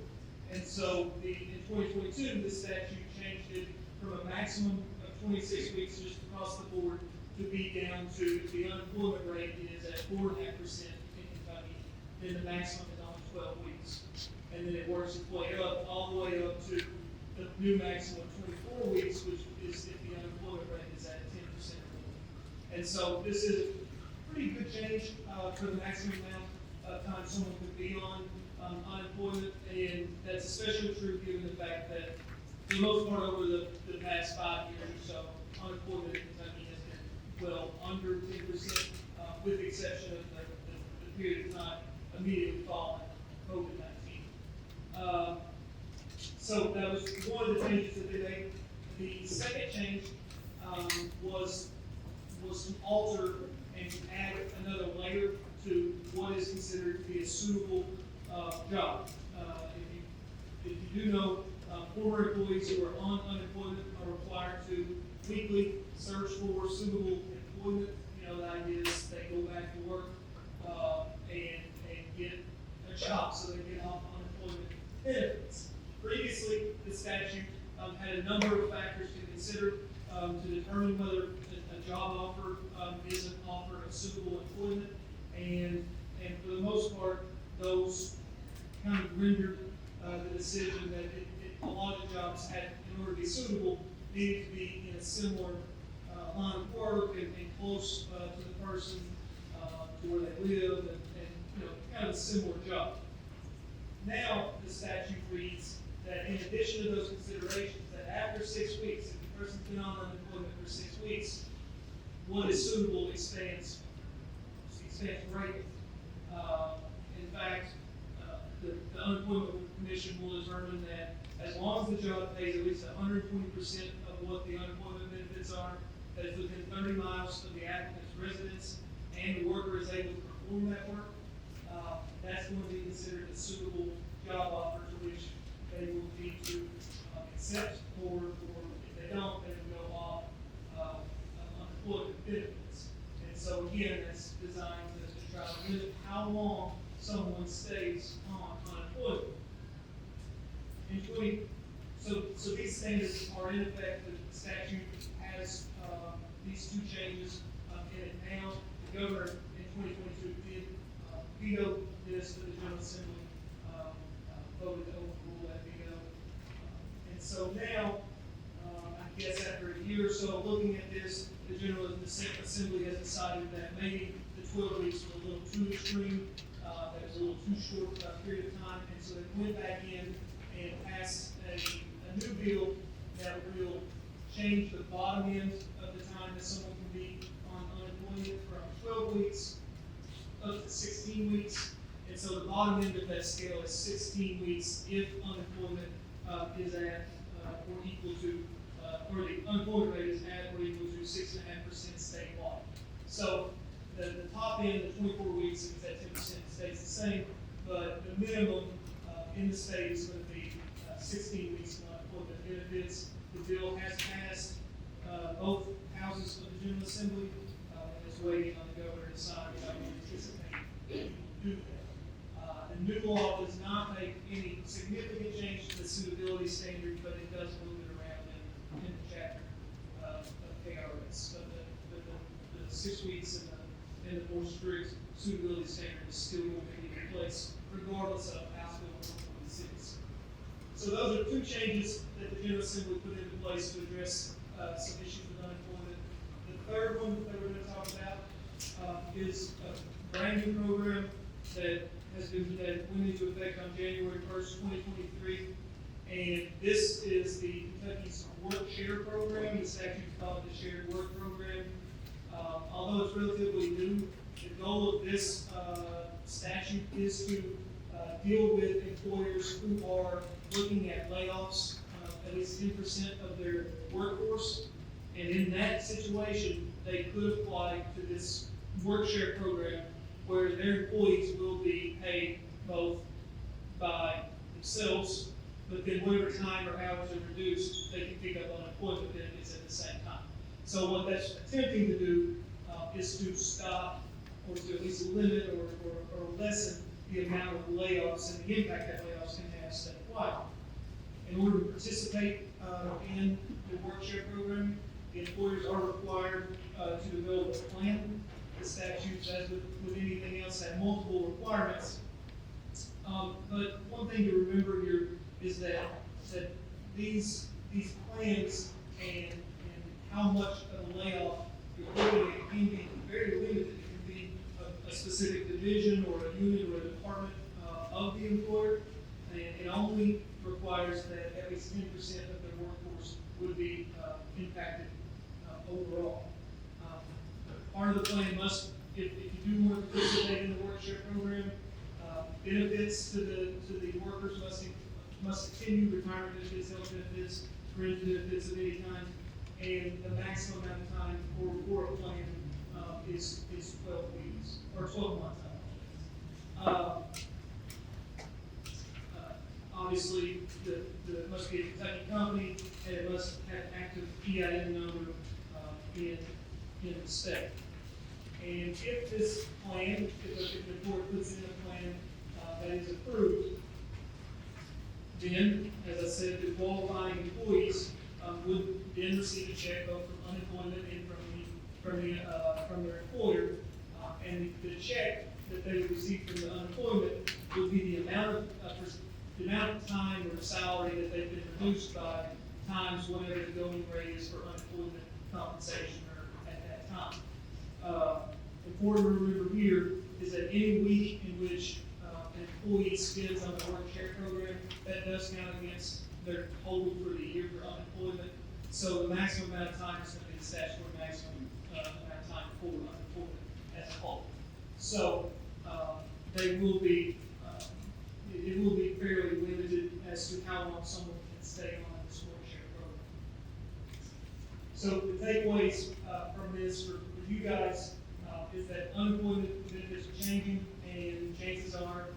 And so in 2022, the statute changed it from a maximum of 26 weeks just across the board to be down to the unemployment rate is at 4.5% in Kentucky, then the maximum is only 12 weeks. And then it works its way up, all the way up to the new maximum of 24 weeks, which is if the unemployment rate is at 10% or more. And so this is a pretty good change for the maximum amount of time someone could be on unemployment, and that's especially true given the fact that for the most part over the past 5 years or so, unemployment in Kentucky has been well under 10%, with the exception of the period of time immediately following COVID-19. So that was one of the changes that they made. The second change was to alter and to add another layer to what is considered to be a suitable job. If you do know, former employees who are on unemployment are required to weekly search for suitable employment. You know, the idea is they go back to work and get a job so they get off unemployment benefits. Previously, the statute had a number of factors to consider to determine whether a job offer is an offer of suitable employment, and for the most part, those kind of rendered the decision that a lot of jobs had, in order to be suitable, needed to be in a similar line of work and close to the person, to where they live, and kind of a similar job. Now, the statute reads that in addition to those considerations, that after 6 weeks, if the person's been on unemployment for 6 weeks, what is suitable expands greatly. In fact, the unemployment commission will determine that as long as the job pays at least 120% of what the unemployment benefits are, that is within 30 miles of the applicant's residence, and the worker is able to perform that work, that's going to be considered a suitable job offer to which they will need to accept, or if they don't, they will go off unemployment benefits. And so again, that's designed to try to limit how long someone stays on unemployment. So these standards are in effect. The statute has these two changes in it now. The governor in 2022 did veto this, but the General Assembly voted to overrule that veto. And so now, I guess after a year or so looking at this, the General Assembly has decided that maybe the 12 weeks was a little too extreme, that was a little too short period of time, and so they went back in and passed a new bill that will change the bottom end of the time that someone can be on unemployment from 12 weeks up to 16 weeks. And so the bottom end of that scale is 16 weeks if unemployment is at or equal to, or the unemployment rate is at or equal to 6.5% statewide. So the top end, the 24 weeks, if it's at 10%, stays the same, but the minimum in the state is going to be 16 weeks of unemployment benefits. The bill has passed both houses of the General Assembly and is waiting on the governor to sign whether we anticipate he will do that. The new law does not make any significant change to the suitability standard, but it does move it around in the chapter of KRS. But the 6 weeks and the more strict suitability standard is still going to be in place regardless of House Bill 126. So those are two changes that the General Assembly put into place to address some issues with unemployment. The third one that we're going to talk about is a brand new program that went into effect on January 1st, 2023. And this is the Kentucky's Work Share Program. The statute called it the Shared Work Program. Although it's relatively new, the goal of this statute is to deal with employers who are looking at layoffs, at least 10% of their workforce. And in that situation, they could apply to this work share program where their employees will be paid both by themselves, but then whatever time or hours are reduced, they can pick up unemployment benefits at the same time. So what that's attempting to do is to stop or to at least limit or lessen the amount of layoffs and the impact that layoffs can have statewide. In order to participate in the work share program, the employers are required to develop a plan. The statutes, as with anything else, have multiple requirements. But one thing to remember here is that these plans and how much of a layoff you're looking at can be very limited. It can be a specific division or a unit or a department of the employer, and it only requires that at least 10% of their workforce would be impacted overall. Part of the plan must, if you do want to participate in the work share program, benefits to the workers must continue, retirement benefits, health benefits, fringe benefits of any kind, and the maximum amount of time for a plan is 12 weeks, or 12 months. Obviously, it must be a Kentucky company, and it must have active EIN number in the state. And if this plan, if the board puts in a plan that is approved, then, as I said, the qualifying employees would then receive a check both from unemployment and from their employer, and the check that they would receive from the unemployment would be the amount of time or salary that they've been reduced by times whatever the going rate is for unemployment compensation or at that time. Important to remember here is that any week in which an employee spends on the work share program, that does count against their total for the year for unemployment. So the maximum amount of time is going to be the statutory maximum amount of time for unemployment as a whole. So they will be, it it will be fairly limited as to how long someone can stay on the sport share program. So the takeaways from this for you guys is that unemployment benefits are changing, and chances are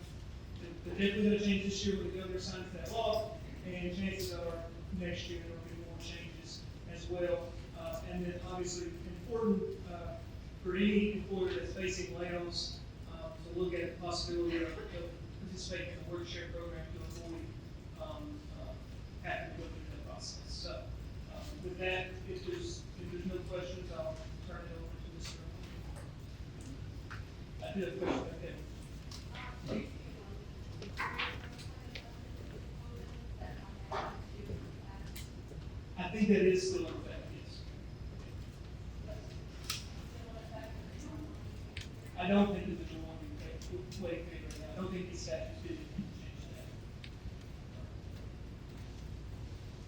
they're definitely going to change this year when the governor signs that law, and chances are next year there will be more changes as well. And then obviously important for any employer that's facing layoffs to look at the possibility of participating in the work share program to avoid having to go through that process. So with that, if there's no questions, I'll turn it over to Mr. I do have a question, okay. I think that is still in effect, yes. I don't think that there's one way to figure it out. I don't think these statutes did change that.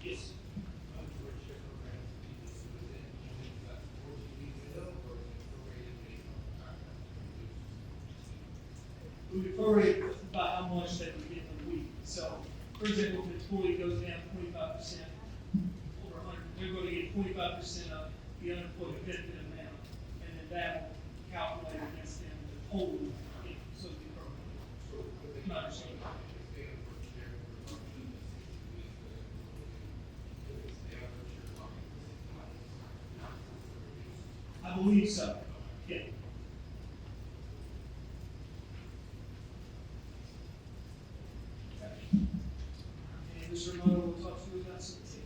Yes. We prorate by how much that we get in a week. So, for example, if an employee goes down 25%, over 100, they're going to get 25% of the unemployment benefit amount, and then that will calculate against them the total, so the program. Not understanding. I believe so, yeah. And Mr. Romano will talk to you about something.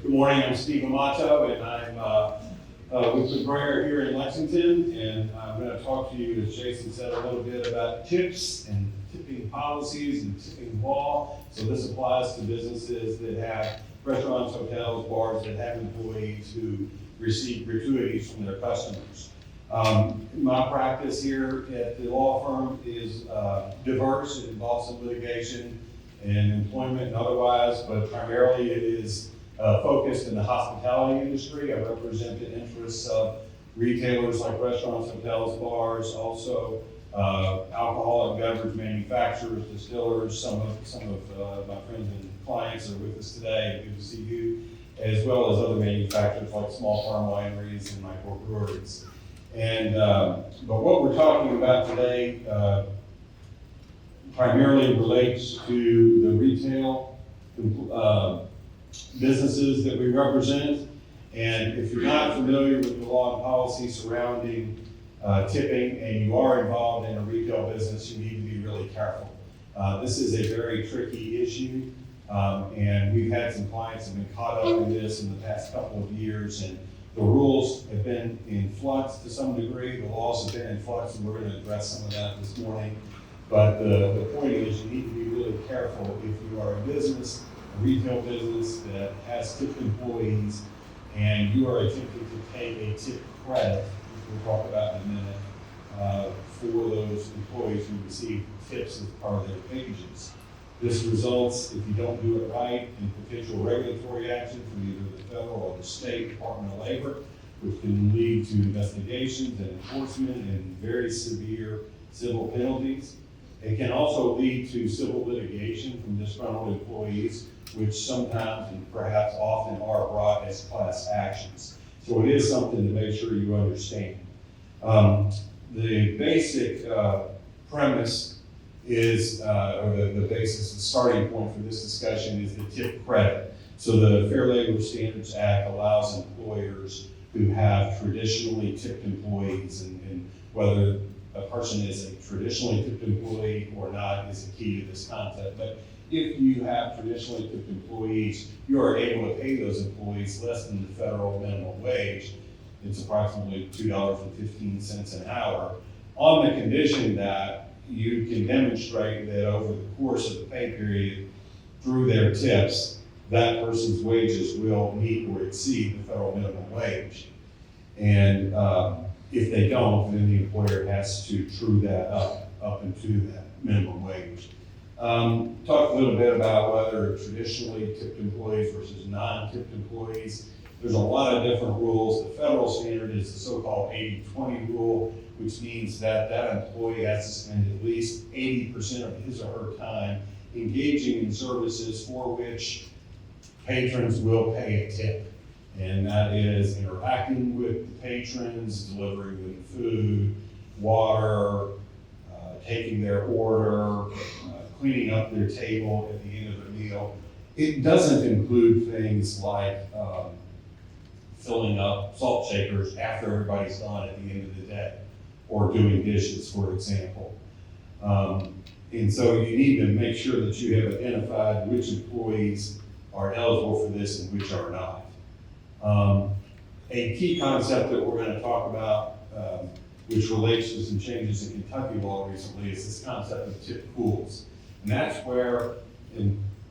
Good morning, I'm Steve Amato, and I'm with McBrayer here in Lexington, and I'm going to talk to you, as Jason said, a little bit about tips and tipping policies and tipping law. So this applies to businesses that have restaurants, hotels, bars that have employees who receive gratuities from their customers. My practice here at the law firm is diverse. It involves some litigation and employment and otherwise, but primarily it is focused in the hospitality industry. I represent the interests of retailers like restaurants, hotels, bars, also alcoholic beverage manufacturers, distillers. Some of my friends and clients are with us today. Good to see you, as well as other manufacturers like small farm wineries and microbreweries. And but what we're talking about today primarily relates to the retail businesses that we represent. And if you're not familiar with the law and policy surrounding tipping and you are involved in a retail business, you need to be really careful. This is a very tricky issue, and we've had some clients that have been caught up in this in the past couple of years, and the rules have been in flux to some degree. The laws have been in flux, and we're going to address some of that this morning. But the point is, you need to be really careful if you are a business, a retail business that has tipped employees, and you are attempting to take a tip credit, which we'll talk about in a minute, for those employees who receive tips as part of their wages. This results, if you don't do it right, in potential regulatory action from either the federal or the state Department of Labor, which can lead to investigations and enforcement and very severe civil penalties. It can also lead to civil litigation from disgruntled employees, which sometimes and perhaps often are brought as class actions. So it is something to make sure you understand. The basic premise is, or the basis, the starting point for this discussion is the tip credit. So the Fair Labor Standards Act allows employers who have traditionally tipped employees, and whether a person is a traditionally tipped employee or not is the key to this concept. But if you have traditionally tipped employees, you are able to pay those employees less than the federal minimum wage. It's approximately $2.15 an hour, on the condition that you can demonstrate that over the course of the pay period, through their tips, that person's wages will meet or exceed the federal minimum wage. And if they don't, then the employer has to true that up into that minimum wage. Talk a little bit about whether traditionally tipped employees versus non-tipped employees. There's a lot of different rules. The federal standard is the so-called 80-20 rule, which means that that employee has to spend at least 80% of his or her time engaging in services for which patrons will pay a tip. And that is interacting with the patrons, delivering them food, water, taking their order, cleaning up their table at the end of the meal. It doesn't include things like filling up salt shakers after everybody's done at the end of the day, or doing dishes, for example. And so you need to make sure that you have identified which employees are eligible for this and which are not. A key concept that we're going to talk about, which relates to some changes in Kentucky law recently, is this concept of tip pools. And that's where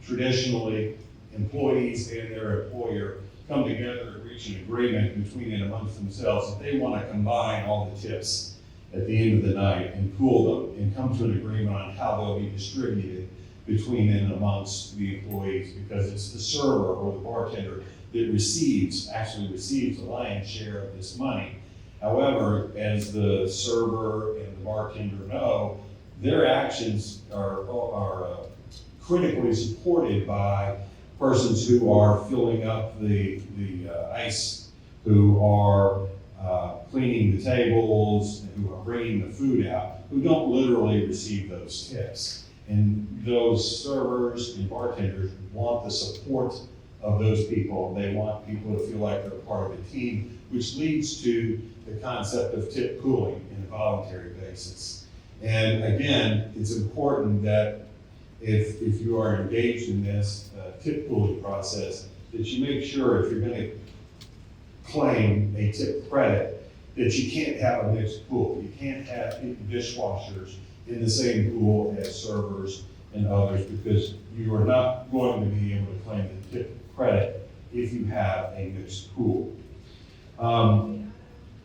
traditionally employees and their employer come together and reach an agreement between and amongst themselves that they want to combine all the tips at the end of the night and pool them and come to an agreement on how they'll be distributed between and amongst the employees, because it's the server or the bartender that actually receives the lion's share of this money. However, as the server and the bartender know, their actions are critically supported by persons who are filling up the ice, who are cleaning the tables, who are bringing the food out, who don't literally receive those tips. And those servers and bartenders want the support of those people. They want people to feel like they're part of a team, which leads to the concept of tip pooling in a voluntary basis. And again, it's important that if you are engaged in this tip pooling process, that you make sure if you're going to claim a tip credit, that you can't have a mixed pool. You can't have dishwashers in the same pool as servers and others, because you are not going to be able to claim the tip credit if you have a mixed pool.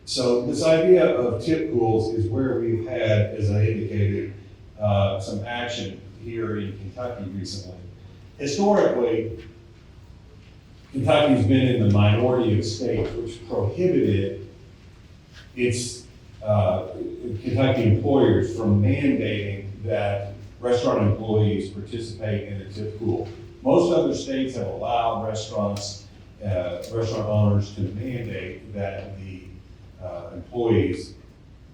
So this idea of tip pools is where we've had, as I indicated, some action here in Kentucky recently. Historically, Kentucky's been in the minority of states which prohibited its Kentucky employers from mandating that restaurant employees participate in a tip pool. Most other states have allowed restaurant owners to mandate that the employees,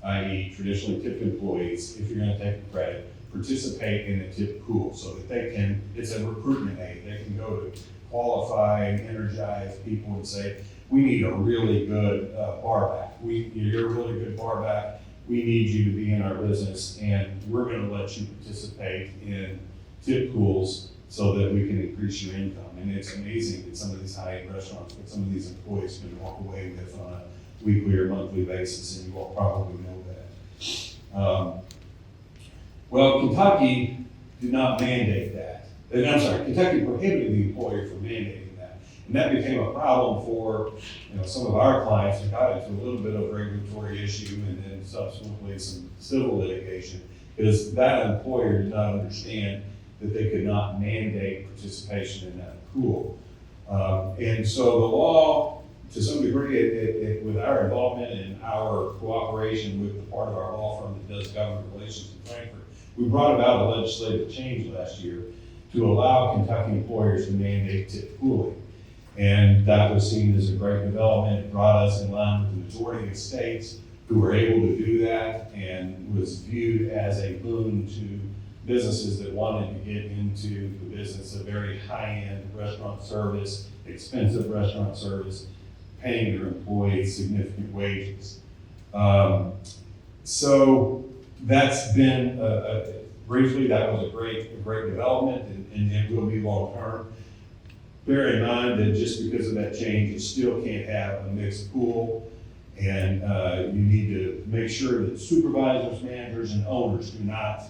i.e. traditionally tipped employees, if you're going to take a credit, participate in a tip pool so that they can, it's a recruitment aid, they can go to qualify and energize people and say, we need a really good bar back. You're a really good bar back. We need you to be in our business, and we're going to let you participate in tip pools so that we can increase your income. And it's amazing that some of these high-end restaurants, what some of these employees can walk away with on a weekly or monthly basis, and you all probably know that. Well, Kentucky did not mandate that. I'm sorry, Kentucky prohibited the employer from mandating that. And that became a problem for some of our clients who got into a little bit of regulatory issue and then subsequently some civil litigation, because that employer did not understand that they could not mandate participation in that pool. And so the law, to some degree, with our involvement and our cooperation with the part of our law firm that does government relations in Frankfurt, we brought about a legislative change last year to allow Kentucky employers to mandate tip pooling. And that was seen as a great development. It brought us in line with the majority of states who were able to do that, and was viewed as a boon to businesses that wanted to get into the business of very high-end restaurant service, expensive restaurant service, paying their employees significant wages. So that's been, briefly, that was a great development, and it will be long-term. Bear in mind that just because of that change, you still can't have a mixed pool, and you need to make sure that supervisors, managers, and owners do not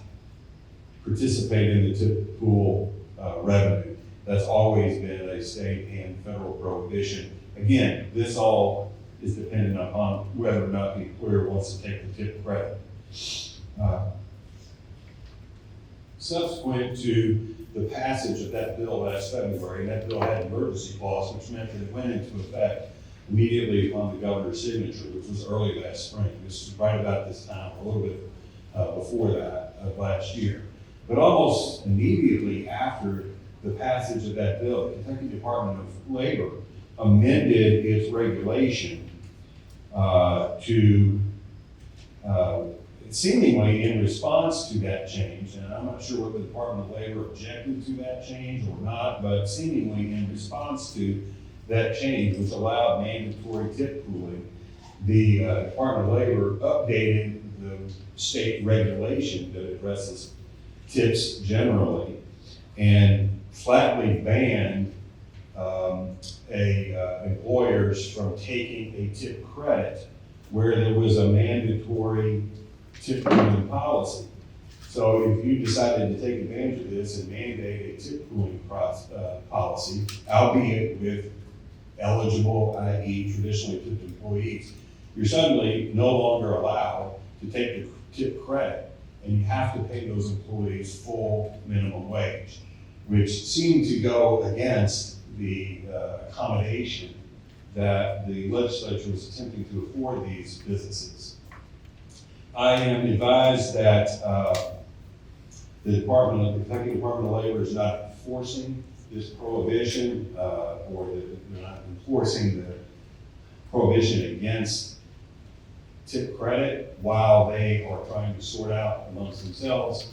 participate in the tip pool revenue. That's always been a state and federal prohibition. Again, this all is dependent upon whether or not the employer wants to take the tip credit. Subsequent to the passage of that bill last February, and that bill had an emergency clause, which meant that it went into effect immediately upon the governor's signature, which was early last spring. This was right about this time, a little bit before that of last year. But almost immediately after the passage of that bill, the Kentucky Department of Labor amended its regulation to seemingly in response to that change, and I'm not sure whether the Department of Labor objected to that change or not, but seemingly in response to that change, which allowed mandatory tip pooling, the Department of Labor updated the state regulation that addresses tips generally and flatly banned employers from taking a tip credit where there was a mandatory tip pooling policy. So if you decided to take advantage of this and mandate a tip pooling policy, albeit with eligible, i.e. traditionally tipped employees, you're suddenly no longer allowed to take the tip credit, and you have to pay those employees full minimum wage, which seemed to go against the accommodation that the legislature was attempting to afford these businesses. I am advised that the Kentucky Department of Labor is not enforcing this prohibition, or they're not enforcing the prohibition against tip credit while they are trying to sort out amongst themselves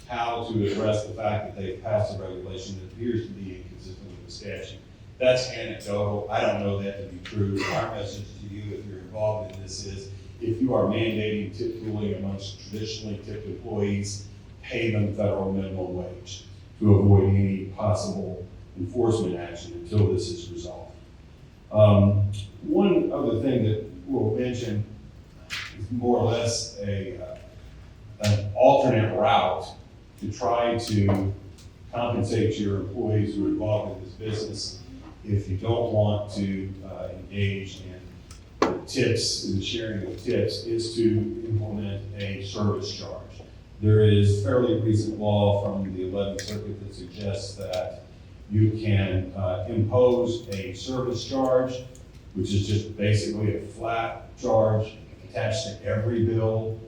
how to address the fact that they've passed a regulation that appears to be inconsistent with the statute. That's anecdotal. I don't know that to be true. Our message to you, if you're involved in this, is if you are mandating tip pooling amongst traditionally tipped employees, pay them federal minimum wage to avoid any possible enforcement action until this is resolved. One other thing that we'll mention is more or less an alternate route to try to compensate your employees who are involved in this business if you don't want to engage in tips and the sharing of tips, is to implement a service charge. There is fairly recent law from the 11th Circuit that suggests that you can impose a service charge, which is just basically a flat charge attached to every bill,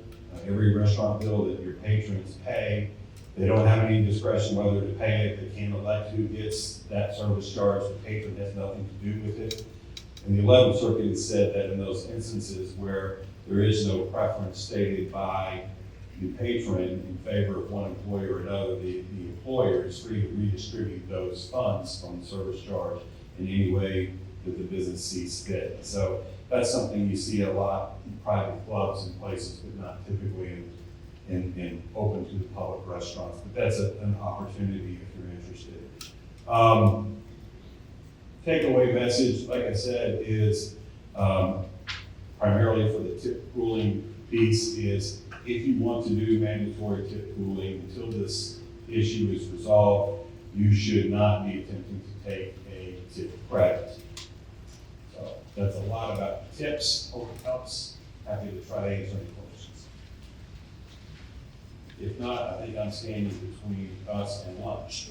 every restaurant bill that your patrons pay. They don't have any discretion whether to pay it. They can't elect who gets that service charge. The patron has nothing to do with it. And the 11th Circuit has said that in those instances where there is no preference stated by the patron in favor of one employer or another, the employer is free to redistribute those funds from the service charge in any way that the business sees fit. So that's something you see a lot in private clubs and places, but not typically in open to the public restaurants. But that's an opportunity if you're interested. Takeaway message, like I said, is primarily for the tip pooling piece is if you want to do mandatory tip pooling until this issue is resolved, you should not be attempting to take a tip credit. So that's a lot about tips, over cups. Happy to try to answer any questions. If not, I think I'm standing between us and lunch.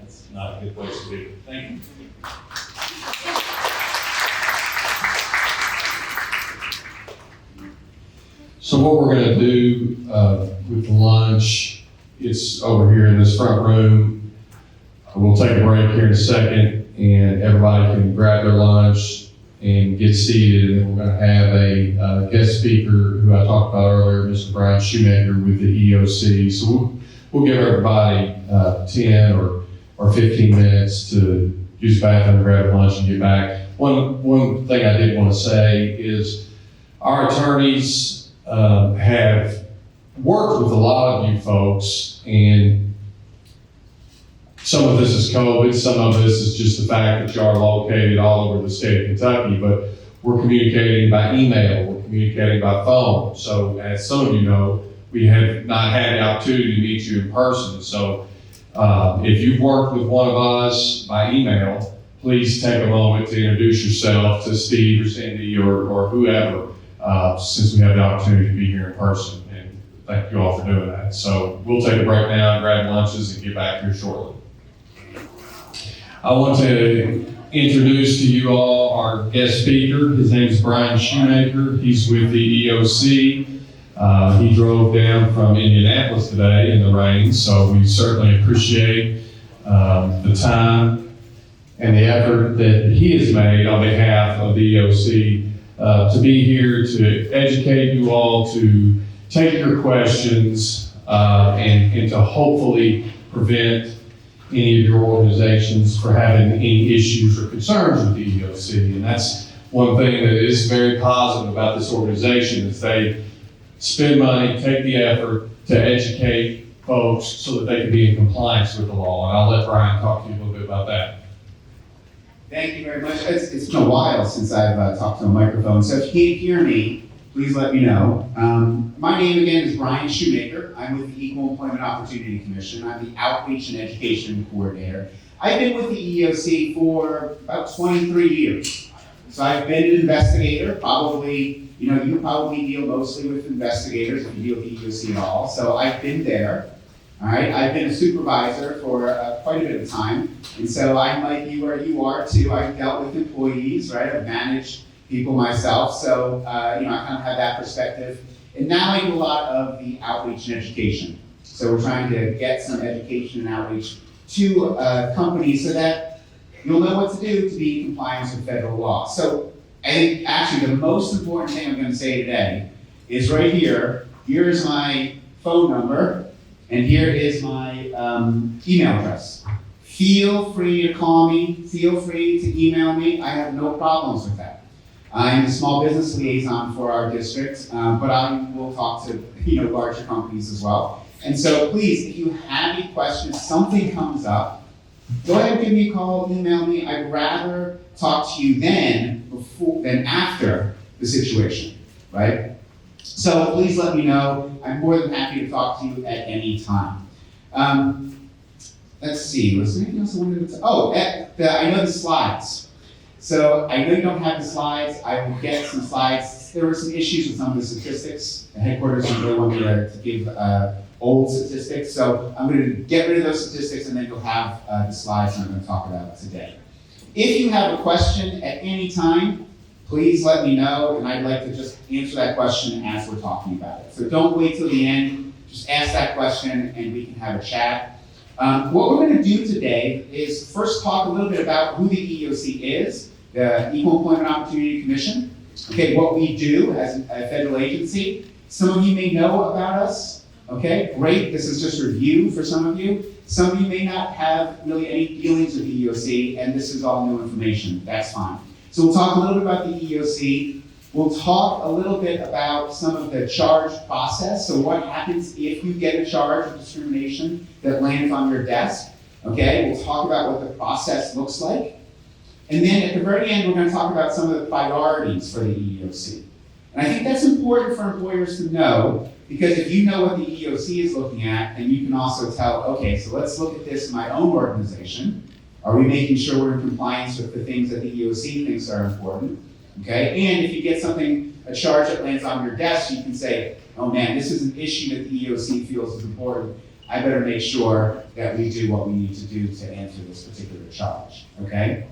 That's not a good place to be. Thank you. So what we're gonna do with the lunch, it's over here in this front room. We'll take a break here in a second and everybody can grab their lunch and get seated. And we're gonna have a guest speaker who I talked about earlier, Mr. Brien Shoemaker with the EEOC. So we'll give everybody 10 or 15 minutes to use the bathroom, grab lunch and get back. One thing I did want to say is our attorneys have worked with a lot of you folks, and some of this is COVID, some of this is just the fact that you are located all over the state of Kentucky, but we're communicating by email, we're communicating by phone. So as some of you know, we have not had the opportunity to meet you in person. So if you've worked with one of us by email, please take a moment to introduce yourself to Steve or Cindy or whoever, since we have the opportunity to be here in person. And Thank you all for doing that. So we'll take a break now, grab lunches, and get back here shortly. I want to introduce to you all our guest speaker. His name is Brien Shoemaker. He's with the EEOC. He drove down from Indianapolis today in the rain, so we certainly appreciate the time and the effort that he has made on behalf of the EEOC to be here to educate you all, to take your questions, and to hopefully prevent any of your organizations for having any issues or concerns with the EEOC. And that's one thing that is very positive about this organization is they spend money, take the effort to educate folks so that they can be in compliance with the law. And I'll let Brien talk to you a little bit about that. Thank you very much. It's been a while since I've talked to a microphone, so if you can't hear me, please let me know. My name again is Brien Shoemaker. I'm with the Equal Employment Opportunity Commission. I'm the Outreach and Education Coordinator. I've been with the EEOC for about 23 years. So I've been an investigator, probably, you probably deal mostly with investigators if you deal with the EEOC at all. So I've been there. All right, I've been a supervisor for quite a bit of time. And so I might be where you are too. I've dealt with employees, right? I've managed people myself, so I kind of have that perspective. And now I do a lot of the outreach and education. So we're trying to get some education and outreach to companies so that you'll know what to do to be in compliance with federal law. So I think actually the most important thing I'm going to say today is right here. Here's my phone number, and here is my email address. Feel free to call me. Feel free to email me. I have no problems with that. I'm the small business liaison for our district, but I will talk to larger companies as well. And so please, if you have any questions, something comes up, go ahead and give me a call, email me. I'd rather talk to you than after the situation, right? So please let me know. I'm more than happy to talk to you at any time. Let's see, was there anything else I wanted to I know the slides. So I know you don't have the slides. I will get some slides. There were some issues with some of the statistics. The headquarters didn't really want me to give old statistics. So I'm going to get rid of those statistics, and then you'll have the slides that I'm going to talk about today. If you have a question at any time, please let me know, and I'd like to just answer that question as we're talking about it. So don't wait till the end. Just ask that question, and we can have a chat. What we're going to do today is first talk a little bit about who the EEOC is, the Equal Employment Opportunity Commission. Okay, what we do as a federal agency. Some of you may know about us. Okay, great. This is just review for some of you. Some of you may not have really any dealings with the EEOC, and this is all new information. That's fine. So we'll talk a little bit about the EEOC. We'll talk a little bit about some of the charge process. So what happens if you get a charge of discrimination that lands on your desk? Okay, we'll talk about what the process looks like. And then at the very end, we're going to talk about some of the priorities for the EEOC. And I think that's important for employers to know, because if you know what the EEOC is looking at, then you can also tell, okay, so let's look at this in my own organization. Are we making sure we're in compliance with the things that the EEOC thinks are important? Okay, and if you get a charge that lands on your desk, you can say, oh man, this is an issue that the EEOC feels is important. I better make sure that we do what we need to do to answer this particular charge, okay?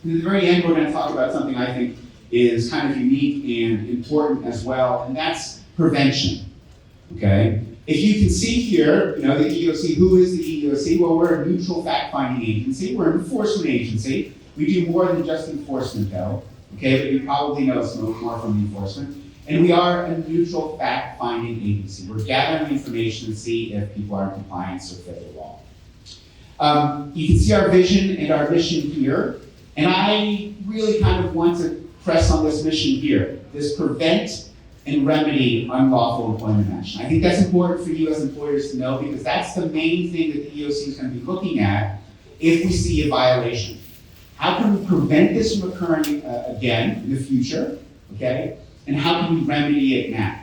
And at the very end, we're going to talk about something I think is kind of unique and important as well, and that's prevention, okay? If you can see here, the EEOC, who is the EEOC? Well, we're a neutral fact-finding agency. We're an enforcement agency. We do more than just enforcement, though, okay? But you probably know some more from enforcement. And we are a neutral fact-finding agency. We're gathering information to see if people are in compliance with federal law. You can see our vision and our mission here. And I really kind of want to press on this mission here, this prevent and remedy unlawful employment action. I think that's important for you as employers to know, because that's the main thing that the EEOC is going to be looking at if we see a violation. How can we prevent this from occurring again in the future, okay? And how can we remedy it now?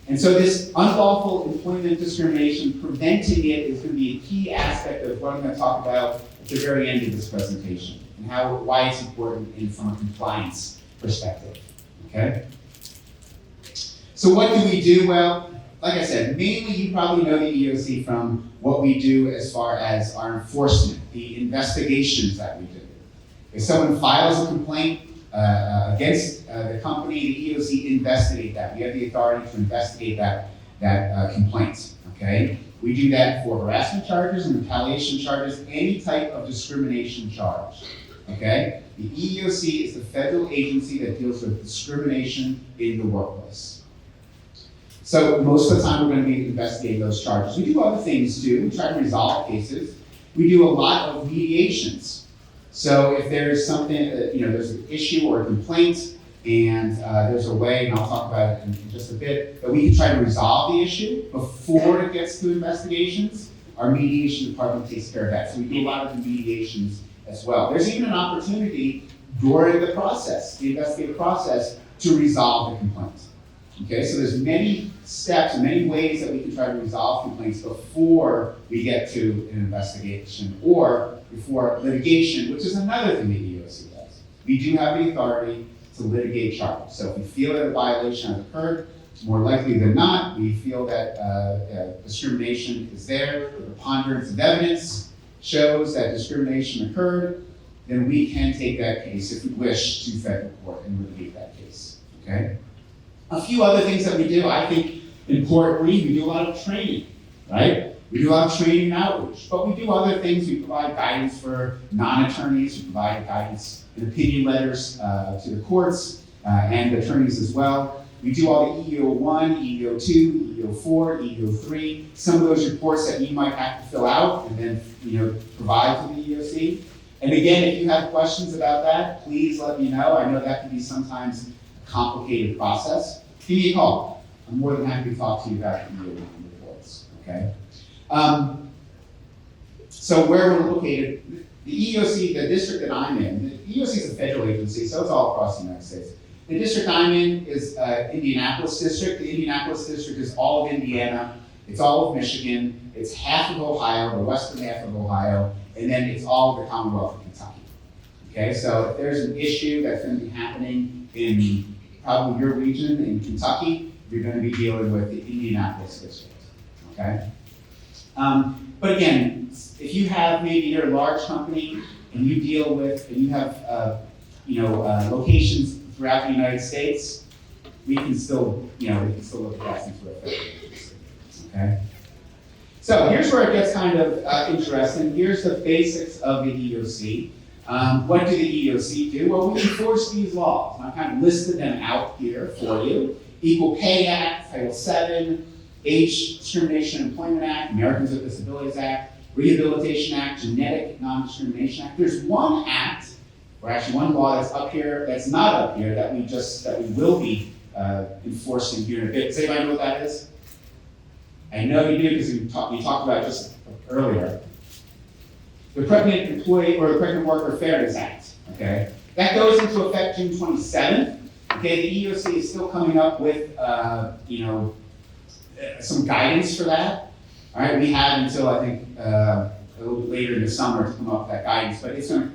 And so this unlawful employment discrimination, preventing it is going to be a key aspect of what I'm going to talk about at the very end of this presentation, and why it's important from a compliance perspective, okay? So what do we do? Well, like I said, mainly you probably know the EEOC from what we do as far as our enforcement, the investigations that we do. If someone files a complaint against the company, the EEOC investigate that. We have the authority to investigate that complaint, okay? We do that for harassment charges and retaliation charges, any type of discrimination charge, okay? The EEOC is the federal agency that deals with discrimination in the workplace. So most of the time, we're going to be investigating those charges. We do other things too. We try to resolve cases. We do a lot of mediations. So if there's something, there's an issue or a complaint, and there's a way, and I'll talk about it in just a bit, that we can try to resolve the issue before it gets to investigations. Our mediation department takes care of that. So we do a lot of the mediations as well. There's even an opportunity during the process, the investigative process, to resolve the complaint. Okay, so there's many steps and many ways that we can try to resolve complaints before we get to an investigation or before litigation, which is another thing the EEOC does. We do have the authority to litigate charges. So if we feel that a violation has occurred, more likely than not, we feel that discrimination is there, the preponderance of evidence shows that discrimination occurred, then we can take that case, if we wish, to federal court and litigate that case, okay? A few other things that we do, I think, importantly, we do a lot of training, right? We do a lot of training and outreach, but we do other things. We provide guidance for non-attorneys. We provide guidance and opinion letters to the courts and attorneys as well. We do all the EEO1, EEO2, EEO4, EEO3, some of those reports that you might have to fill out and then provide to the EEOC. And again, if you have questions about that, please let me know. I know that can be sometimes a complicated process. Give me a call. I'm more than happy to talk to you about the EEO1 reports, okay? So where we're located, the EEOC, the district that I'm in, the EEOC is a federal agency, so it's all across the United States. The district I'm in is Indianapolis district. The Indianapolis district is all of Indiana, it's all of Michigan, it's half of Ohio, the western half of Ohio, and then it's all of the Commonwealth of Kentucky. Okay, so if there's an issue that's going to be happening in probably your region in Kentucky, you're going to be dealing with the Indianapolis district. Okay. But again, if you have maybe you're a large company and you deal with and you have locations throughout the United States, we can still look at that since we're a federal agency. Okay. So here's where it gets kind of interesting. Here's the basics of the EEOC. What do the EEOC do? Well, we enforce these laws. And I kind of listed them out here for you. Equal Pay Act, Title VII, Age Discrimination and Employment Act, Americans with Disabilities Act, Rehabilitation Act, Genetic Non-Discrimination Act. There's one act, or actually one law that's up here, that's not up here, that we will be enforcing here in a bit. Does anybody know what that is? I know you do because you talked about it just earlier. The Pregnant Employee or the Pregnant Worker Fairness Act, okay? That goes into effect June 27th. Okay, the EEOC is still coming up with, some guidance for that. All right, we have until I think a little bit later in the summer to come up with that guidance, but it's going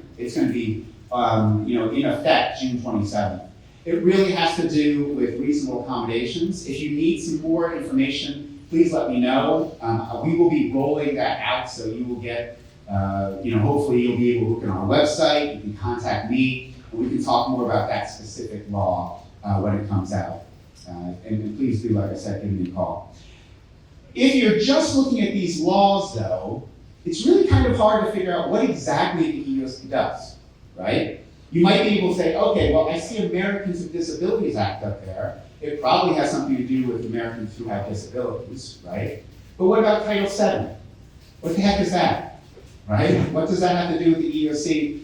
to be, in effect June 27th. It really has to do with reasonable accommodations. If you need some more information, please let me know. We will be rolling that out, so you will get, hopefully you'll be able to look at our website. You can contact me, and we can talk more about that specific law when it comes out. And please do, like I said, give me a call. If you're just looking at these laws, though, it's really kind of hard to figure out what exactly the EEOC does, right? You might be able to say, okay, well, I see Americans with Disabilities Act up there. It probably has something to do with Americans who have disabilities, right? But what about Title VII? What the heck is that, right? What does that have to do with the EEOC?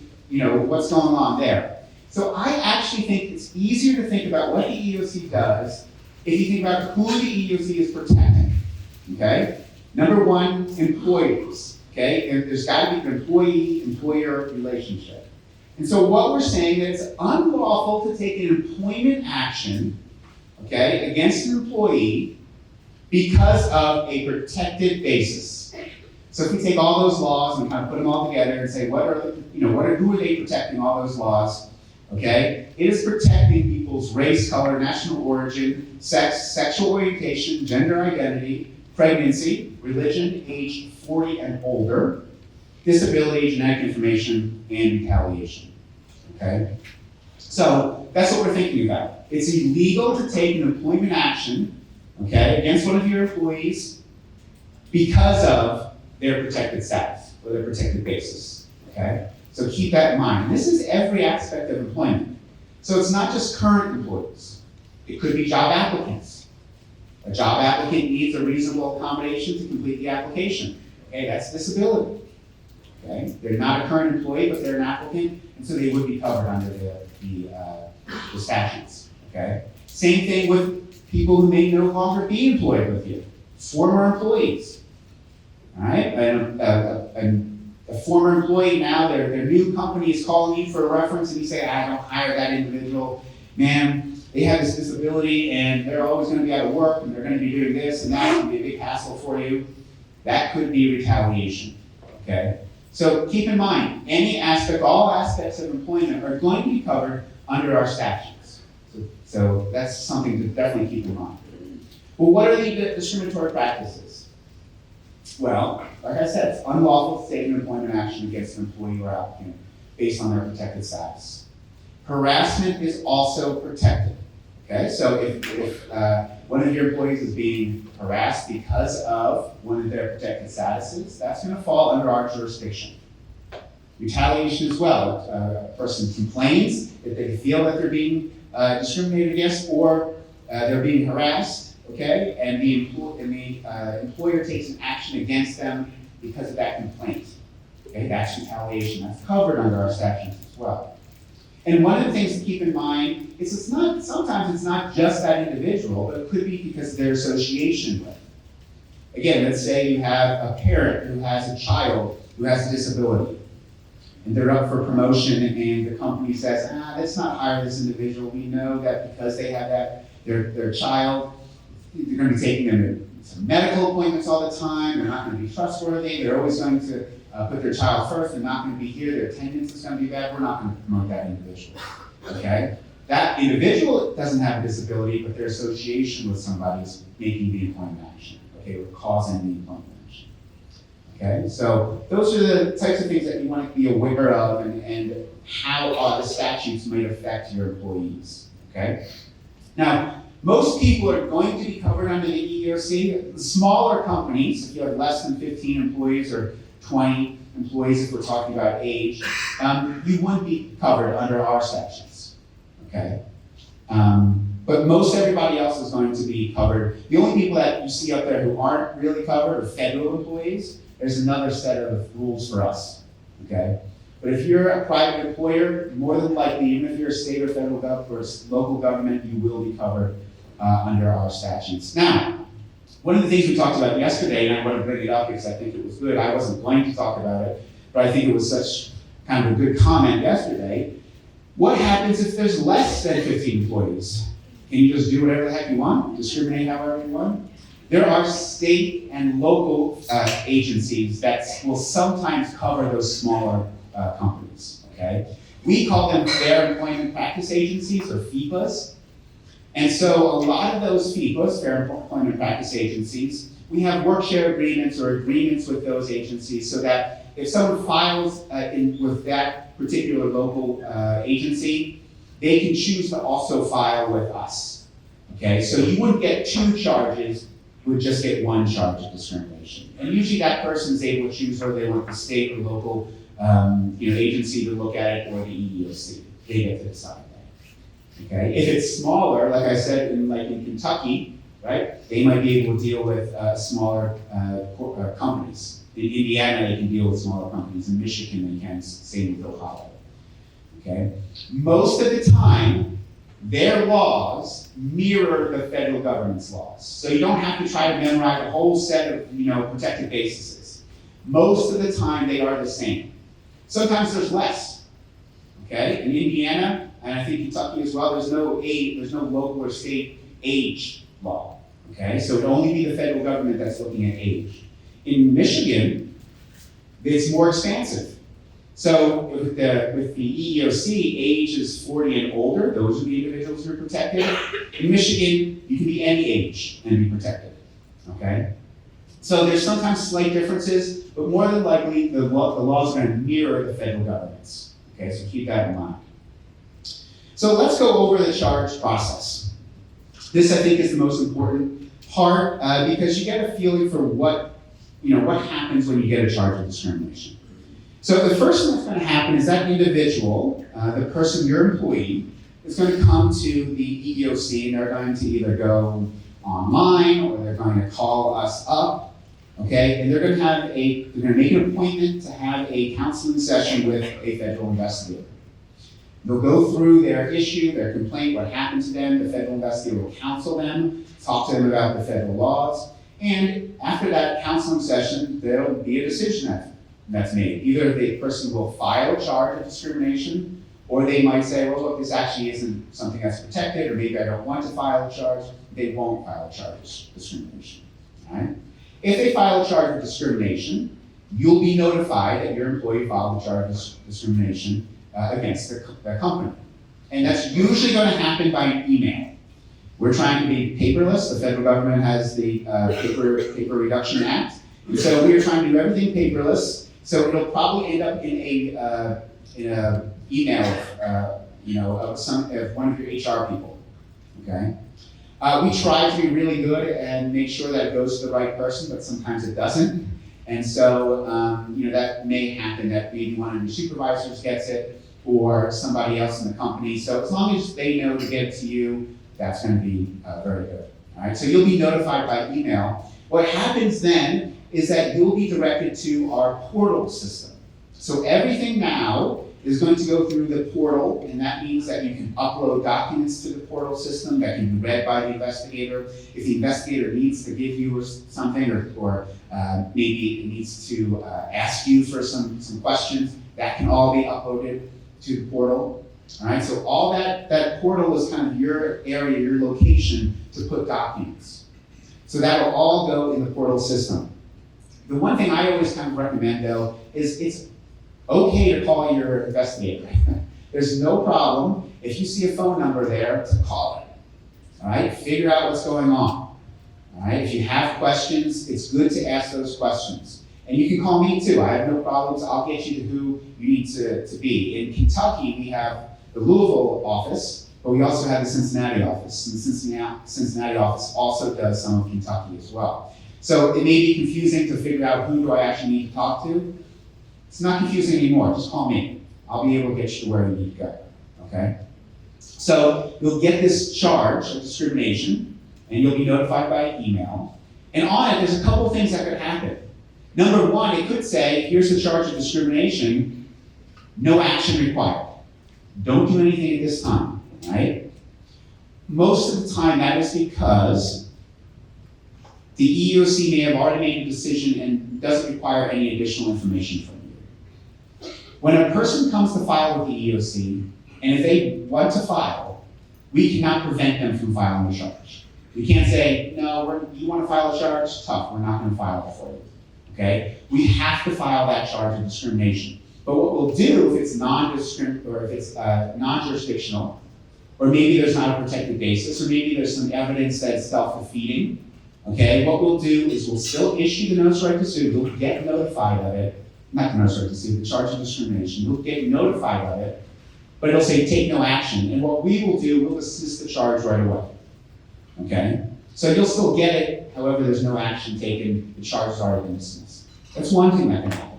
What's going on there? So I actually think it's easier to think about what the EEOC does if you think about who the EEOC is protecting, okay? Number one, employees, okay? And there's got to be an employee-employer relationship. And so what we're saying is it's unlawful to take an employment action, okay, against an employee because of a protected basis. So if we take all those laws and kind of put them all together and say, who are they protecting all those laws? okay? It is protecting people's race, color, national origin, sex, sexual orientation, gender identity, pregnancy, religion, age 40 and older, disability, genetic information, and retaliation, okay? So that's what we're thinking about. It's illegal to take an employment action, okay, against one of your employees because of their protected status or their protected basis, okay? So keep that in mind. And this is every aspect of employment. So it's not just current employees. It could be job applicants. A job applicant needs a reasonable accommodation to complete the application. Okay, that's disability. Okay, they're not a current employee, but they're an applicant, and so they would be covered under the statutes. Okay, same thing with people who may no longer be employed with you, former employees. All right, and a former employee now, their new company is calling you for a reference, and you say, I don't hire that individual, man. They have this disability and they're always going to be out of work and they're going to be doing this and that. It's going to be a big hassle for you. That could be retaliation, okay? So keep in mind, all aspects of employment are going to be covered under our statutes. So that's something to definitely keep in mind. Well, what are the discriminatory practices? Well, like I said, it's unlawful to take an employment action against an employee or applicant based on their protected status. Harassment is also protected. Okay, so if one of your employees is being harassed because of one of their protected statuses, that's going to fall under our jurisdiction. Retaliation as well. A person complains that they feel that they're being discriminated against or they're being harassed, okay, and the employer takes an action against them because of that complaint. Okay, that's retaliation. That's covered under our statutes as well. And one of the things to keep in mind is sometimes it's not just that individual, but it could be because of their association with. Again, let's say you have a parent who has a child who has a disability, and they're up for promotion, and the company says, let's not hire this individual. We know that because they have that, their child, they're going to be taking them to medical appointments all the time. They're not going to be trustworthy. They're always going to put their child first. They're not going to be here. Their attendance is going to be bad. We're not going to promote that individual. Okay? That individual doesn't have a disability, but their association with somebody is making the employment action. Okay, or causing the employment action. Okay, so those are the types of things that you want to be aware of, and how the statutes might affect your employees. Okay? Now, most people are going to be covered under the EEOC. Smaller companies, if you have less than 15 employees or 20 employees, if we're talking about age, you wouldn't be covered under our statutes, okay? But most everybody else is going to be covered. The only people that you see up there who aren't really covered are federal employees. There's another set of rules for us, okay? But if you're a private employer, more than likely, even if you're a state or federal government or local government, you will be covered under our statutes. Now, one of the things we talked about yesterday, and I want to bring it up because I think it was good. I wasn't going to talk about it, but I think it was such kind of a good comment yesterday. What happens if there's less than 15 employees? Can you just do whatever the heck you want? Discriminate however you want? There are state and local agencies that will sometimes cover those smaller companies, okay? We call them Fair Employment Practice Agencies, or FEPAs. And so a lot of those FEPAs, Fair Employment Practice Agencies, we have work share agreements or agreements with those agencies so that if someone files with that particular local agency, they can choose to also file with us. Okay, so you wouldn't get 2 charges, you would just get 1 charge of discrimination. And usually that person's able to choose whether they want the state or local agency to look at it, or the EEOC. They get to decide that. Okay, if it's smaller, like I said, in Kentucky, right, they might be able to deal with smaller companies. In Indiana, they can deal with smaller companies. In Michigan, they can, same with Ohio. Okay, most of the time, their laws mirror the federal government's laws. So you don't have to try to memorize a whole set of protected bases. Most of the time, they are the same. Sometimes there's less. Okay, in Indiana, and I think Kentucky as well, there's no local or state age law, okay? So it would only be the federal government that's looking at age. In Michigan, it's more expansive. So with the EEOC, age is 40 and older, those are the individuals who are protected. In Michigan, you can be any age and be protected, okay? So there's sometimes slight differences, but more than likely, the law is going to mirror the federal government's, okay? So keep that in mind. So let's go over the charge process. This, I think, is the most important part because you get a feeling for what happens when you get a charge of discrimination. So the first thing that's going to happen is that individual, the person, your employee, is going to come to the EEOC and they're going to either go online or they're going to call us up, okay? And they're going to make an appointment to have a counseling session with a federal investigator. They'll go through their issue, their complaint, what happened to them. The federal investigator will counsel them, talk to them about the federal laws. And after that counseling session, there'll be a decision that's made. Either the person will file a charge of discrimination, or they might say, well, look, this actually isn't something that's protected, or maybe I don't want to file a charge. They won't file a charge of discrimination, all right? If they file a charge of discrimination, you'll be notified that your employee filed a charge of discrimination against the company. And that's usually going to happen by an email. We're trying to be paperless. The federal government has the Paper Reduction Act. And so we are trying to do everything paperless. So it'll probably end up in a email of one of your HR people, okay? We try to be really good and make sure that it goes to the right person, but sometimes it doesn't. And so, that may happen that maybe one of your supervisors gets it or somebody else in the company. So as long as they know to get it to you, that's going to be very good. All right, so you'll be notified by email. What happens then is that you'll be directed to our portal system. So everything now is going to go through the portal, and that means that you can upload documents to the portal system that can be read by the investigator. If the investigator needs to give you something, or maybe it needs to ask you for some questions, that can all be uploaded to the portal. All right, so all that portal is kind of your area, your location to put documents. So that will all go in the portal system. The one thing I always kind of recommend, though, is it's okay to call your investigator. There's no problem if you see a phone number there to call it. All right, figure out what's going on. All right, if you have questions, it's good to ask those questions. And you can call me too. I have no problems. I'll get you to who you need to be. In Kentucky, we have the Louisville office, but we also have the Cincinnati office. And the Cincinnati office also does some of Kentucky as well. So it may be confusing to figure out who do I actually need to talk to. It's not confusing anymore. Just call me. I'll be able to get you to where you need to go. Okay? So you'll get this charge of discrimination, and you'll be notified by email. And on it, there's a couple things that could happen. Number one, it could say, here's the charge of discrimination, no action required. Don't do anything at this time, right? Most of the time, that is because the EEOC may have already made a decision and doesn't require any additional information from you. When a person comes to file with the EEOC, and if they want to file, we cannot prevent them from filing a charge. We can't say, no, you want to file a charge? Tough, we're not going to file it for you. Okay? We have to file that charge of discrimination. But what we'll do if it's non-jurisdictional, or maybe there's not a protected basis, or maybe there's some evidence that's self-defeating, okay? What we'll do is we'll still issue the notice right to sue. You'll get notified of it. Not the notice right to sue, the charge of discrimination. You'll get notified of it, but it'll say take no action. And what we will do, we'll dismiss the charge right away, okay? So you'll still get it, however, there's no action taken, the charge has already been dismissed. That's one thing that can happen.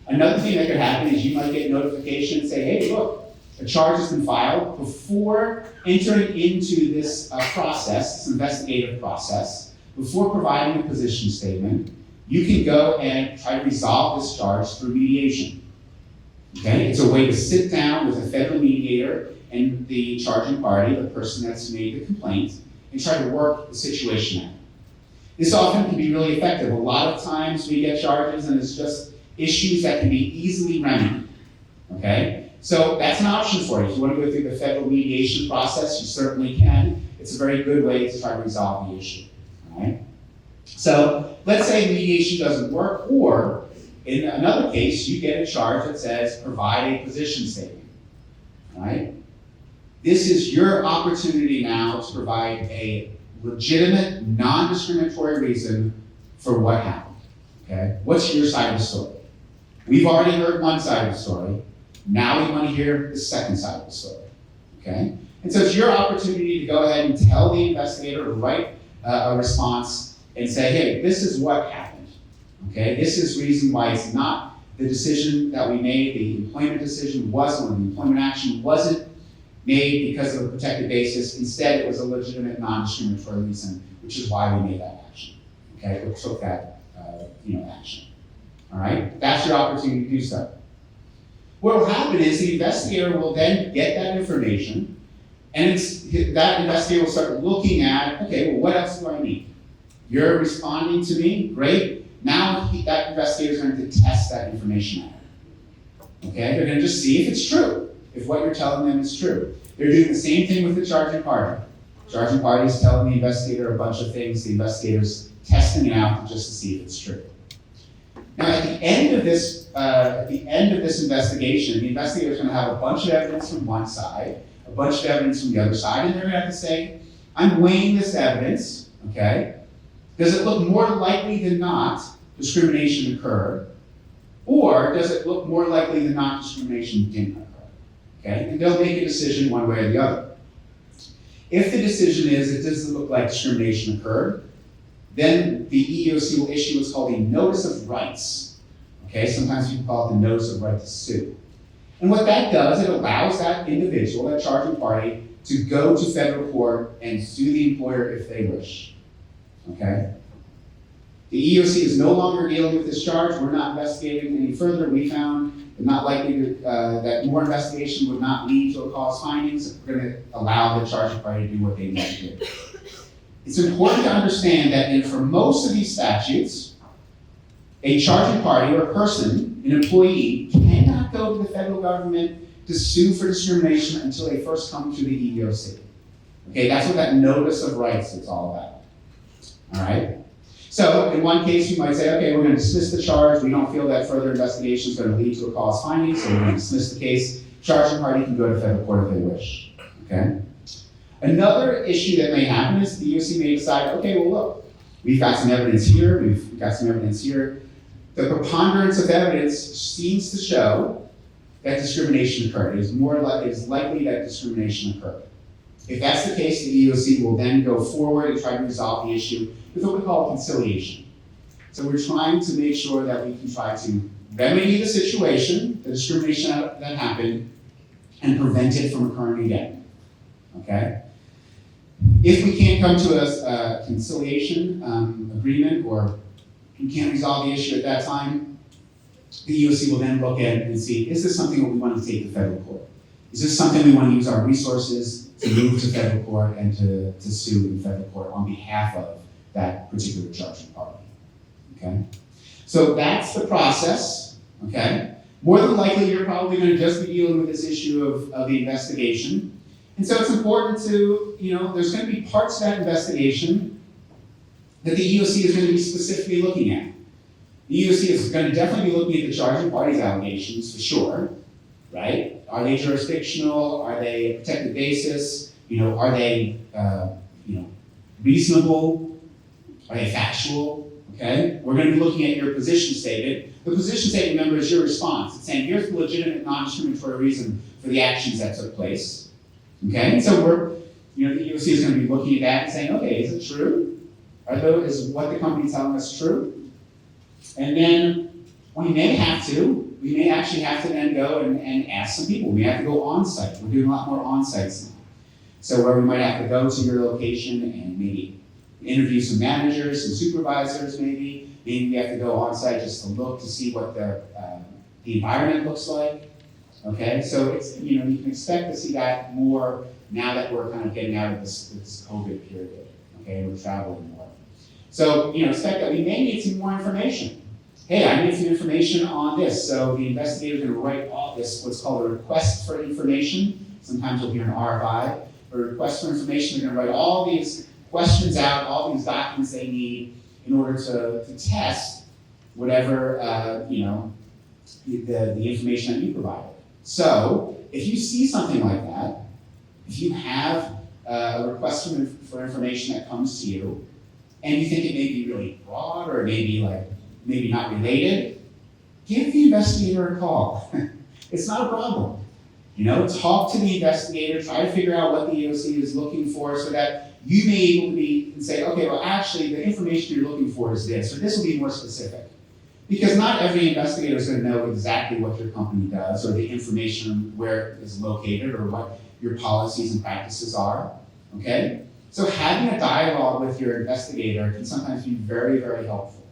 Another thing that could happen is you might get notification and say, hey, look, a charge has been filed. Before entering into this process, this investigative process, before providing a position statement, you can go and try to resolve this charge through mediation. Okay? It's a way to sit down with a federal mediator and the charging party, the person that's made the complaint, and try to work the situation out. This often can be really effective. A lot of times we get charges and it's just issues that can be easily remedied, okay? So that's an option for you. If you want to go through the federal mediation process, you certainly can. It's a very good way to try to resolve the issue, all right? So let's say mediation doesn't work, or In another case, you get a charge that says, provide a position statement, right? This is your opportunity now to provide a legitimate, non-discriminatory reason for what happened, okay? What's your side of the story? We've already heard one side of the story. Now we want to hear the second side of the story, okay? And so it's your opportunity to go ahead and tell the investigator, write a response and say, hey, this is what happened, okay? This is reason why it's not the decision that we made, the employment decision wasn't, or the employment action wasn't made because of a protected basis. Instead, it was a legitimate, non-discriminatory reason, which is why we made that action, okay? We took that, action, all right? That's your opportunity to do so. What will happen is the investigator will then get that information, and that investigator will start looking at, okay, well, what else do I need? You're responding to me, great. Now that investigator is going to test that information out. Okay, they're going to just see if it's true, if what you're telling them is true. They're doing the same thing with the charging party. Charging party is telling the investigator a bunch of things. The investigator's testing it out just to see if it's true. Now, at the end of this investigation, the investigator is going to have a bunch of evidence from one side, a bunch of evidence from the other side, and they're going to have to say, I'm weighing this evidence, okay? Does it look more likely than not discrimination occurred, or does it look more likely than not discrimination didn't occur, okay? And they'll make a decision one way or the other. If the decision is it doesn't look like discrimination occurred, then the EEOC will issue what's called a notice of rights, okay? Sometimes people call it the notice of right to sue. And what that does, it allows that individual, that charging party, to go to federal court and sue the employer if they wish, okay? The EEOC is no longer dealing with this charge. We're not investigating any further. We found it not likely that more investigation would not lead to a cause findings. We're going to allow the charging party to do what they need to do. It's important to understand that for most of these statutes, a charging party or a person, an employee, cannot go to the federal government to sue for discrimination until they first come to the EEOC. Okay, that's what that notice of rights is all about. All right? So in one case, you might say, okay, we're going to dismiss the charge. We don't feel that further investigation is going to lead to a cause finding, so we're going to dismiss the case. Charging party can go to federal court if they wish. Okay? Another issue that may happen is the EEOC may decide, okay, well, look, we've got some evidence here, we've got some evidence here. The preponderance of evidence seems to show that discrimination occurred. It is likely that discrimination occurred. If that's the case, the EEOC will then go forward and try to resolve the issue with what we call conciliation. So we're trying to make sure that we can try to remedy the situation, the discrimination that happened, and prevent it from occurring again. Okay? If we can't come to a conciliation agreement, or we can't resolve the issue at that time, the EEOC will then look at it and see, is this something that we want to take to federal court? Is this something we want to use our resources to move to federal court and to sue in federal court on behalf of that particular charging party? Okay? So that's the process, okay? More than likely, you're probably going to just be dealing with this issue of the investigation. And so it's important to, there's going to be parts of that investigation that the EEOC is going to be specifically looking at. The EEOC is going to definitely be looking at the charging party's allegations for sure, right? Are they jurisdictional? Are they a protected basis? Are they, reasonable? Are they factual? Okay? We're going to be looking at your position statement. The position statement, remember, is your response. It's saying, here's the legitimate, non-discriminatory reason for the actions that took place. Okay? And so the EEOC is going to be looking at that and saying, okay, is it true? Is what the company's telling us true? And then we may actually have to then go and ask some people. We have to go on-site. We're doing a lot more on-sites now. So where we might have to go to your location and maybe interview some managers, some supervisors maybe. Maybe we have to go on-site just to look to see what the environment looks like. Okay, so it's, you can expect to see that more now that we're kind of getting out of this COVID period. Okay, we're traveling more. So, expect that we may need some more information. Hey, I need some information on this. So the investigator is going to write all this, what's called a request for information. Sometimes you'll hear an RFI. A request for information, they're going to write all these questions out, all these documents they need in order to test whatever, the information that you provided. So if you see something like that, if you have a request for information that comes to you, and you think it may be really broad or maybe not related, give the investigator a call. It's not a problem. Talk to the investigator, try to figure out what the EEOC is looking for so that you may be able to be and say, okay, well actually the information you're looking for is this, or this will be more specific. Because not every investigator is going to know exactly what your company does or the information where it is located or what your policies and practices are, okay? So having a dialogue with your investigator can sometimes be very, very helpful.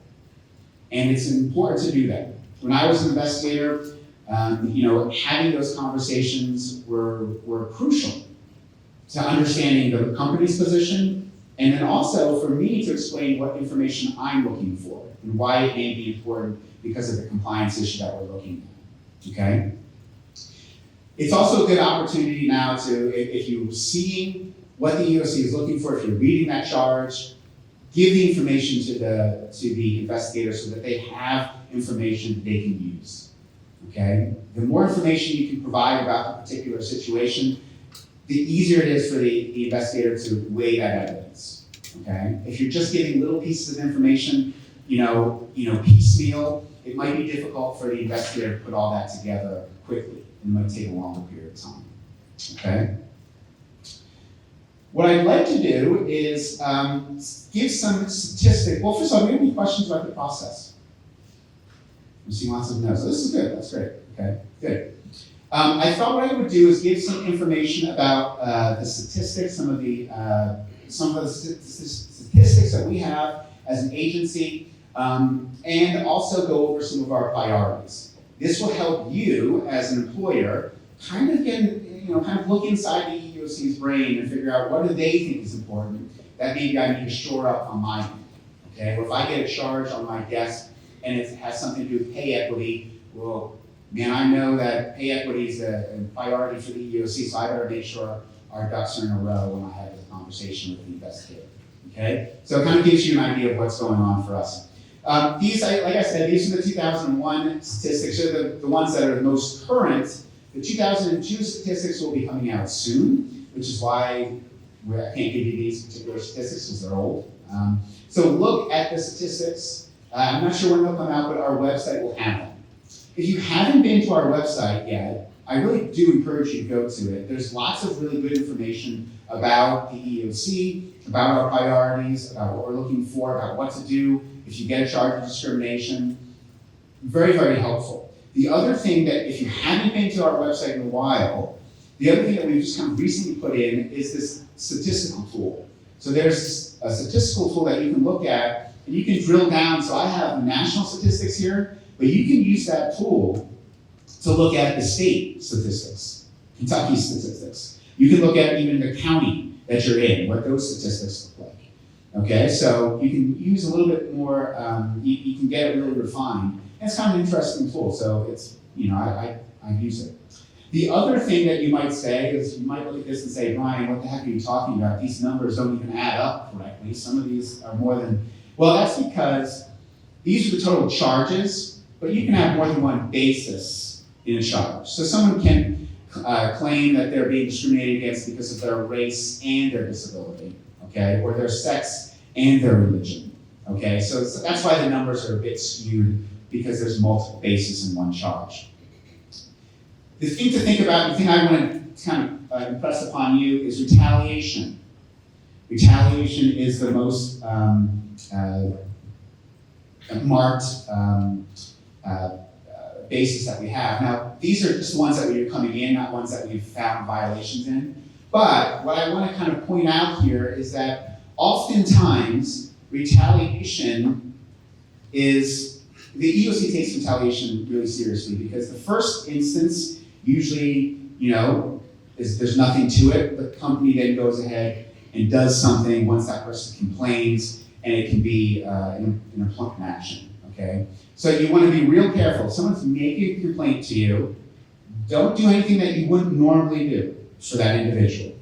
And it's important to do that. When I was an investigator, having those conversations were crucial to understanding the company's position, and then also for me to explain what information I'm looking for and why it may be important because of the compliance issue that we're looking at, okay? It's also a good opportunity now to, if you're seeing what the EEOC is looking for, if you're reading that charge, give the information to the investigator so that they have information that they can use, okay? The more information you can provide about the particular situation, the easier it is for the investigator to weigh that evidence, okay? If you're just giving little pieces of information, piecemeal, it might be difficult for the investigator to put all that together quickly, and it might take a longer period of time, okay? What I'd like to do is give some statistics. Well, first of all, do you have any questions about the process? I'm seeing lots of no's. So this is good, that's great, okay, good. I thought what I would do is give some information about the statistics, some of the statistics that we have as an agency, and also go over some of our priorities. This will help you as an employer kind of look inside the EEOC's brain and figure out what do they think is important that maybe I need to shore up on my end. Okay, or if I get a charge on my desk and it has something to do with pay equity, well, man, I know that pay equity is a priority for the EEOC, so I better make sure our ducks are in a row when I have this conversation with the investigator. Okay, so it kind of gives you an idea of what's going on for us. These, like I said, these are the 2001 statistics. They're the ones that are the most current. The 2002 statistics will be coming out soon, which is why I can't give you these particular statistics because they're old. So look at the statistics. I'm not sure when they'll come out, but our website will have them. If you haven't been to our website yet, I really do encourage you to go to it. There's lots of really good information about the EEOC, about our priorities, about what we're looking for, about what to do if you get a charge of discrimination. Very, very helpful. The other thing that, if you haven't been to our website in a while, the other thing that we've just kind of recently put in is this statistical tool. So there's a statistical tool that you can look at, and you can drill down. So I have national statistics here, but you can use that tool to look at the state statistics, Kentucky statistics. You can look at even the county that you're in, what those statistics look like. Okay, so you can use a little bit more, you can get it really refined. And it's kind of an interesting tool, so it's, I use it. The other thing that you might say is, you might look at this and say, Brien, what the heck are you talking about? These numbers don't even add up correctly. Some of these are more than, well, that's because these are the total charges, but you can have more than one basis in a charge. So someone can claim that they're being discriminated against because of their race and their disability, okay, or their sex and their religion, okay? So that's why the numbers are a bit skewed, because there's multiple bases in one charge. The thing to think about, the thing I want to kind of impress upon you is retaliation. Retaliation is the most marked basis that we have. Now, these are just the ones that we're coming in, not ones that we've found violations in. But what I want to kind of point out here is that oftentimes retaliation is, the EEOC takes retaliation really seriously, because the first instance usually, there's nothing to it. The company then goes ahead and does something once that person complains, and it can be an employment action, okay? So you want to be real careful. If someone's making a complaint to you, don't do anything that you wouldn't normally do for that individual,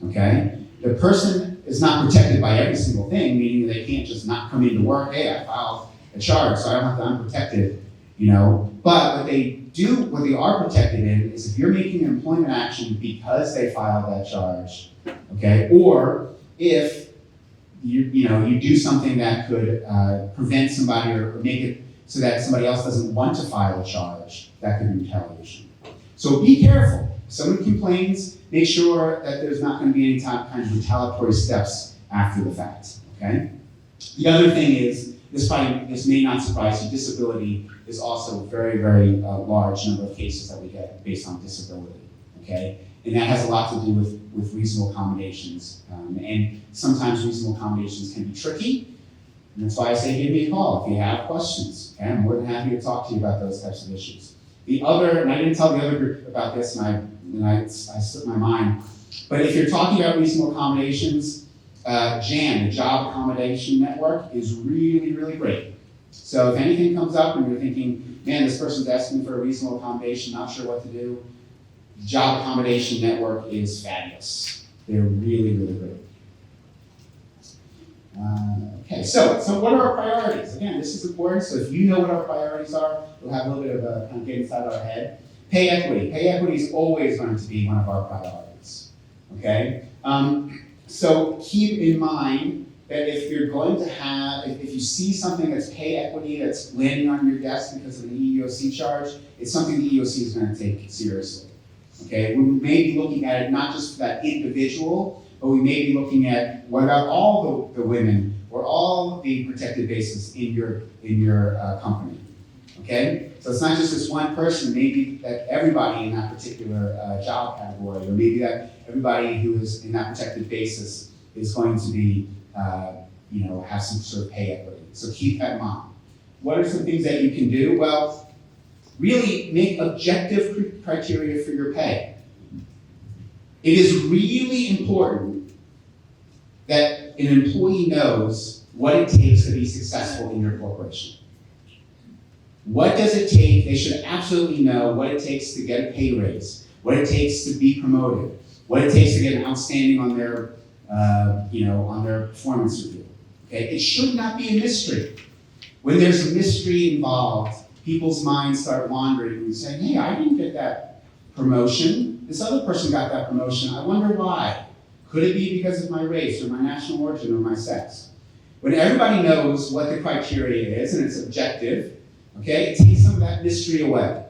okay? The person is not protected by every single thing, meaning they can't just not come into work. Hey, I filed a charge, so I don't have to unprotected, you know. But what they are protected in is if you're making an employment action because they filed that charge, okay, or if you do something that could prevent somebody or make it so that somebody else doesn't want to file a charge, that could be retaliation. So be careful. If someone complains, make sure that there's not going to be any kind of retaliatory steps after the fact, okay? The other thing is, this may not surprise you, disability is also a very, very large number of cases that we get based on disability, okay? And that has a lot to do with reasonable accommodations. And sometimes reasonable accommodations can be tricky, and that's why I say give me a call if you have questions, okay? I'm more than happy to talk to you about those types of issues. The other, and I didn't tell the other group about this, and I slipped my mind, but if you're talking about reasonable accommodations, JAN, the Job Accommodation Network, is really, really great. So if anything comes up and you're thinking, man, this person's asking for a reasonable accommodation, not sure what to do, Job Accommodation Network is fabulous. They're really, really great. Okay, so what are our priorities? Again, this is important, so if you know what our priorities are, we'll have a little bit of a kind of get inside our head. Pay equity. Pay equity is always going to be one of our priorities, okay? So keep in mind that if you're going to have, if you see something that's pay equity that's landing on your desk because of an EEOC charge, it's something the EEOC is going to take seriously, okay? We may be looking at it not just for that individual, but we may be looking at what about all the women or all the protected bases in your company, okay? So it's not just this one person, maybe that everybody in that particular job category, or maybe that everybody who is in that protected basis is going to be, have some sort of pay equity. So keep that in mind. What are some things that you can do? Well, really make objective criteria for your pay. It is really important that an employee knows what it takes to be successful in your corporation. What does it take? They should absolutely know what it takes to get a pay raise, what it takes to be promoted, what it takes to get an outstanding on their, on their performance review. Okay, it should not be a mystery. When there's a mystery involved, people's minds start wandering and saying, "Hey, I didn't get that promotion. This other person got that promotion. I wonder why. Could it be because of my race or my national origin or my sex?" When everybody knows what the criteria is and it's objective, okay, it takes some of that mystery away.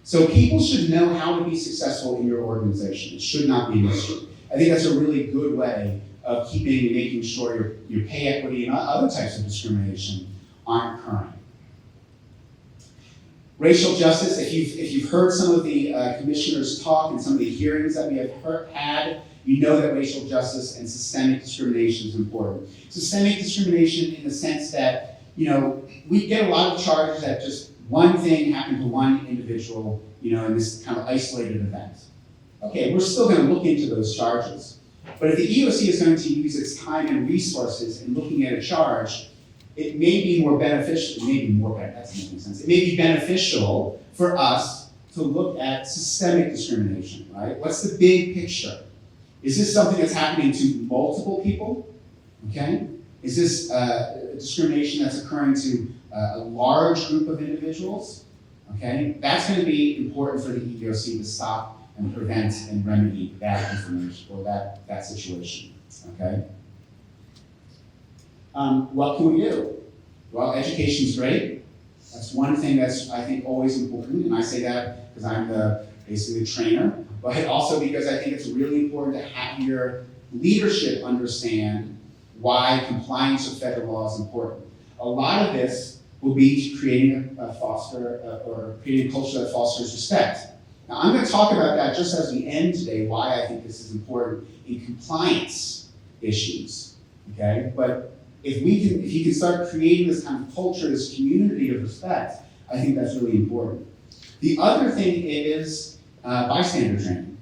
So people should know how to be successful in your organization. It should not be a mystery. I think that's a really good way of keeping and making sure your pay equity and other types of discrimination aren't occurring. Racial justice, if you've heard some of the commissioners talk and some of the hearings that we have had, you know that racial justice and systemic discrimination is important. Systemic discrimination in the sense that, we get a lot of charges that just one thing happened to one individual, in this kind of isolated event. Okay, we're still going to look into those charges. But if the EEOC is going to use its time and resources in looking at a charge, it may be more beneficial, that's making sense. It may be beneficial for us to look at systemic discrimination, right? What's the big picture? Is this something that's happening to multiple people? Okay? Is this discrimination that's occurring to a large group of individuals? Okay? That's going to be important for the EEOC to stop and prevent and remedy that information or that situation. Okay? What can we do? Well, education's great. That's one thing that's, I think, always important, and I say that because I'm basically the trainer, but also because I think it's really important to have your leadership understand why compliance with federal law is important. A lot of this will be creating creating a culture that fosters respect. Now, I'm going to talk about that just as we end today, why I think this is important in compliance issues, okay? But if you can start creating this kind of culture, this community of respect, I think that's really important. The other thing is bystander training.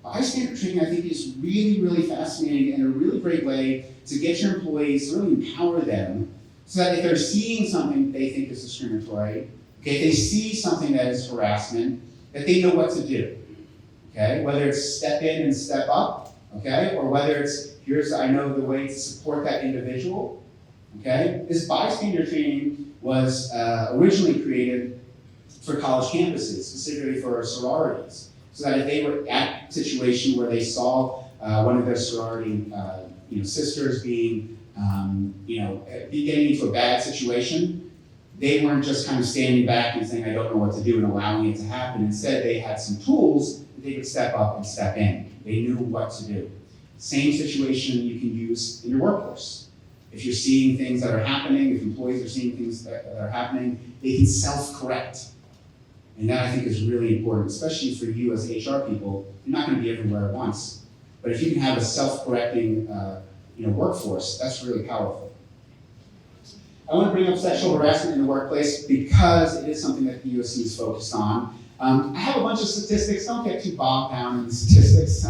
Bystander training, I think, is really, really fascinating and a really great way to get your employees, to really empower them, so that if they're seeing something they think is discriminatory, okay, if they see something that is harassment, that they know what to do, okay? Whether it's step in and step up, okay? Or whether it's, I know the way to support that individual, okay? This bystander training was originally created for college campuses, specifically for sororities, so that if they were at a situation where they saw one of their sorority sisters being, getting into a bad situation, they weren't just kind of standing back and saying, I don't know what to do, and allowing it to happen. Instead, they had some tools that they could step up and step in. They knew what to do. Same situation you can use in your workforce. If you're seeing things that are happening, if employees are seeing things that are happening, they can self-correct. And that I think is really important, especially for you as HR people. You're not going to be everywhere at once. But if you can have a self-correcting workforce, that's really powerful. I want to bring up sexual harassment in the workplace because it is something that the EEOC is focused on. I have a bunch of statistics. Don't get too bogged down in the statistics.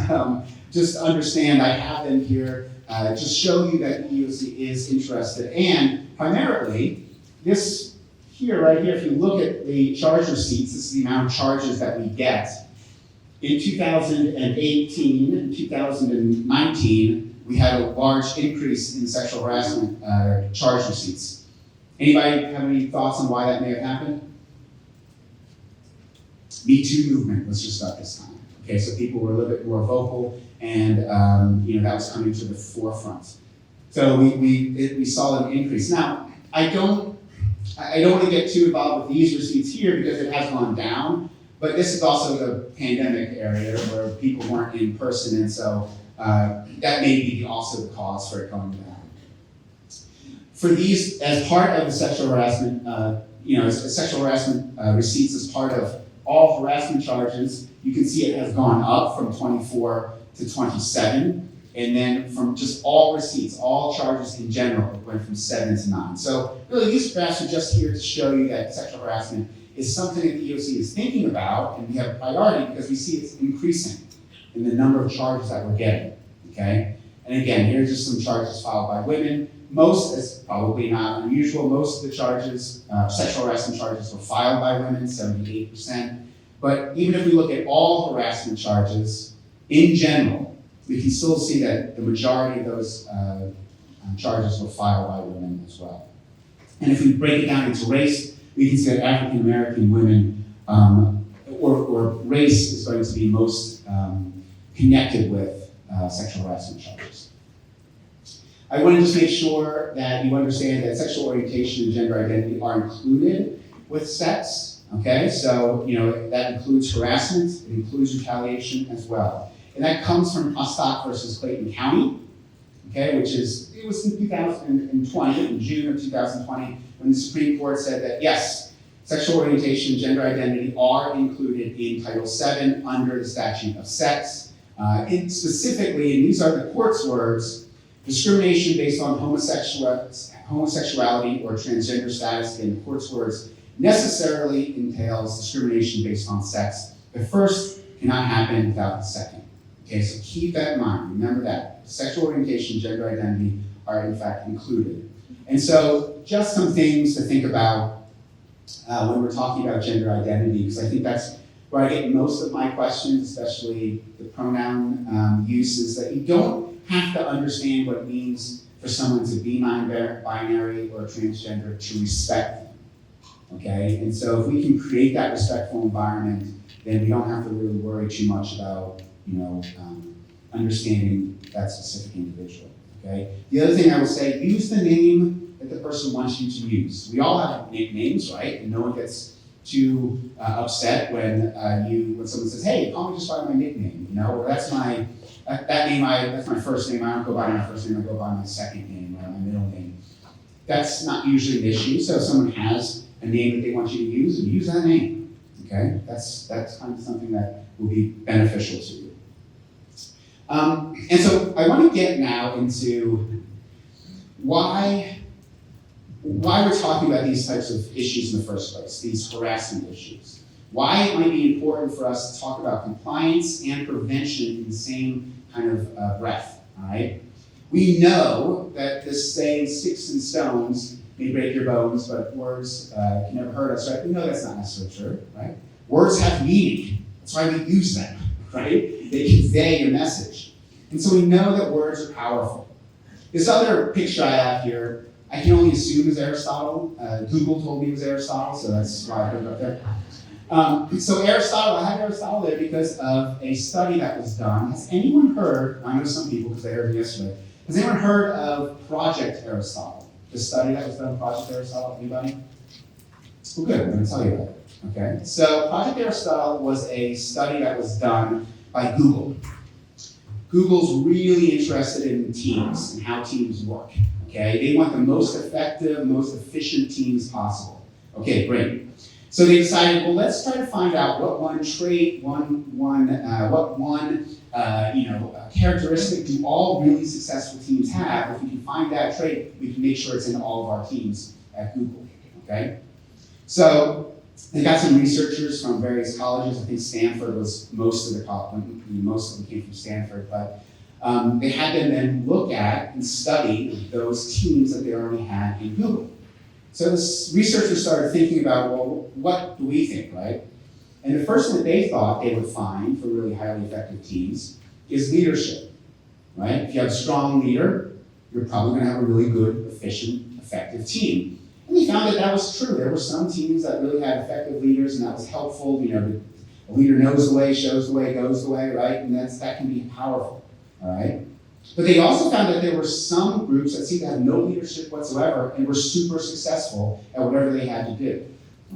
Just understand I have them here. Just show you that the EEOC is interested. And primarily, this here, right here, if you look at the charge receipts, this is the amount of charges that we get. In 2018 and 2019, we had a large increase in sexual harassment charge receipts. Anybody have any thoughts on why that may have happened? Me Too movement was just up this time. Okay, so people were a little bit more vocal, and that was coming to the forefront. So we saw an increase. Now, I don't want to get too involved with these receipts here because it has gone down, but this is also the pandemic area where people weren't in person, and so that may be also the cause for it going down. For these, as part of the sexual harassment, sexual harassment receipts as part of all harassment charges, you can see it has gone up from 24 to 27, and then from just all receipts, all charges in general, it went from 7 to 9. So really, these graphs are just here to show you that sexual harassment is something that the EEOC is thinking about, and we have a priority because we see it's increasing in the number of charges that we're getting, okay? And again, here's just some charges filed by women. Most, is probably not unusual, most of the charges, sexual harassment charges were filed by women, 78%. But even if we look at all harassment charges, in general, we can still see that the majority of those charges were filed by women as well. And if we break it down into race, we can see that African American women, or race is going to be most connected with sexual harassment charges. I want to just make sure that you understand that sexual orientation and gender identity are included with sex, okay? So, that includes harassment, it includes retaliation as well. And that comes from Hostock versus Clayton County, okay, it was in 2020, in June of 2020, when the Supreme Court said that, yes, sexual orientation and gender identity are included in Title VII under the statute of sex. Specifically, and these are the court's words, discrimination based on homosexuality or transgender status, in the court's words, necessarily entails discrimination based on sex. The first cannot happen without the second. Okay, so keep that in mind. Remember that. Sexual orientation, gender identity are in fact included. And so just some things to think about when we're talking about gender identity, because I think that's where I get most of my questions, especially the pronoun uses, that you don't have to understand what it means for someone to be non-binary or transgender to respect them, okay? And so if we can create that respectful environment, then we don't have to really worry too much about, understanding that specific individual, okay? The other thing I will say, use the name that the person wants you to use. We all have nicknames, right? And no one gets too upset when someone says, hey, call me just by my nickname, or that's my first name. I don't go by my first name, I go by my second name or my middle name. That's not usually an issue. So if someone has a name that they want you to use that name, okay? That's kind of something that will be beneficial to you. And so I want to get now into why we're talking about these types of issues in the first place, these harassment issues. Why it might be important for us to talk about compliance and prevention in the same kind of breath, all right? We know that this saying, sticks and stones may break your bones, but words can never hurt us, right? We know that's not necessarily true, right? Words have meaning. That's why we use them, right? They convey a message. And so we know that words are powerful. This other picture I have here I can only assume is Aristotle. Google told me it was Aristotle, so that's why I put it up there. So Aristotle, I have Aristotle there because of a study that was done. Has anyone heard, I know some people because they heard me yesterday, has anyone heard of Project Aristotle? The study that was done, Project Aristotle, anybody? Well, good, I'm gonna tell you about it, okay? So Project Aristotle was a study that was done by Google. Google's really interested in teams and how teams work, okay? They want the most effective, most efficient teams possible. Okay, great. So they decided, well, let's try to find out what one trait, characteristic do all really successful teams have. If we can find that trait, we can make sure it's in all of our teams at Google, okay? So they got some researchers from various colleges. I think Stanford was most of them came from Stanford, but they had them then look at and study those teams that they already had in Google. So this researchers started thinking about, well, what do we think, right? And the first thing that they thought they would find for really highly effective teams is leadership, right? If you have a strong leader, you're probably gonna have a really good, efficient, effective team. And they found that that was true. There were some teams that really had effective leaders, and that was helpful. You know, a leader knows the way, shows the way, goes the way, right? And that can be powerful, all right? But they also found that there were some groups that seemed to have no leadership whatsoever and were super successful at whatever they had to do,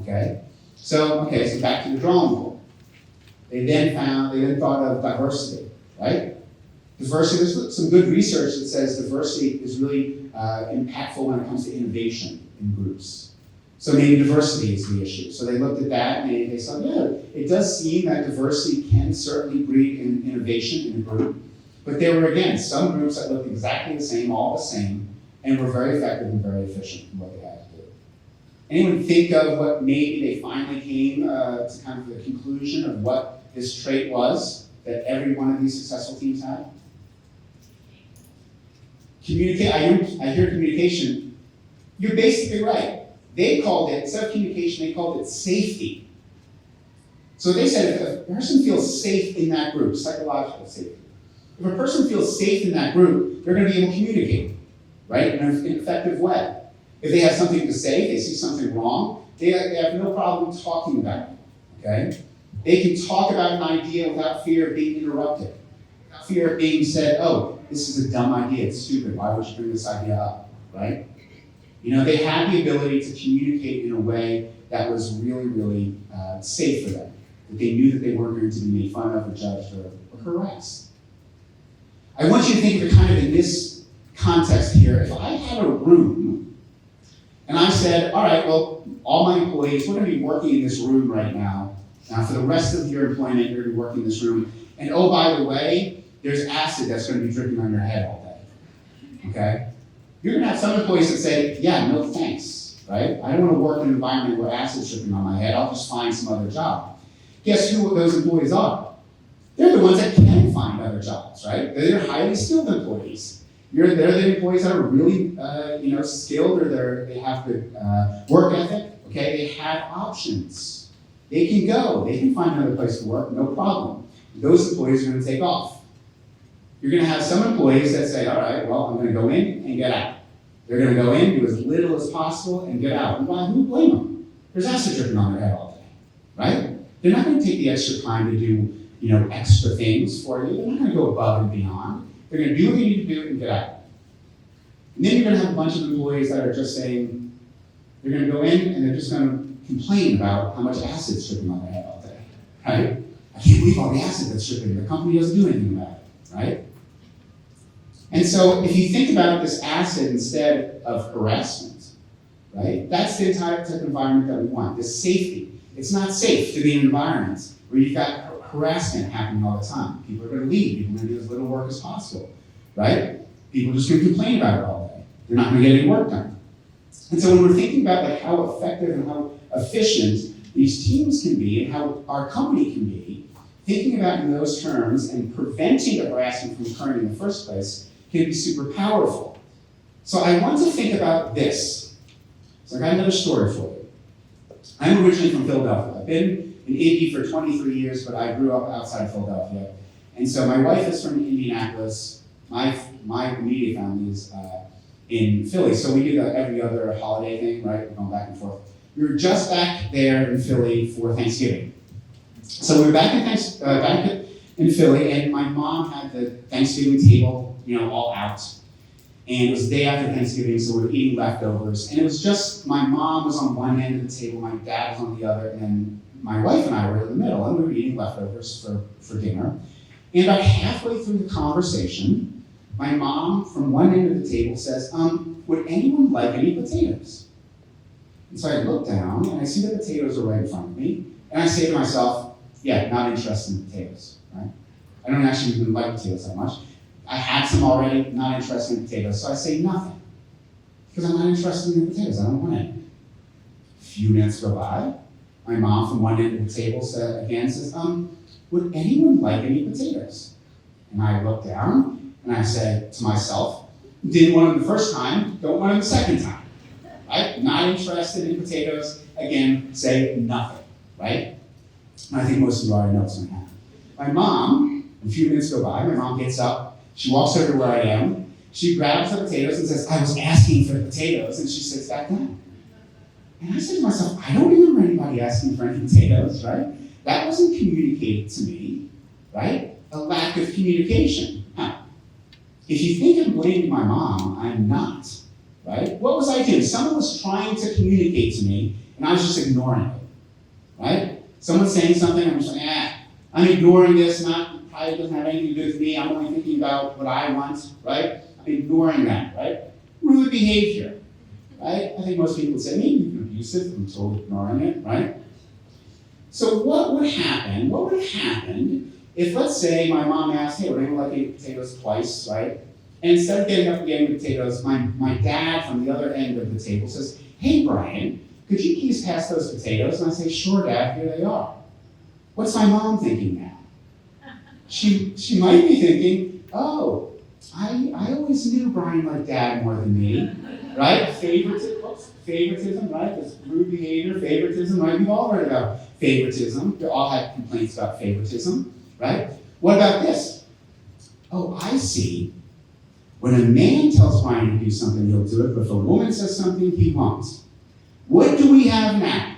okay? So back to the drawing board. They then thought of diversity, right? Diversity, there's some good research that says diversity is really impactful when it comes to innovation in groups. So maybe diversity is the issue. So they looked at that and they said, yeah, it does seem that diversity can certainly breed innovation in a group. But there were, again, some groups that looked exactly the same, all the same, and were very effective and very efficient in what they had to do. Anyone think of what maybe they finally came to kind of the conclusion of what this trait was that every one of these successful teams had? Communicate. I hear communication. You're basically right. They called it, instead of communication, they called it safety. So they said if a person feels safe in that group, psychological safety, if a person feels safe in that group, they're going to be able to communicate, right, in an effective way. If they have something to say, they see something wrong, they have no problem talking about it, okay? They can talk about an idea without fear of being interrupted, without fear of being said, oh, this is a dumb idea, it's stupid, why would you bring this idea up, right? You know, they had the ability to communicate in a way that was really, really safe for them, that they knew that they weren't going to be made fun of or judged or harassed. I want you to think of it kind of in this context here. If I had a room and I said, all right, well, all my employees, we're going to be working in this room right now. Now, for the rest of your employment, you're going to be working in this room. And oh, by the way, there's acid that's going to be dripping on your head all day. Okay? You're going to have some employees that say, yeah, no thanks, right? I don't want to work in an environment where acid's dripping on my head. I'll just find some other job. Guess who those employees are? They're the ones that can find other jobs, right? They're highly skilled employees. They're the employees that are really, skilled, or they have good work ethic. Okay, they have options. They can go. They can find another place to work, no problem. Those employees are going to take off. You're going to have some employees that say, all right, well, I'm going to go in and get out. They're going to go in, do as little as possible, and get out. And why? Who blame them? There's acid dripping on their head all day, right? They're not going to take the extra time to do extra things for you. They're not going to go above and beyond. They're going to do what they need to do and get out. And then you're going to have a bunch of employees that are just saying, they're going to go in and they're just going to complain about how much acid's dripping on their head all day, right? I can't believe all the acid that's dripping. The company doesn't do anything about it, right? And so if you think about this acid instead of harassment, right? That's the entire type of environment that we want, this safety. It's not safe to be in an environment where you've got harassment happening all the time. People are going to leave. People are going to do as little work as possible, right? People are just going to complain about it all day. They're not going to get any work done. And so when we're thinking about how effective and how efficient these teams can be and how our company can be, thinking about it in those terms and preventing the harassment from occurring in the first place can be super powerful. So I want to think about this. So I got another story for you. I'm originally from Philadelphia. I've been in Indy for 23 years, but I grew up outside of Philadelphia. And so my wife is from Indianapolis. My immediate family is in Philly. So we do the every other holiday thing, right? We're going back and forth. We were just back there in Philly for Thanksgiving. So we were back in Philly, and my mom had the Thanksgiving table, all out. And it was the day after Thanksgiving, so we were eating leftovers. And it was just, my mom was on one end of the table, my dad was on the other, and my wife and I were in the middle, and we were eating leftovers for dinner. And about halfway through the conversation, my mom from one end of the table says, would anyone like any potatoes? And so I look down, and I see the potatoes are right in front of me, and I say to myself, yeah, not interested in potatoes, right? I don't actually even like potatoes that much. I had some already, not interested in potatoes, so I say nothing. Because I'm not interested in potatoes, I don't want any. A few minutes go by, my mom from one end of the table says, would anyone like any potatoes? And I look down, and I said to myself, didn't want them the first time, don't want them the second time. Right? Not interested in potatoes, again, say nothing, right? And I think most of you already know what's going to happen. My mom, a few minutes go by, my mom gets up, she walks over to where I am, she grabs the potatoes and says, I was asking for the potatoes, and she sits back down. And I said to myself, I don't remember anybody asking for any potatoes, right? That wasn't communicated to me, right? A lack of communication. Now, if you think I'm blaming my mom, I'm not, right? What was I doing? Someone was trying to communicate to me, and I was just ignoring it, right? Someone's saying something, I'm just like, I'm ignoring this, probably doesn't have anything to do with me, I'm only thinking about what I want, right? I'm ignoring that, right? Rude behavior, right? I think most people would say, maybe you've been abusive, I'm totally ignoring it, right? So what would have happened if, let's say, my mom asked, hey, would anyone like to eat potatoes twice, right? And instead of getting up and getting potatoes, my dad from the other end of the table says, hey, Brien, could you please pass those potatoes? And I say, sure, Dad, here they are. What's my mom thinking now? She might be thinking, oh, I always knew Brien liked Dad more than me, right? Favoritism, right? This rude behavior, favoritism, right? We've all heard about favoritism. We all have complaints about favoritism, right? What about this? Oh, I see. When a man tells Brien to do something, he'll do it, but if a woman says something, he won't. What do we have now?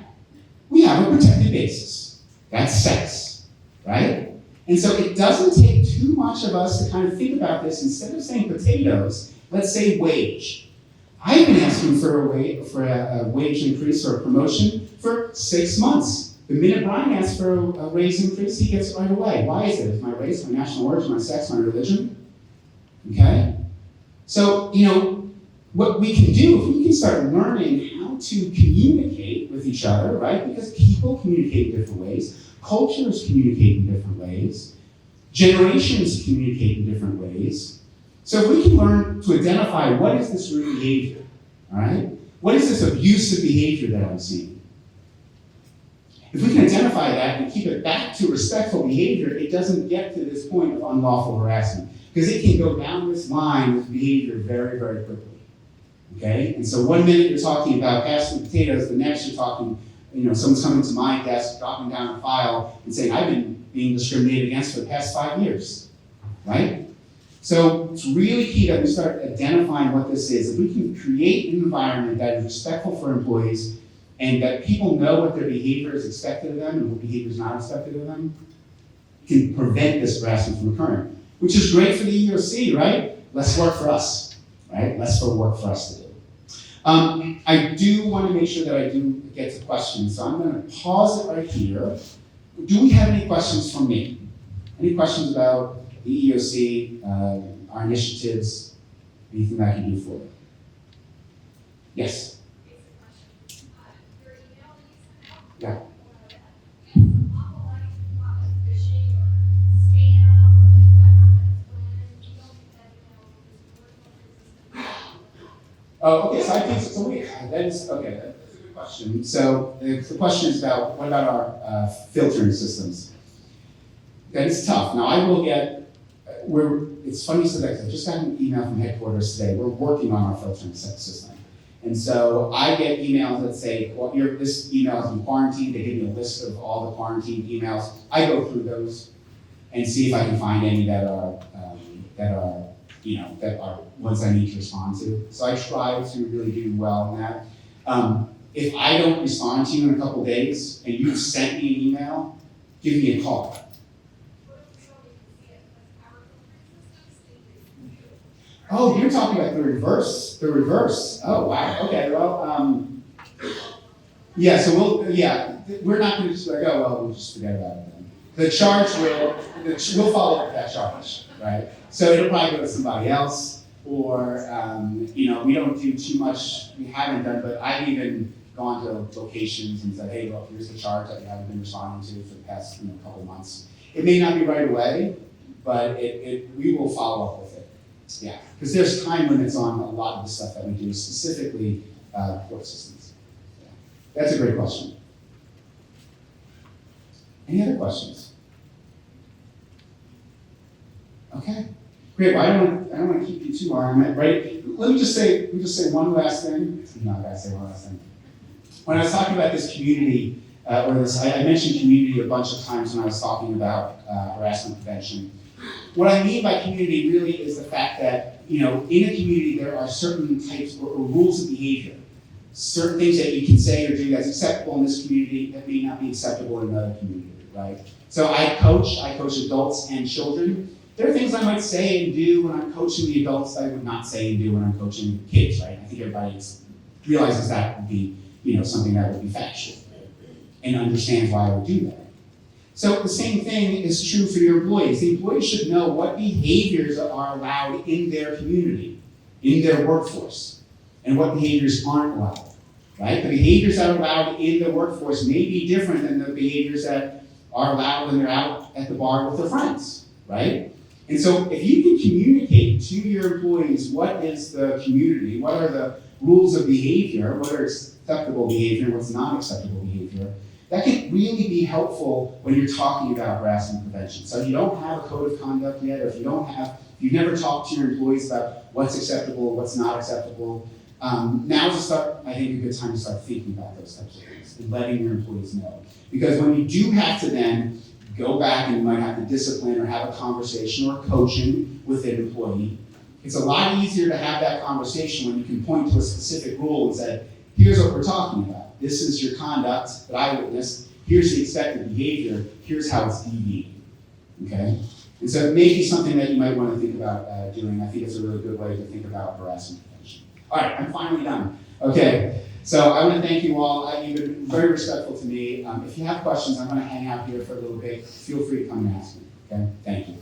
We have a protected basis. That's sex, right? And so it doesn't take too much of us to kind of think about this. Instead of saying potatoes, let's say wage. I've been asking for a wage increase or a promotion for 6 months. The minute Brien asks for a raise increase, he gets it right away. Why is it? Is my race, my national origin, my sex, my religion? Okay? So, what we can do, if we can start learning how to communicate with each other, right? Because people communicate in different ways. Cultures communicate in different ways. Generations communicate in different ways. So if we can learn to identify what is this rude behavior, all right? What is this abusive behavior that I'm seeing? If we can identify that and keep it back to respectful behavior, it doesn't get to this point of unlawful harassment. Because it can go down this line with behavior very, very quickly. Okay? And so 1 minute you're talking about passing potatoes, the next you're talking, someone's coming to my desk, dropping down a file, and saying, I've been being discriminated against for the past 5 years. Right? So it's really key that we start identifying what this is. If we can create an environment that is respectful for employees and that people know what their behavior is expected of them and what behavior is not expected of them, can prevent this harassment from occurring. Which is great for the EEOC, right? Less work for us, right? Less work for us to do. I do want to make sure that I do get to questions, so I'm going to pause it right here. Do we have any questions from me? Any questions about the EEOC, our initiatives, anything that I can do for you? Yes? Your email that you sent out? Yeah. Oh, okay, so I think, that's a good question. So the question is about, what about our filtering systems? That is tough. Now I will get, it's funny you said that, because I just got an email from headquarters today. We're working on our filtering system. And so I get emails that say, well, this email has been quarantined. They give me a list of all the quarantined emails. I go through those and see if I can find any that are that are ones I need to respond to. So I try to really do well in that. If I don't respond to you in a couple days and you've sent me an email, give me a call. Oh, you're talking about the reverse. The reverse. Oh, wow. Okay. Well, yeah. So we're not going to just like, oh, well, we'll just forget about it then. The charge we'll follow up with that charge, right? So it'll probably go to somebody else, or we don't do too much. We haven't done, but I've even gone to locations and said, hey, look, here's the charge that you haven't been responding to for the past couple of months. It may not be right away, but we will follow up with it. Yeah, because there's time limits on a lot of the stuff that we do, specifically court systems. Yeah. That's a great question. Any other questions? Okay, great. Well, I don't want to keep you too long, right? Let me just say one last thing. No, I gotta say one last thing. When I was talking about this community, I mentioned community a bunch of times when I was talking about harassment prevention. What I mean by community really is the fact that, in a community there are certain types or rules of behavior, certain things that you can say or do that's acceptable in this community that may not be acceptable in another community, right? So I coach adults and children. There are things I might say and do when I'm coaching the adults that I would not say and do when I'm coaching kids, right? I think everybody realizes that would be, something that would be factual and understands why I would do that. So the same thing is true for your employees. The employees should know what behaviors are allowed in their community, in their workforce, and what behaviors aren't allowed, right? The behaviors that are allowed in the workforce may be different than the behaviors that are allowed when they're out at the bar with their friends, right? And so if you can communicate to your employees what is the community, what are the rules of behavior, what are acceptable behavior, what's not acceptable behavior, that can really be helpful when you're talking about harassment prevention. So if you don't have a code of conduct yet, or if you've never talked to your employees about what's acceptable, what's not acceptable, now is I think, a good time to start thinking about those types of things and letting your employees know. Because when you do have to then go back and you might have to discipline or have a conversation or coaching with an employee, it's a lot easier to have that conversation when you can point to a specific rule and say, here's what we're talking about. This is your conduct that I witnessed. Here's the expected behavior. Here's how it's deviating. Okay? And so it may be something that you might want to think about doing. I think it's a really good way to think about harassment prevention. All right, I'm finally done. Okay, so I want to thank you all. You've been very respectful to me. If you have questions, I'm going to hang out here for a little bit. Feel free to come and ask me. Okay? Thank you.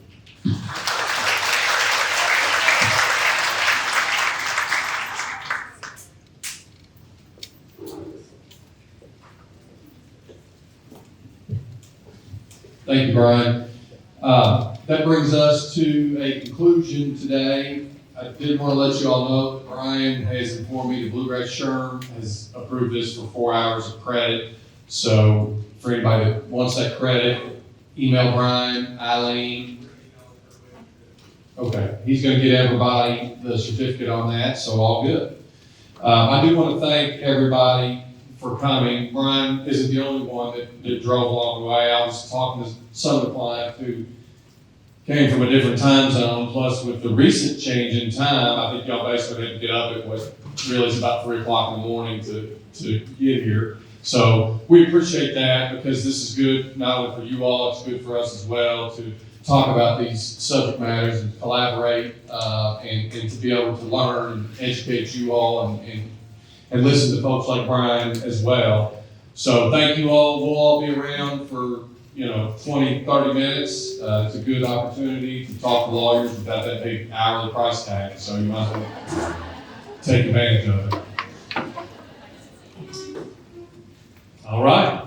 Thank you, Brien. That brings us to a conclusion today. I did want to let you all know that Brien has informed me that Bluegrass SHRM has approved this for 4 hours of credit. So for anybody that wants that credit, email Brien, Eileen. Okay, he's going to get everybody the certificate on that, so all good. I do want to thank everybody for coming. Brien isn't the only one that drove along the way. I was talking to some of the clients who came from a different time zone, plus with the recent change in time, I think y'all basically had to get up at what really is about 3 o'clock in the morning to get here. So we appreciate that because this is good, not only for you all, it's good for us as well to talk about these subject matters and collaborate and to be able to learn and educate you all and listen to folks like Brien as well. So thank you all. We'll all be around for 20, 30 minutes. It's a good opportunity to talk to lawyers without that big hourly price tag. So you might as well take advantage of it. All right.